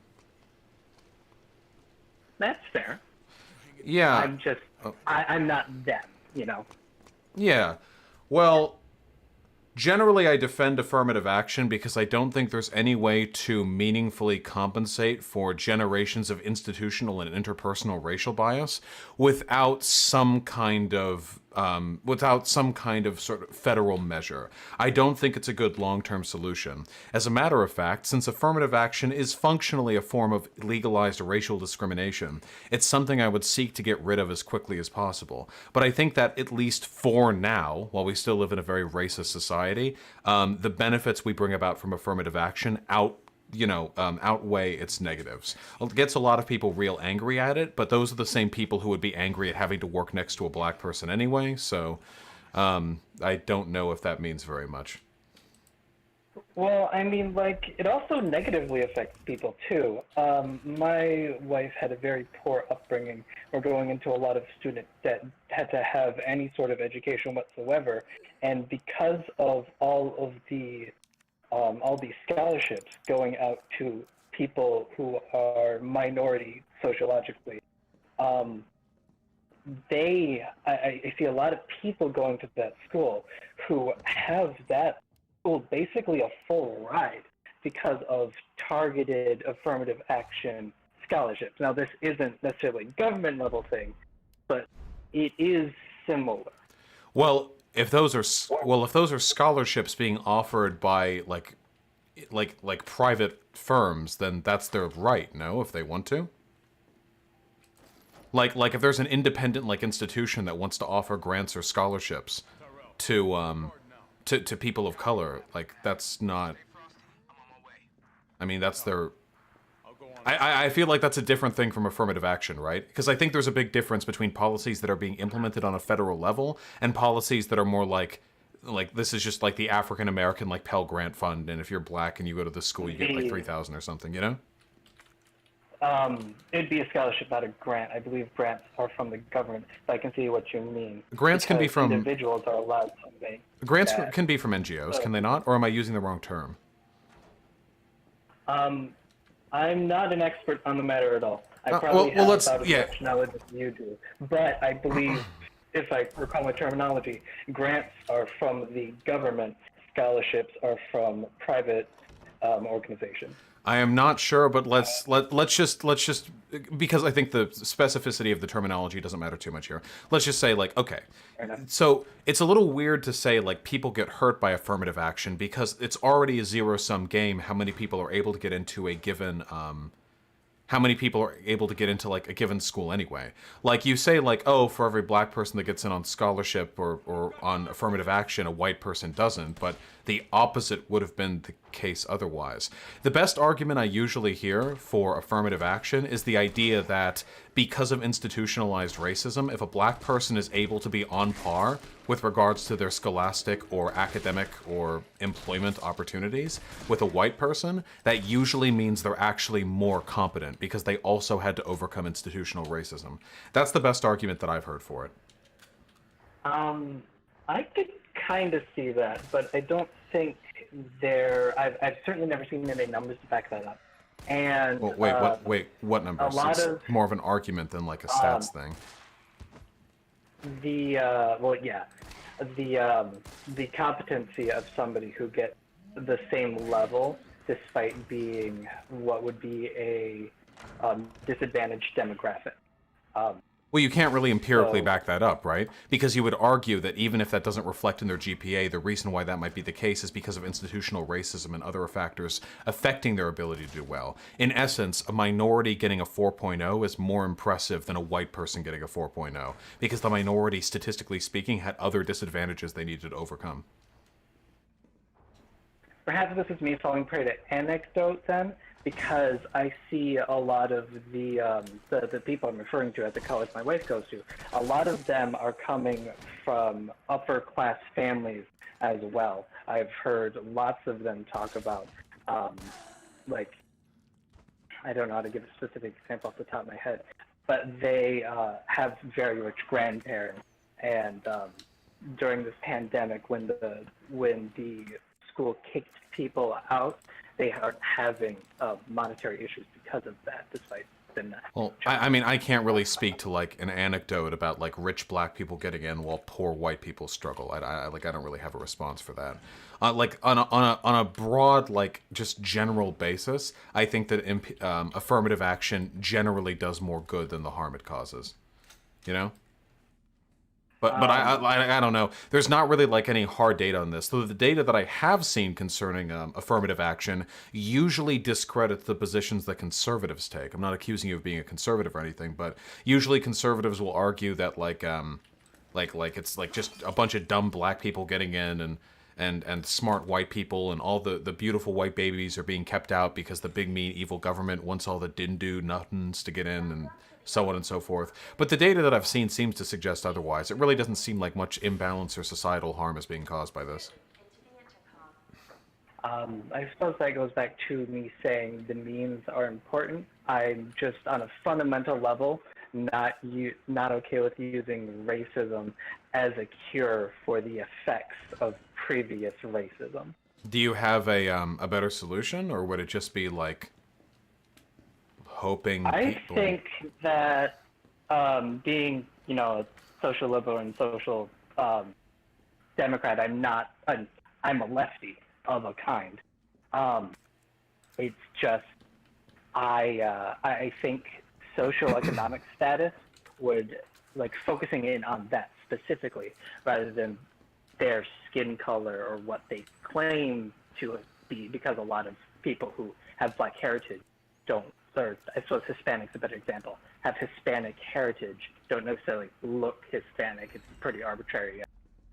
That's fair. Yeah. I'm just, I'm not them, you know? Yeah. Well, generally I defend affirmative action because I don't think there's any way to meaningfully compensate for generations of institutional and interpersonal racial bias without some kind of sort of federal measure. I don't think it's a good long-term solution. As a matter of fact, since affirmative action is functionally a form of legalized racial discrimination, it's something I would seek to get rid of as quickly as possible. But I think that at least for now, while we still live in a very racist society, the benefits we bring about from affirmative action outweigh its negatives. It gets a lot of people real angry at it, but those are the same people who would be angry at having to work next to a black person anyway, so I don't know if that means very much. Well, I mean, like, it also negatively affects people, too. My wife had a very poor upbringing. We're going into a lot of students that had to have any sort of education whatsoever, and because of all these scholarships going out to people who are minority sociologically, I see a lot of people going to that school who have that school basically a full ride because of targeted affirmative action scholarships. Now, this isn't necessarily a government level thing, but it is similar. Well, if those are scholarships being offered by like private firms, then that's their right, no, if they want to. Like if there's an independent like institution that wants to offer grants or scholarships to to people of color, like that's not. I mean, that's their. I feel like that's a different thing from affirmative action, right? Because I think there's a big difference between policies that are being implemented on a federal level and policies that are more like this is just like the African American like Pell Grant Fund, and if you're black and you go to this school, you get like 3,000 or something, you know? It'd be a scholarship, not a grant. I believe grants are from the government. So I can see what you mean. Grants can be from individuals are allowed to make grants that. can be from NGOs, can they not? Or am I using the wrong term? I'm not an expert on the matter at all. I well, probably have let's- about as yeah. much knowledge as you do. But I believe, if I recall my terminology, grants are from the government. Scholarships are from private organizations. I am not sure, but let's just because I think the specificity of the terminology doesn't matter too much here. Let's just say like, okay, so it's a little weird to say like people get hurt by affirmative action because it's already a zero-sum game how many people are able to get into a given how many people are able to get into like a given school anyway. Like you say like, oh, for every black person that gets in on scholarship or on affirmative action, a white person doesn't, but the opposite would have been the case otherwise. The best argument I usually hear for affirmative action is the idea that because of institutionalized racism, if a black person is able to be on par with regards to their scholastic or academic or employment opportunities with a white person, that usually means they're actually more competent because they also had to overcome institutional racism. That's the best argument that I've heard for it. I could kind of see that, but I don't think I've certainly never seen any numbers to back that up. And Well, wait, what numbers? A lot it's of more of an argument than like a stats thing. The competency of somebody who gets the same level despite being what would be a disadvantaged demographic. Well, you can't really empirically back that up, right? Because you would argue that even if that doesn't reflect in their GPA, the reason why that might be the case is because of institutional racism and other factors affecting their ability to do well. In essence, a minority getting a 4.0 is more impressive than a white person getting a 4.0, because the minority, statistically speaking, had other disadvantages they needed to overcome. Perhaps this is me falling prey to anecdote then, because I see a lot of the people I'm referring to at the college my wife goes to, a lot of them are coming from upper class families as well. I've heard lots of them talk about, like, I don't know how to give a specific example off the top of my head, but they have very rich grandparents, and during this pandemic, when the school kicked people out, they are having monetary issues because of that, despite them not. Well, I mean, I can't really speak to like an anecdote about like rich black people getting in while poor white people struggle. I don't really have a response for that. Like on a broad like just general basis, I think that affirmative action generally does more good than the harm it causes. You know. But I don't know. There's not really like any hard data on this. So the data that I have seen concerning affirmative action usually discredits the positions that conservatives take. I'm not accusing you of being a conservative or anything, but usually conservatives will argue that like it's like just a bunch of dumb black people getting in and smart white people and all the beautiful white babies are being kept out because the big mean evil government wants all the didn't do nothings to get in and so on and so forth. But the data that I've seen seems to suggest otherwise. It really doesn't seem like much imbalance or societal harm is being caused by this. I suppose that goes back to me saying the means are important. I'm just on a fundamental level not okay with using racism as a cure for the effects of previous racism. Do you have a better solution, or would it just be like hoping I think that being, a social liberal and social Democrat, I'm a lefty of a kind. It's just, I think social economic status would like focusing in on that specifically rather than their skin color or what they claim to be, because a lot of people who have Black heritage don't, or I suppose Hispanic's a better example, have Hispanic heritage, don't necessarily look Hispanic. It's pretty arbitrary.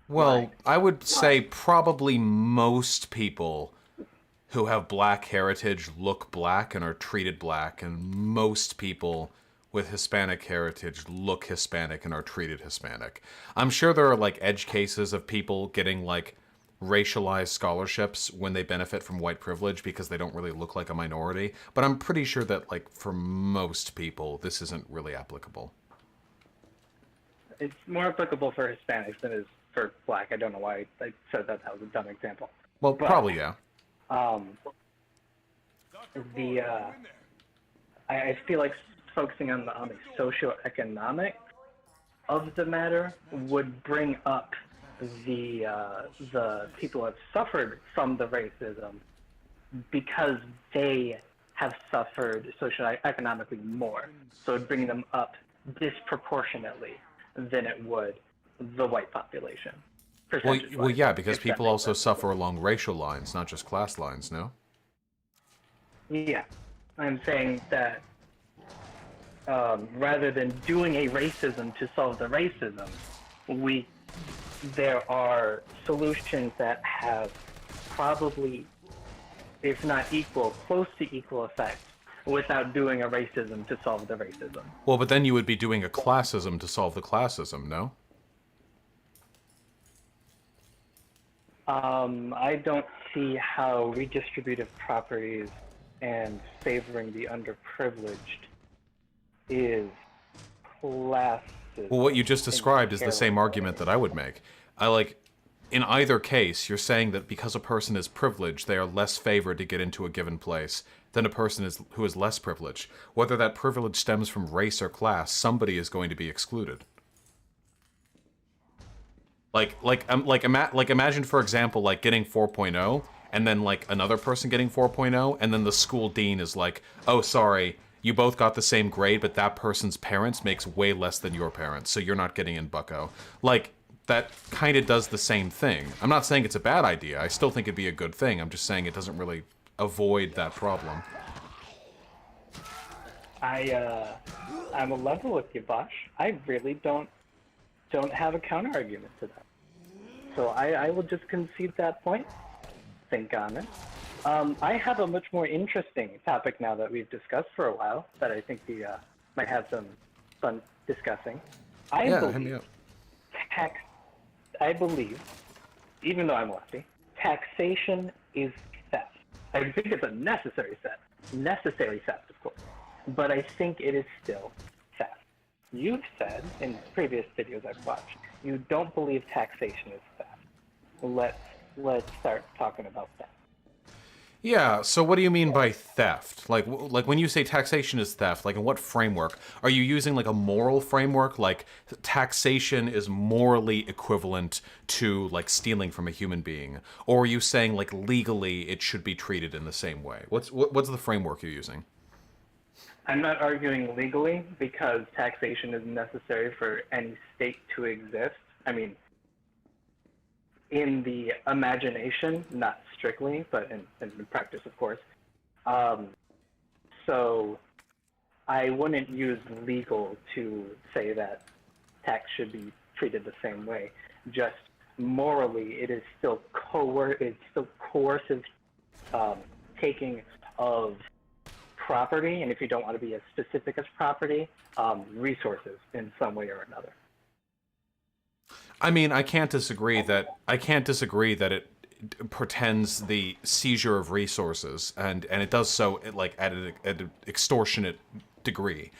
Well, I would say probably most people who have Black heritage look Black and are treated Black, and most people with Hispanic heritage look Hispanic and are treated Hispanic. I'm sure there are like edge cases of people getting like racialized scholarships when they benefit from white privilege because they don't really look like a minority, but I'm pretty sure that like for most people this isn't really applicable. It's more applicable for Hispanics than it is for Black. I don't know why I said that was a dumb example. Well, but, probably, yeah. I feel like focusing on the socioeconomic of the matter would bring up the people who have suffered from the racism because they have suffered socioeconomically more. So it'd bring them up disproportionately than it would the white population. Well, yeah, because people also suffer along racial lines, not just class lines, no? Yeah, I'm saying that rather than doing a racism to solve the racism, there are solutions that have probably, if not equal, close to equal effects without doing a racism to solve the racism. Well, but then you would be doing a classism to solve the classism, no? I don't see how redistributive properties and favoring the underprivileged is classist. Well, what you just described is the same argument that I would make. In either case, you're saying that because a person is privileged, they are less favored to get into a given place than a person who is less privileged. Whether that privilege stems from race or class, somebody is going to be excluded. Imagine, for example, like getting 4.0, and then like another person getting 4.0, and then the school dean is like, oh, sorry, you both got the same grade, but that person's parents makes way less than your parents, so you're not getting in bucko. Like, that kind of does the same thing. I'm not saying it's a bad idea. I still think it'd be a good thing. I'm just saying it doesn't really avoid that problem. I'm a level with you, Vaush. I really don't have a counter argument to that. So I will just concede that point. Think on it. I have a much more interesting topic now that we've discussed for a while that I think we might have some fun discussing. I believe, even though I'm lefty, taxation is theft. I think it's a necessary theft, of course, but I think it is still theft. You've said in previous videos I've watched, you don't believe taxation is theft. Let's start talking about that. Yeah, so what do you mean by theft? Like when you say taxation is theft, like in what framework? Are you using like a moral framework? Like taxation is morally equivalent to like stealing from a human being? Or are you saying like legally it should be treated in the same way? What's the framework you're using? I'm not arguing legally because taxation is necessary for any state to exist. I mean, in the imagination, not strictly, but in practice, of course. So I wouldn't use legal to say that tax should be treated the same way. Just morally, it is still coercive taking of property, and if you don't want to be as specific as property, resources in some way or another. I mean, I can't disagree that it pretends the seizure of resources, and it does so at an extortionate degree.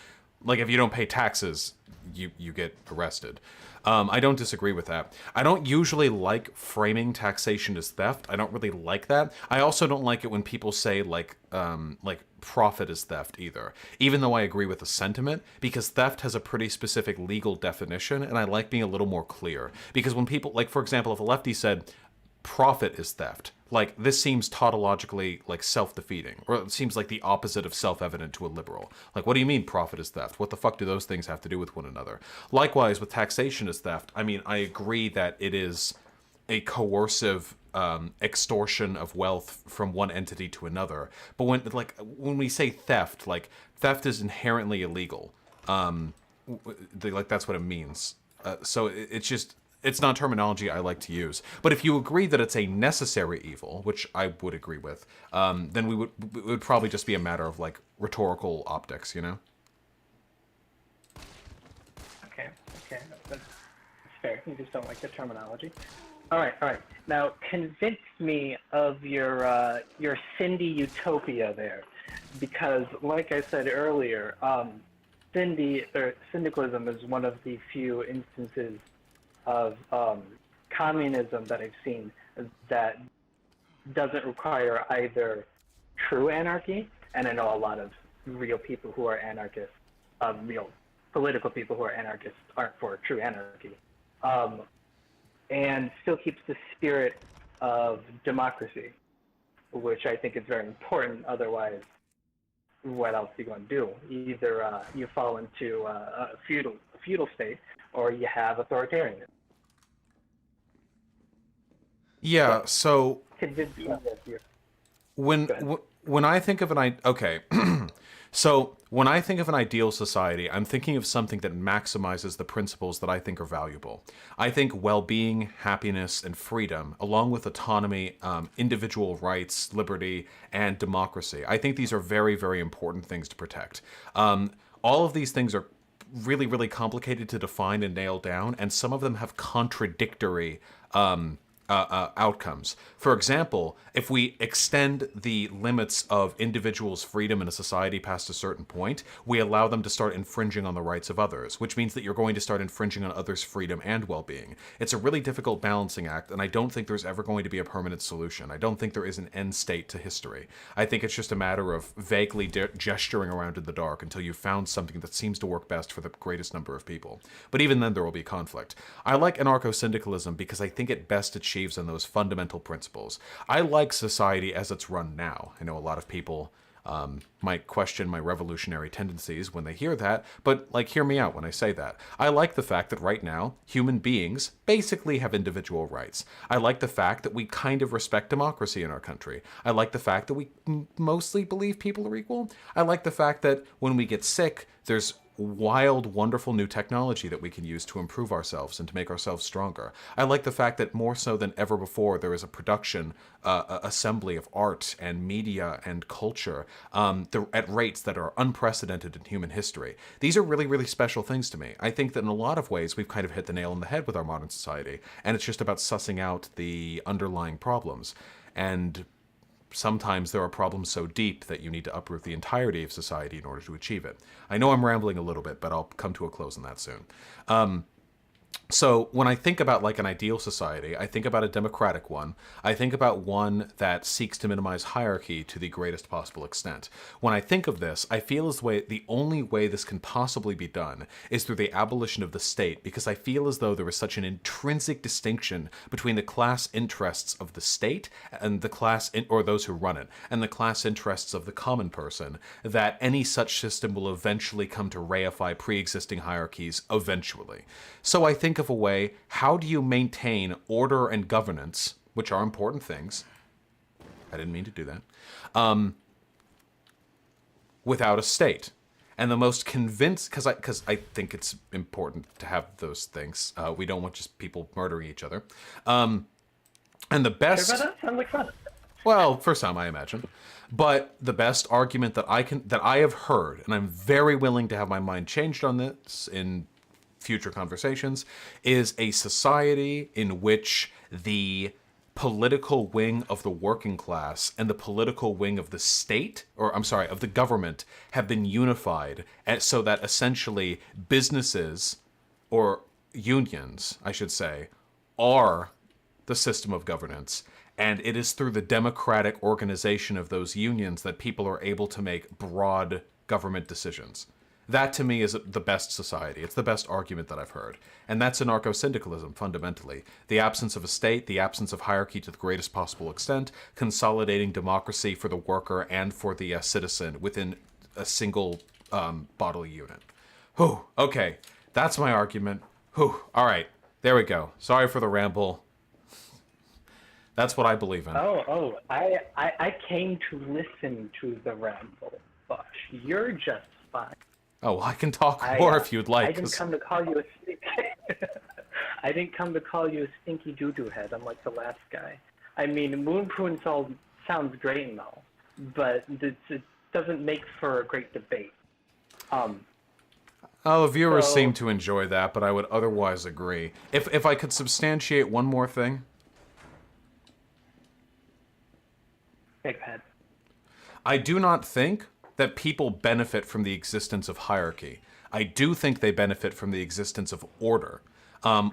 Like if you don't pay taxes, you get arrested. I don't disagree with that. I don't usually like framing taxation as theft. I don't really like that. I also don't like it when people say like profit is theft either, even though I agree with the sentiment, because theft has a pretty specific legal definition, and I like being a little more clear. Because when people, like for example, if a lefty said profit is theft, like this seems tautologically like self-defeating, or it seems like the opposite of self-evident to a liberal. Like, what do you mean profit is theft? What the fuck do those things have to do with one another? Likewise, with taxation is theft, I mean, I agree that it is a coercive extortion of wealth from one entity to another. But when we say theft, like theft is inherently illegal. Like that's what it means. So it's not terminology I like to use. But if you agree that it's a necessary evil, which I would agree with, then it would probably just be a matter of like rhetorical optics, you know? Okay, that's fair. You just don't like the terminology. All right. Now, convince me of your Cindy utopia there, because, like I said earlier, syndicalism is one of the few instances of communism that I've seen that doesn't require either true anarchy, and I know a lot of real people who are anarchists, real political people who are anarchists aren't for true anarchy, and still keeps the spirit of democracy, which I think is very important. Otherwise, what else are you going to do? Either you fall into a feudal state, or you have authoritarianism. Yeah. So Convince me that you're... when I think of so when I think of an ideal society, I'm thinking of something that maximizes the principles that I think are valuable. I think well-being, happiness, and freedom, along with autonomy, individual rights, liberty, and democracy. I think these are very, very important things to protect. All of these things are really, really complicated to define and nail down, and some of them have contradictory outcomes. For example, if we extend the limits of individuals' freedom in a society past a certain point, we allow them to start infringing on the rights of others, which means that you're going to start infringing on others' freedom and well-being. It's a really difficult balancing act, and I don't think there's ever going to be a permanent solution. I don't think there is an end state to history. I think it's just a matter of vaguely gesturing around in the dark until you've found something that seems to work best for the greatest number of people. But even then, there will be conflict. I like anarcho-syndicalism because I think it best achieves on those fundamental principles. I like society as it's run now. I know a lot of people might question my revolutionary tendencies when they hear that, but like, hear me out when I say that. I like the fact that right now, human beings basically have individual rights. I like the fact that we kind of respect democracy in our country. I like the fact that we mostly believe people are equal. I like the fact that when we get sick, there's wild, wonderful new technology that we can use to improve ourselves and to make ourselves stronger. I like the fact that more so than ever before, there is a production, assembly of art and media and culture at rates that are unprecedented in human history. These are really, really special things to me. I think that in a lot of ways, we've kind of hit the nail on the head with our modern society, and it's just about sussing out the underlying problems. And sometimes there are problems so deep that you need to uproot the entirety of society in order to achieve it. I know I'm rambling a little bit, but I'll come to a close on that soon. So when I think about like an ideal society, I think about a democratic one. I think about one that seeks to minimize hierarchy to the greatest possible extent. When I think of this, I feel as though the only way this can possibly be done is through the abolition of the state, because I feel as though there is such an intrinsic distinction between the class interests of the state and the or those who run it, and the class interests of the common person, that any such system will eventually come to reify pre-existing hierarchies eventually. So I think of a way, how do you maintain order and governance, which are important things, I didn't mean to do that, without a state? And the most convinced, because I think it's important to have those things. We don't want just people murdering each other. And the best... Sure about that? Sounds like fun. Well, for some, I imagine. But the best argument that I have heard, and I'm very willing to have my mind changed on this in future conversations, is a society in which the political wing of the working class and the political wing of the state, of the government, have been unified, and so that essentially businesses, or unions, I should say, are the system of governance. And it is through the democratic organization of those unions that people are able to make broad government decisions. That to me is the best society. It's the best argument that I've heard. And that's anarcho-syndicalism, fundamentally. The absence of a state, the absence of hierarchy to the greatest possible extent, consolidating democracy for the worker and for the citizen within a single bodily unit. Whew, okay. That's my argument. Whew, all right. There we go. Sorry for the ramble. That's what I believe in. I came to listen to the ramble, Vaush. You're just fine. Oh, well, I can talk more if you'd like. I didn't come to call you a I didn't come to call you a stinky doo-doo head, unlike the last guy. I mean, Moonpoon sounds great and all, but it doesn't make for a great debate. The viewers seem to enjoy that, but I would otherwise agree. If I could substantiate one more thing. Big head. I do not think that people benefit from the existence of hierarchy. I do think they benefit from the existence of order.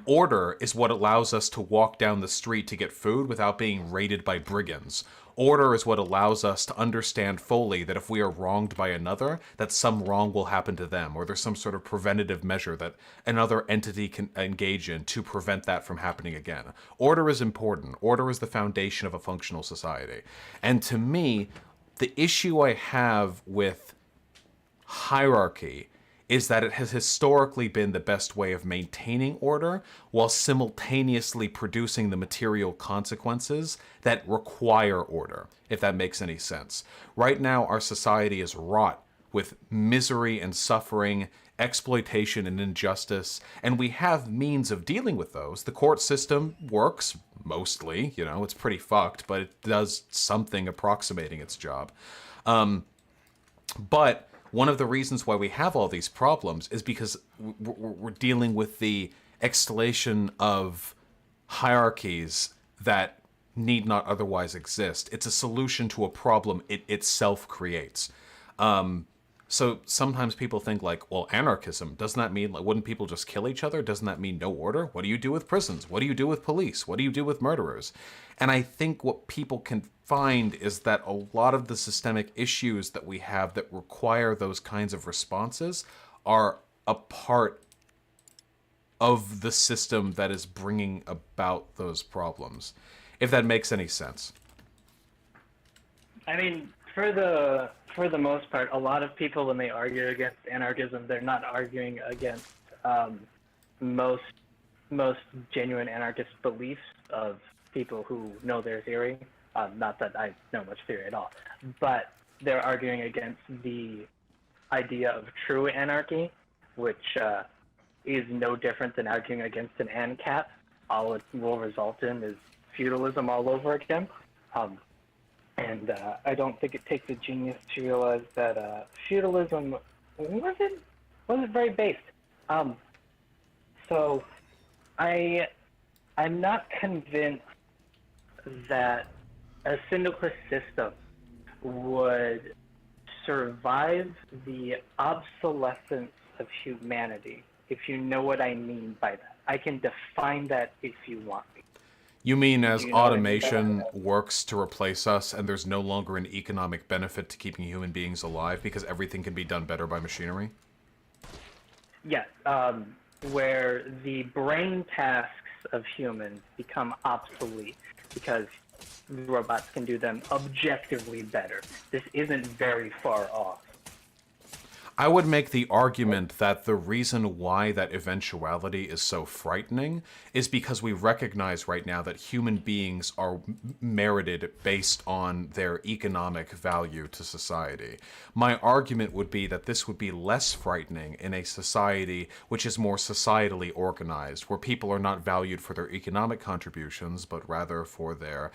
Order is what allows us to walk down the street to get food without being raided by brigands. Order is what allows us to understand fully that if we are wronged by another, that some wrong will happen to them, or there's some sort of preventative measure that another entity can engage in to prevent that from happening again. Order is important. Order is the foundation of a functional society. And to me, the issue I have with hierarchy is that it has historically been the best way of maintaining order while simultaneously producing the material consequences that require order, if that makes any sense. Right now, our society is wrought with misery and suffering, exploitation and injustice, and we have means of dealing with those. The court system works, mostly, you know, it's pretty fucked, but it does something approximating its job. But one of the reasons why we have all these problems is because we're dealing with the exhalation of hierarchies that need not otherwise exist. It's a solution to a problem it itself creates. So sometimes people think like, well, anarchism, doesn't that mean, like, wouldn't people just kill each other? Doesn't that mean no order? What do you do with prisons? What do you do with police? What do you do with murderers? And I think what people can find is that a lot of the systemic issues that we have that require those kinds of responses are a part of the system that is bringing about those problems, if that makes any sense. I mean, for the most part, a lot of people, when they argue against anarchism, they're not arguing against most genuine anarchist beliefs of people who know their theory. Not that I know much theory at all, but they're arguing against the idea of true anarchy, which is no different than arguing against an ANCAP. All it will result in is feudalism all over again. And I don't think it takes a genius to realize that feudalism wasn't very based. So I'm not convinced that a syndicalist system would survive the obsolescence of humanity, if you know what I mean by that. I can define that if you want me. You mean as automation works to replace us and there's no longer an economic benefit to keeping human beings alive because everything can be done better by machinery? Yes, where the brain tasks of humans become obsolete because robots can do them objectively better. This isn't very far off. I would make the argument that the reason why that eventuality is so frightening is because we recognize right now that human beings are merited based on their economic value to society. My argument would be that this would be less frightening in a society which is more societally organized, where people are not valued for their economic contributions, but rather for their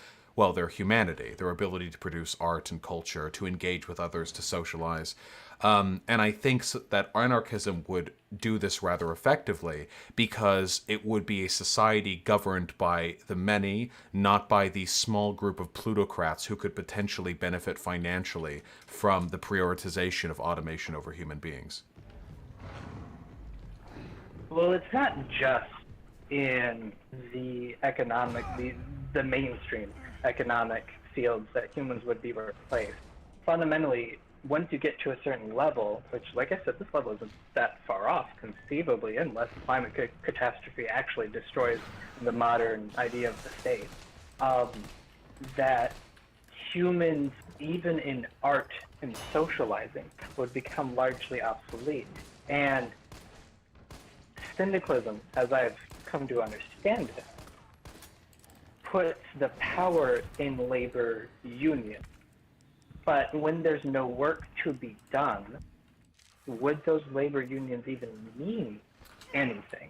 humanity, their ability to produce art and culture, to engage with others, to socialize. And I think that anarchism would do this rather effectively because it would be a society governed by the many, not by the small group of plutocrats who could potentially benefit financially from the prioritization of automation over human beings. Well, it's not just in the mainstream economic fields that humans would be replaced. Fundamentally, once you get to a certain level, which, like I said, this level isn't that far off, conceivably, unless climate catastrophe actually destroys the modern idea of the state, that humans, even in art and socializing, would become largely obsolete. And syndicalism, as I've come to understand it, puts the power in labor unions. But when there's no work to be done, would those labor unions even mean anything?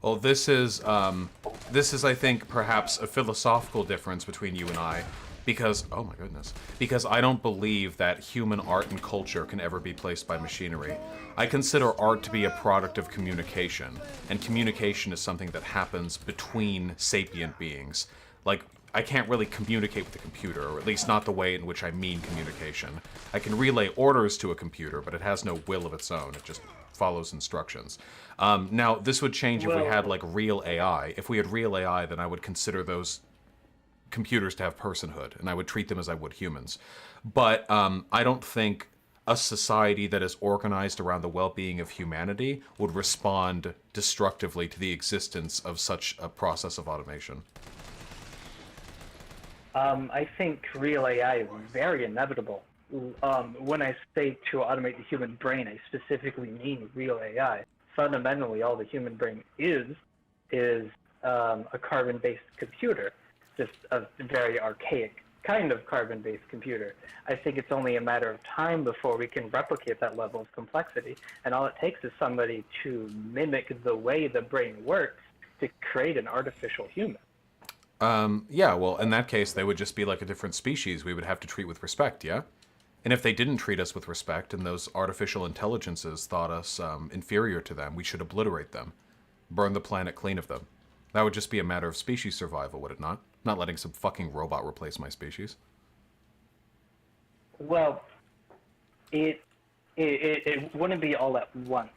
Well, this is, I think, perhaps a philosophical difference between you and I, because, oh my goodness, because I don't believe that human art and culture can ever be placed by machinery. I consider art to be a product of communication, and communication is something that happens between sapient beings. Like, I can't really communicate with a computer, or at least not the way in which I mean communication. I can relay orders to a computer, but it has no will of its own. It just follows instructions. Now, this would change if we had, like, real AI. If we had real AI, then I would consider those computers to have personhood, and I would treat them as I would humans. But I don't think a society that is organized around the well-being of humanity would respond destructively to the existence of such a process of automation. I think real AI is very inevitable. When I say to automate the human brain, I specifically mean real AI. Fundamentally, all the human brain is a carbon-based computer, just a very archaic kind of carbon-based computer. I think it's only a matter of time before we can replicate that level of complexity, and all it takes is somebody to mimic the way the brain works to create an artificial human. Yeah, well, in that case, they would just be like a different species we would have to treat with respect, yeah? And if they didn't treat us with respect and those artificial intelligences thought us inferior to them, we should obliterate them. Burn the planet clean of them. That would just be a matter of species survival, would it not? Not letting some fucking robot replace my species. Well, it wouldn't be all at once,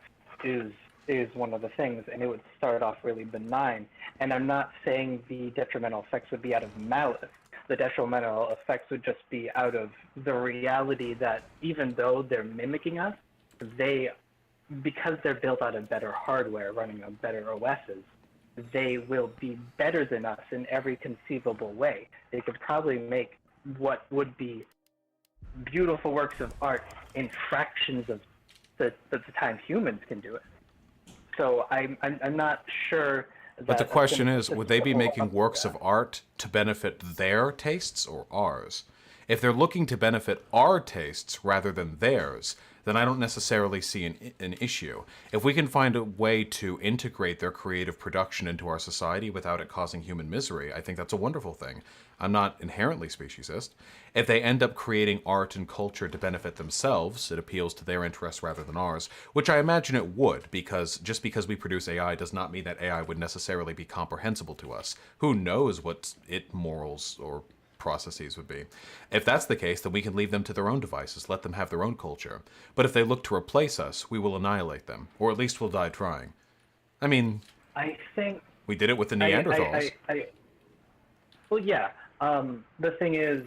is one of the things, and it would start off really benign. And I'm not saying the detrimental effects would be out of malice. The detrimental effects would just be out of the reality that even though they're mimicking us, because they're built out of better hardware running on better OSs, they will be better than us in every conceivable way. They could probably make what would be beautiful works of art in fractions of the time humans can do it. So I'm not sure. But the question is, would they be making works of art to benefit their tastes or ours? If they're looking to benefit our tastes rather than theirs, then I don't necessarily see an issue. If we can find a way to integrate their creative production into our society without it causing human misery, I think that's a wonderful thing. I'm not inherently speciesist. If they end up creating art and culture to benefit themselves, it appeals to their interests rather than ours, which I imagine it would, because just because we produce AI does not mean that AI would necessarily be comprehensible to us. Who knows what its morals or processes would be. If that's the case, then we can leave them to their own devices, let them have their own culture. But if they look to replace us, we will annihilate them, or at least we'll die trying. I mean, I think we did it with the Neanderthals. Well, yeah. The thing is,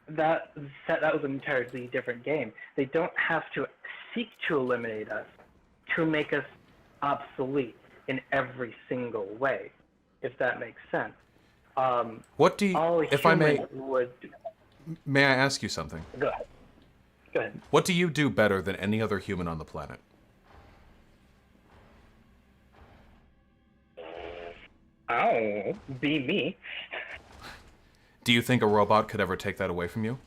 that was an entirely different game. They don't have to seek to eliminate us to make us obsolete in every single way, if that makes sense. What do you, if I may, may I ask you something? Go ahead. Go ahead. What do you do better than any other human on the planet? Oh, be me. Do you think a robot could ever take that away from you?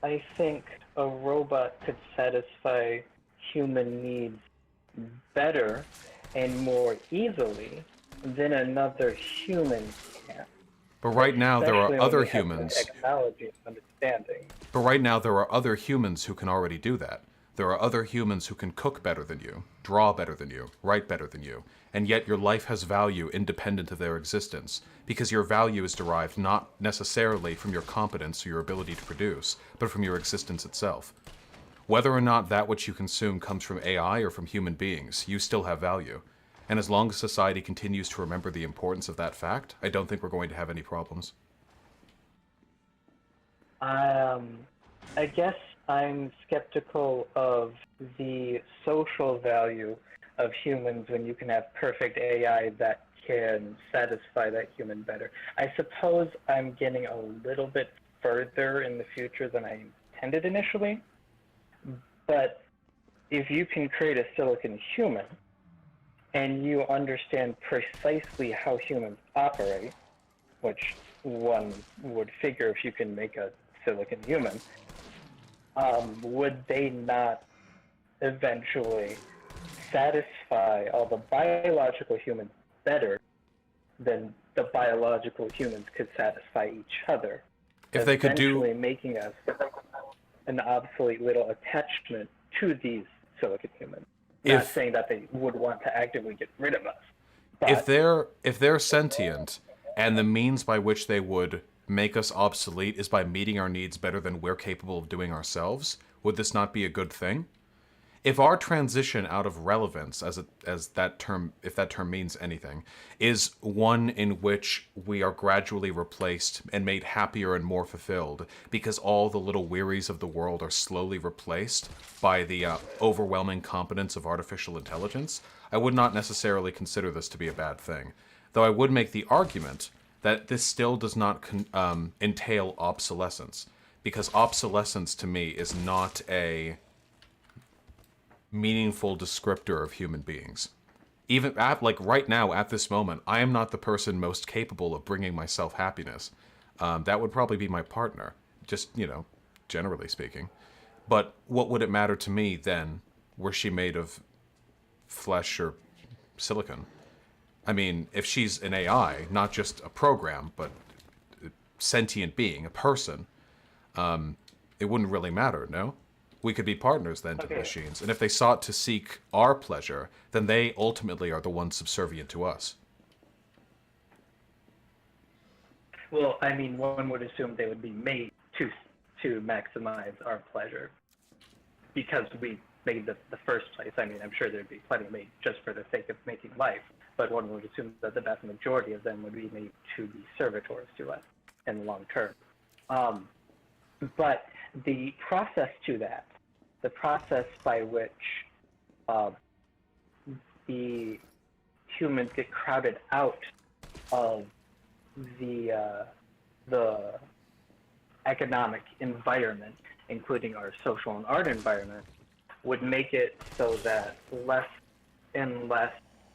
I think a robot could satisfy human needs better and more easily than another human can. But right now there are Especially other when we have the humans. Technology and understanding. But right now there are other humans who can already do that. There are other humans who can cook better than you, draw better than you, write better than you, and yet your life has value independent of their existence, because your value is derived not necessarily from your competence or your ability to produce, but from your existence itself. Whether or not that which you consume comes from AI or from human beings, you still have value. And as long as society continues to remember the importance of that fact, I don't think we're going to have any problems. I guess I'm skeptical of the social value of humans when you can have perfect AI that can satisfy that human better. I suppose I'm getting a little bit further in the future than I intended initially, but if you can create a silicon human and you understand precisely how humans operate, which one would figure if you can make a silicon human, would they not eventually satisfy all the biological humans better than the biological humans could satisfy each other? If they could do... Eventually making us an obsolete little attachment to these silicon humans. Not saying that they would want to actively get rid of us. But if they're sentient, and the means by which they would make us obsolete is by meeting our needs better than we're capable of doing ourselves, would this not be a good thing? If our transition out of relevance, as that term, if that term means anything, is one in which we are gradually replaced and made happier and more fulfilled because all the little wearies of the world are slowly replaced by the overwhelming competence of artificial intelligence, I would not necessarily consider this to be a bad thing. Though I would make the argument that this still does not entail obsolescence, because obsolescence to me is not a meaningful descriptor of human beings. Even like right now, at this moment, I am not the person most capable of bringing myself happiness. That would probably be my partner, just, you know, generally speaking. But what would it matter to me then, were she made of flesh or silicon? I mean, if she's an AI, not just a program, but a sentient being, a person, it wouldn't really matter, no? We could be partners then to the machines. And if they sought to seek our pleasure, then they ultimately are the ones subservient to us. Well, I mean, one would assume they would be made to maximize our pleasure because we made the first place. I mean, I'm sure there'd be plenty made just for the sake of making life, but one would assume that the vast majority of them would be made to be servitors to us in the long term. But the process to that, the process by which the humans get crowded out of the economic environment, including our social and art environment, would make it so that less and less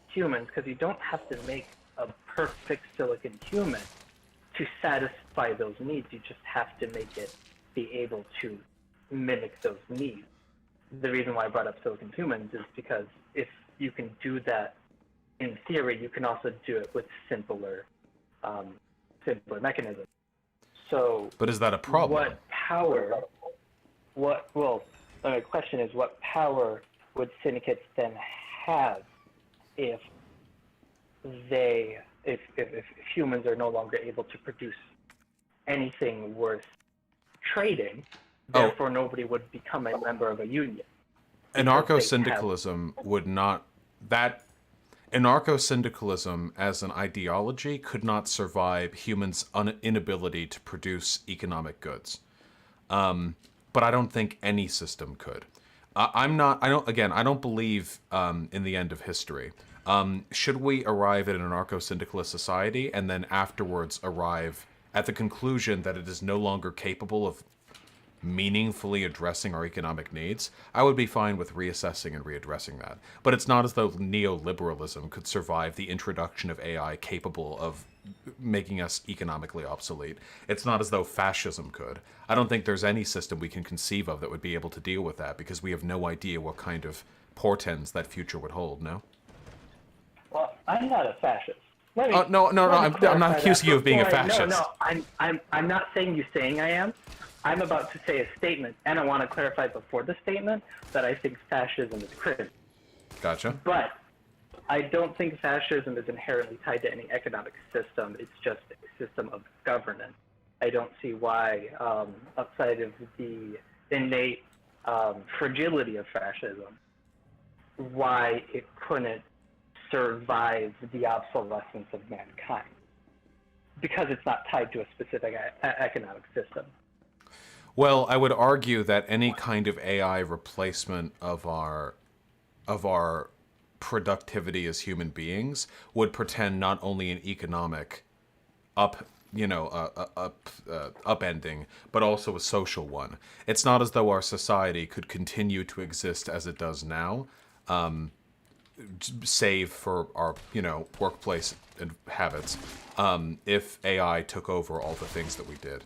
humans, because you don't have to make a perfect silicon human to satisfy those needs, you just have to make it be able to mimic those needs. The reason why I brought up silicon humans is because if you can do that in theory, you can also do it with simpler mechanisms. So, but is that a problem? What power? Well, my question is, what power would syndicates then have if humans are no longer able to produce anything worth trading? Therefore, nobody would become a member of a union. Anarcho-syndicalism would not... Anarcho-syndicalism as an ideology could not survive humans' inability to produce economic goods. But I don't think any system could. I don't believe in the end of history. Should we arrive at an anarcho-syndicalist society and then afterwards arrive at the conclusion that it is no longer capable of meaningfully addressing our economic needs, I would be fine with reassessing and readdressing that. But it's not as though neoliberalism could survive the introduction of AI capable of making us economically obsolete. It's not as though fascism could. I don't think there's any system we can conceive of that would be able to deal with that, because we have no idea what kind of portends that future would hold, no? Well, I'm not a fascist. I'm not accusing you of being a fascist. I'm not saying I am. I'm about to say a statement, and I want to clarify before the statement that I think fascism is crazy. Gotcha. But I don't think fascism is inherently tied to any economic system. It's just a system of governance. I don't see why, outside of the innate fragility of fascism, why it couldn't survive the obsolescence of mankind because it's not tied to a specific economic system. Well, I would argue that any kind of AI replacement of our productivity as human beings would portend not only an economic upending, but also a social one. It's not as though our society could continue to exist as it does now, save for our, workplace and habits, if AI took over all the things that we did.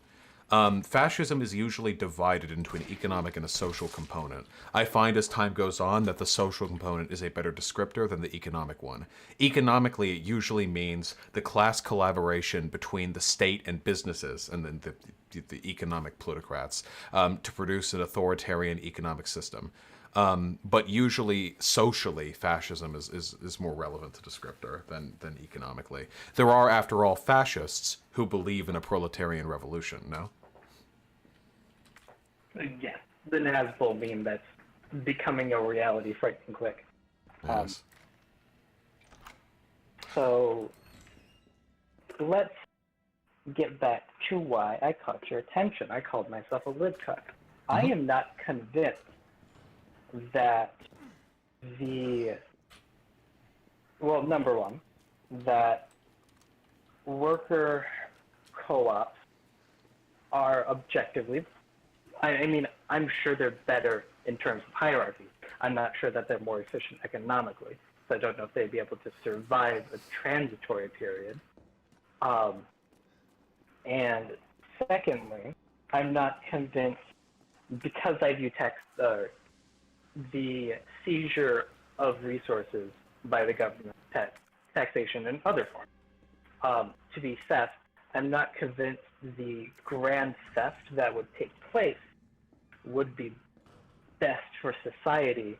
Fascism is usually divided into an economic and a social component. I find as time goes on that the social component is a better descriptor than the economic one. Economically, it usually means the class collaboration between the state and businesses, and then the economic plutocrats, to produce an authoritarian economic system. But usually, socially, fascism is more relevant to descriptor than economically. There are, after all, fascists who believe in a proletarian revolution, no? Yes, the Nazgul meme that's becoming a reality frightening quick. Yes. So, let's get back to why I caught your attention. I called myself a lid cut. I am not convinced that number one, that worker co-ops are objectively, I mean, I'm sure they're better in terms of hierarchy. I'm not sure that they're more efficient economically, so I don't know if they'd be able to survive a transitory period. And secondly, I'm not convinced, because I view the seizure of resources by the government, taxation and other forms, to be theft. I'm not convinced the grand theft that would take place would be best for society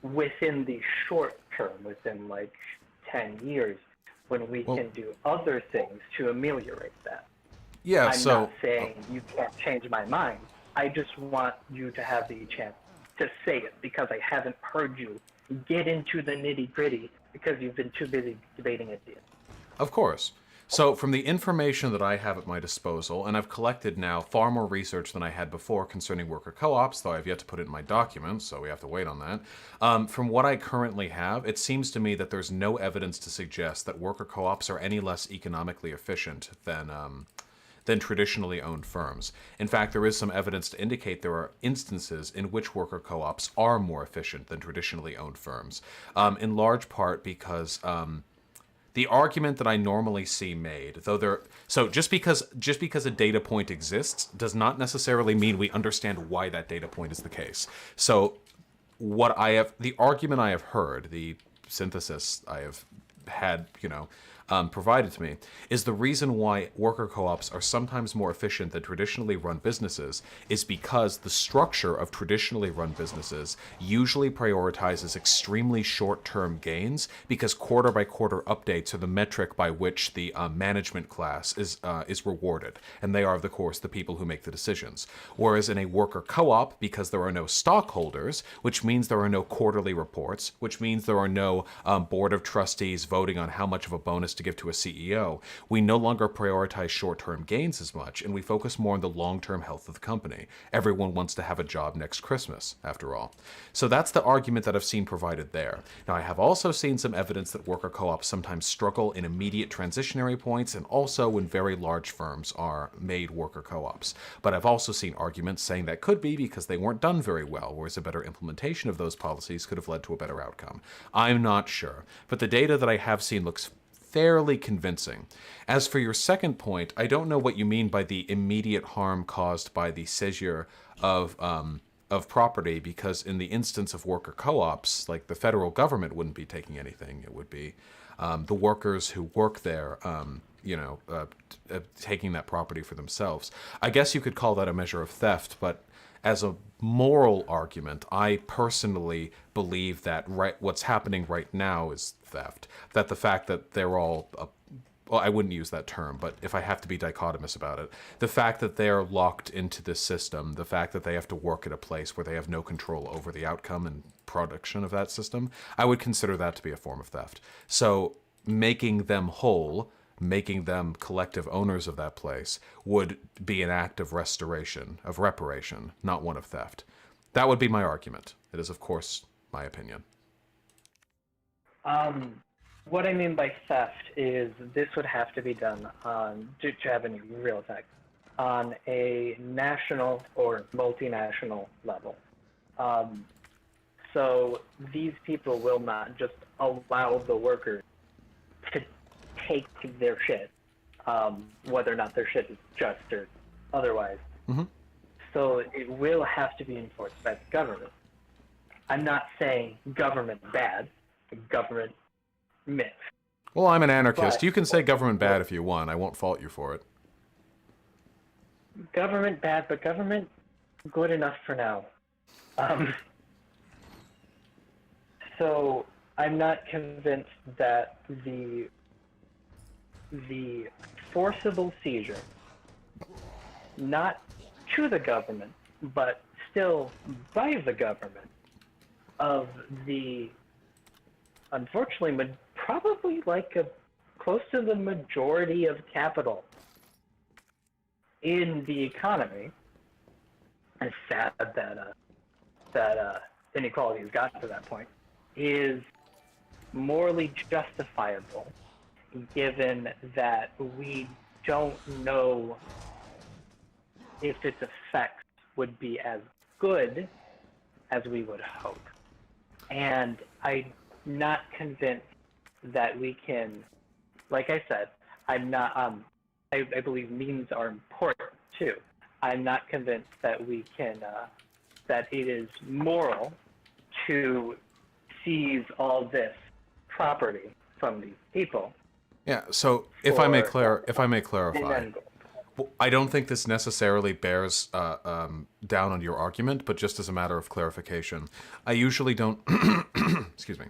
within the short term, within like 10 years, when we can do other things to ameliorate that. Yeah, I'm not saying you can't change my mind. I just want you to have the chance to say it, because I haven't heard you get into the nitty-gritty because you've been too busy debating it. Of course. So from the information that I have at my disposal, and I've collected now far more research than I had before concerning worker co-ops, though I've yet to put it in my documents, so we have to wait on that. From what I currently have, it seems to me that there's no evidence to suggest that worker co-ops are any less economically efficient than traditionally owned firms. In fact, there is some evidence to indicate there are instances in which worker co-ops are more efficient than traditionally owned firms, in large part because the argument that I normally see made, just because a data point exists does not necessarily mean we understand why that data point is the case. So the argument I have heard, the synthesis I have had, provided to me, is the reason why worker co-ops are sometimes more efficient than traditionally run businesses is because the structure of traditionally run businesses usually prioritizes extremely short-term gains, because quarter-by-quarter updates are the metric by which the management class is rewarded, and they are, of course, the people who make the decisions. Whereas in a worker co-op, because there are no stockholders, which means there are no quarterly reports, which means there are no board of trustees voting on how much of a bonus to give to a CEO, we no longer prioritize short-term gains as much, and we focus more on the long-term health of the company. Everyone wants to have a job next Christmas, after all. So that's the argument that I've seen provided there. Now, I have also seen some evidence that worker co-ops sometimes struggle in immediate transitionary points, and also when very large firms are made worker co-ops. But I've also seen arguments saying that could be because they weren't done very well, whereas a better implementation of those policies could have led to a better outcome. I'm not sure, but the data that I have seen looks fairly convincing. As for your second point, I don't know what you mean by the immediate harm caused by the seizure of property, because in the instance of worker co-ops, like, the federal government wouldn't be taking anything. It would be the workers who work there, taking that property for themselves. I guess you could call that a measure of theft, but as a moral argument, I personally believe that what's happening right now is theft. That the fact that they're all well, I wouldn't use that term, but if I have to be dichotomous about it, the fact that they're locked into this system, the fact that they have to work at a place where they have no control over the outcome and production of that system, I would consider that to be a form of theft. So making them whole, making them collective owners of that place, would be an act of restoration, of reparation, not one of theft. That would be my argument. It is, of course, my opinion. What I mean by theft is this would have to be done to have any real effect on a national or multinational level. So these people will not just allow the workers to take their shit, whether or not their shit is just or otherwise. Mm-hmm. So it will have to be enforced by the government. I'm not saying government bad, government myth. Well, I'm an anarchist. But, you can say government bad if you want. I won't fault you for it. Government bad, but government good enough for now. So I'm not convinced that the forcible seizure, not to the government, but still by the government, of the, unfortunately, probably like close to the majority of capital in the economy. It's sad that inequality has gotten to that point, is morally justifiable, given that we don't know if its effects would be as good as we would hope. And I'm not convinced that we can, like I said, I'm not, I believe means are important too. I'm not convinced that we can, that it is moral to seize all this property from these people. Yeah, so if I may clarify, I don't think this necessarily bears down on your argument, but just as a matter of clarification, I usually don't, excuse me,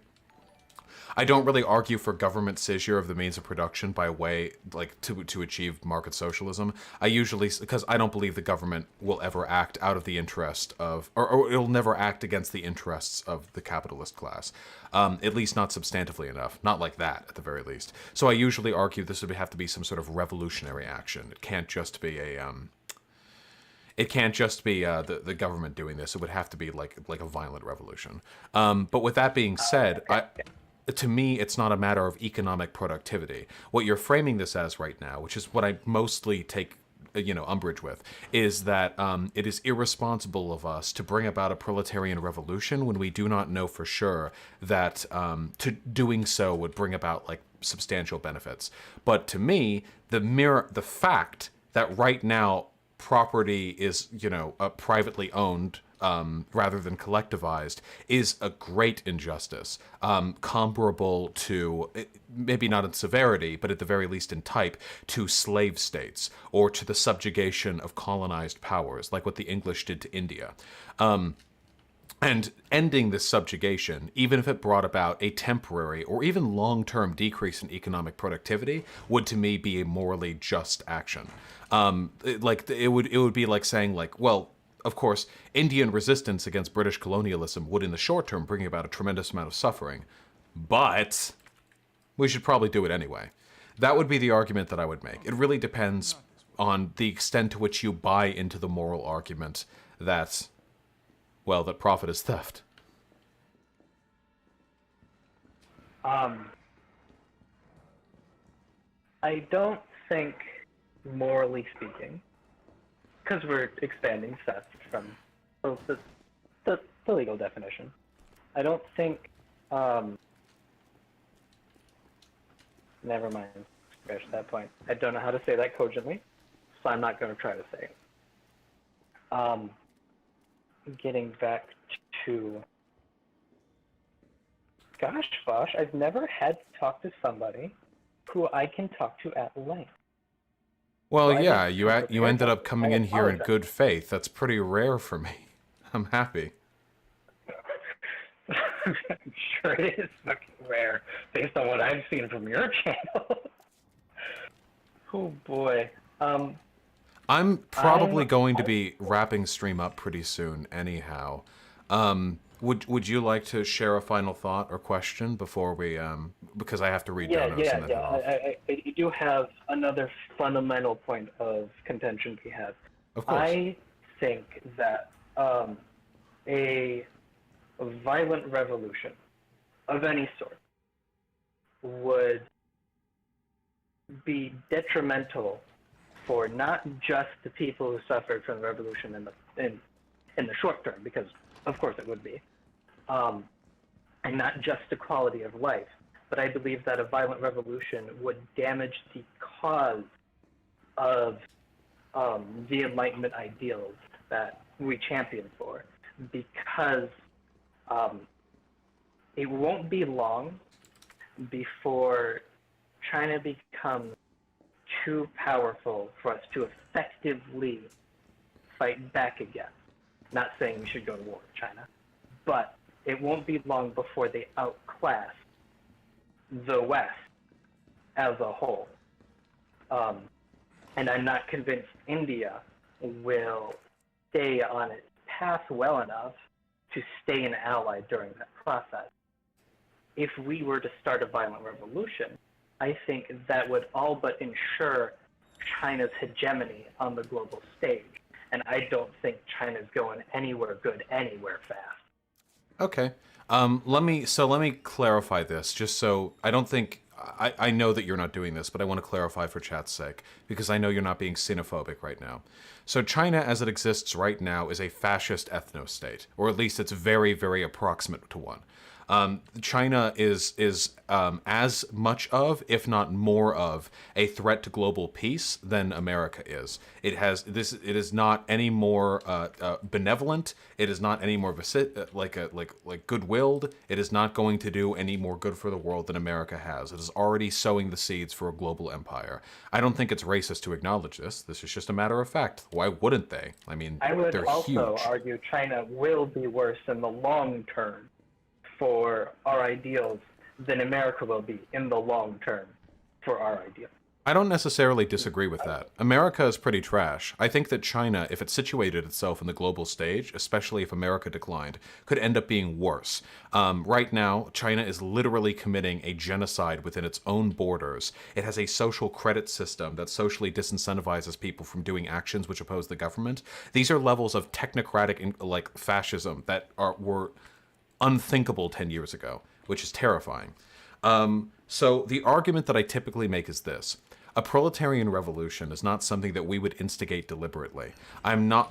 I don't really argue for government seizure of the means of production by way, like, to achieve market socialism. I usually, because I don't believe the government will ever act out of the interest of, or it'll never act against the interests of the capitalist class. At least not substantively enough. Not like that, at the very least. So I usually argue this would have to be some sort of revolutionary action. It can't just be a, the government doing this. It would have to be like a violent revolution. But with that being said, to me, it's not a matter of economic productivity. What you're framing this as right now, which is what I mostly take, umbrage with, is that it is irresponsible of us to bring about a proletarian revolution when we do not know for sure that to doing so would bring about like substantial benefits. But to me, the fact that right now property is, privately owned rather than collectivized is a great injustice, comparable to, maybe not in severity, but at the very least in type, to slave states or to the subjugation of colonized powers, like what the English did to India. And ending this subjugation, even if it brought about a temporary or even long-term decrease in economic productivity, would to me be a morally just action. It would be like saying, like, well, of course, Indian resistance against British colonialism would in the short term bring about a tremendous amount of suffering, but we should probably do it anyway. That would be the argument that I would make. It really depends on the extent to which you buy into the moral argument that, well, that profit is theft. I don't think, morally speaking, because we're expanding theft from the legal definition, I don't think, never mind, scratch that point. I don't know how to say that cogently, so I'm not going to try to say it. Getting back to, gosh, Vaush, I've never had to talk to somebody who I can talk to at length. Well, yeah, you ended up coming in here in good faith. That's pretty rare for me. I'm happy. I'm sure it is fucking rare, based on what I've seen from your channel. Oh boy. I'm probably going to be wrapping stream up pretty soon anyhow. Would you like to share a final thought or question before we because I have to read donos and then head off. I do have another fundamental point of contention we have. Of course. I think that a violent revolution of any sort would be detrimental for not just the people who suffered from the revolution in the short term, because of course it would be, and not just the quality of life, but I believe that a violent revolution would damage the cause of the Enlightenment ideals that we champion for, because it won't be long before China becomes too powerful for us to effectively fight back again. Not saying we should go to war with China, but it won't be long before they outclass the West as a whole. And I'm not convinced India will stay on its path well enough to stay an ally during that process. If we were to start a violent revolution, I think that would all but ensure China's hegemony on the global stage. And I don't think China's going anywhere good anywhere fast. Okay. Let me clarify this, just so I don't think I know that you're not doing this, but I want to clarify for chat's sake, because I know you're not being xenophobic right now. So China, as it exists right now, is a fascist ethno-state, or at least it's very, very approximate to one. China is as much of, if not more of, a threat to global peace than America is. It is not any more benevolent. It is not any more like good-willed. It is not going to do any more good for the world than America has. It is already sowing the seeds for a global empire. I don't think it's racist to acknowledge this. This is just a matter of fact. Why wouldn't they? I mean, I would they're also huge. argue China will be worse in the long term for our ideals than America will be in the long term for our ideals. I don't necessarily disagree with that. America is pretty trash. I think that China, if it situated itself in the global stage, especially if America declined, could end up being worse. Right now, China is literally committing a genocide within its own borders. It has a social credit system that socially disincentivizes people from doing actions which oppose the government. These are levels of technocratic fascism that were unthinkable 10 years ago, which is terrifying. So the argument that I typically make is this. A proletarian revolution is not something that we would instigate deliberately. I'm not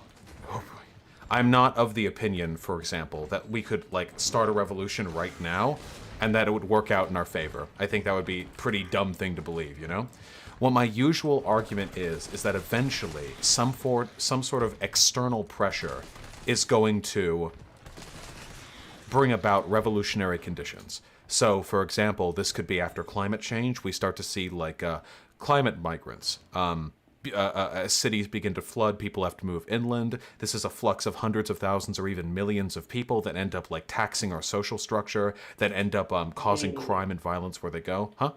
of the opinion, for example, that we could start a revolution right now and that it would work out in our favor. I think that would be a pretty dumb thing to believe, you know? What my usual argument is that eventually some sort of external pressure is going to bring about revolutionary conditions. So, for example, this could be after climate change. We start to see climate migrants. As cities begin to flood, people have to move inland. This is a flux of hundreds of thousands or even millions of people that end up taxing our social structure, that end up causing crime and violence where they go. Huh?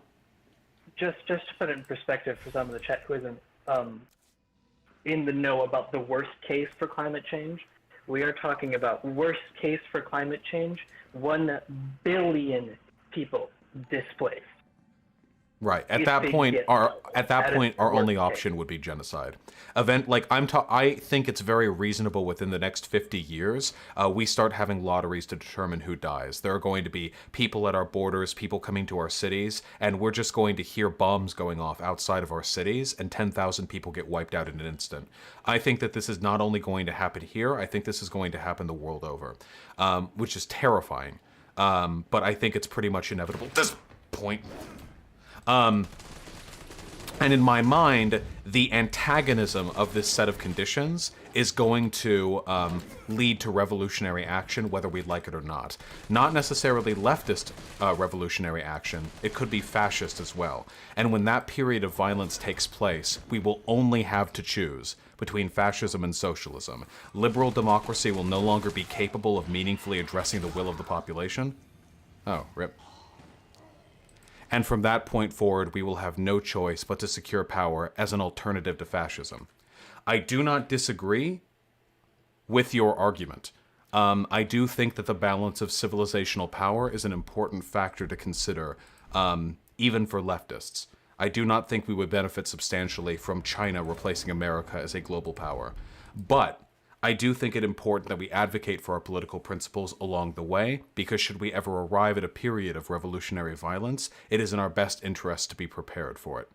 Just to put it in perspective for some of the chat who isn't in the know about the worst case for climate change, we are talking about worst case for climate change, 1 billion people displaced. Right. At that point, our only option would be genocide. I think it's very reasonable within the next 50 years, we start having lotteries to determine who dies. There are going to be people at our borders, people coming to our cities, and we're just going to hear bombs going off outside of our cities, and 10,000 people get wiped out in an instant. I think that this is not only going to happen here, I think this is going to happen the world over, which is terrifying. But I think it's pretty much inevitable at this point. And in my mind, the antagonism of this set of conditions is going to lead to revolutionary action, whether we like it or not. Not necessarily leftist revolutionary action. It could be fascist as well. And when that period of violence takes place, we will only have to choose between fascism and socialism. Liberal democracy will no longer be capable of meaningfully addressing the will of the population. Oh, rip. And from that point forward, we will have no choice but to secure power as an alternative to fascism. I do not disagree with your argument. I do think that the balance of civilizational power is an important factor to consider, even for leftists. I do not think we would benefit substantially from China replacing America as a global power. But I do think it important that we advocate for our political principles along the way, because should we ever arrive at a period of revolutionary violence, it is in our best interest to be prepared for it.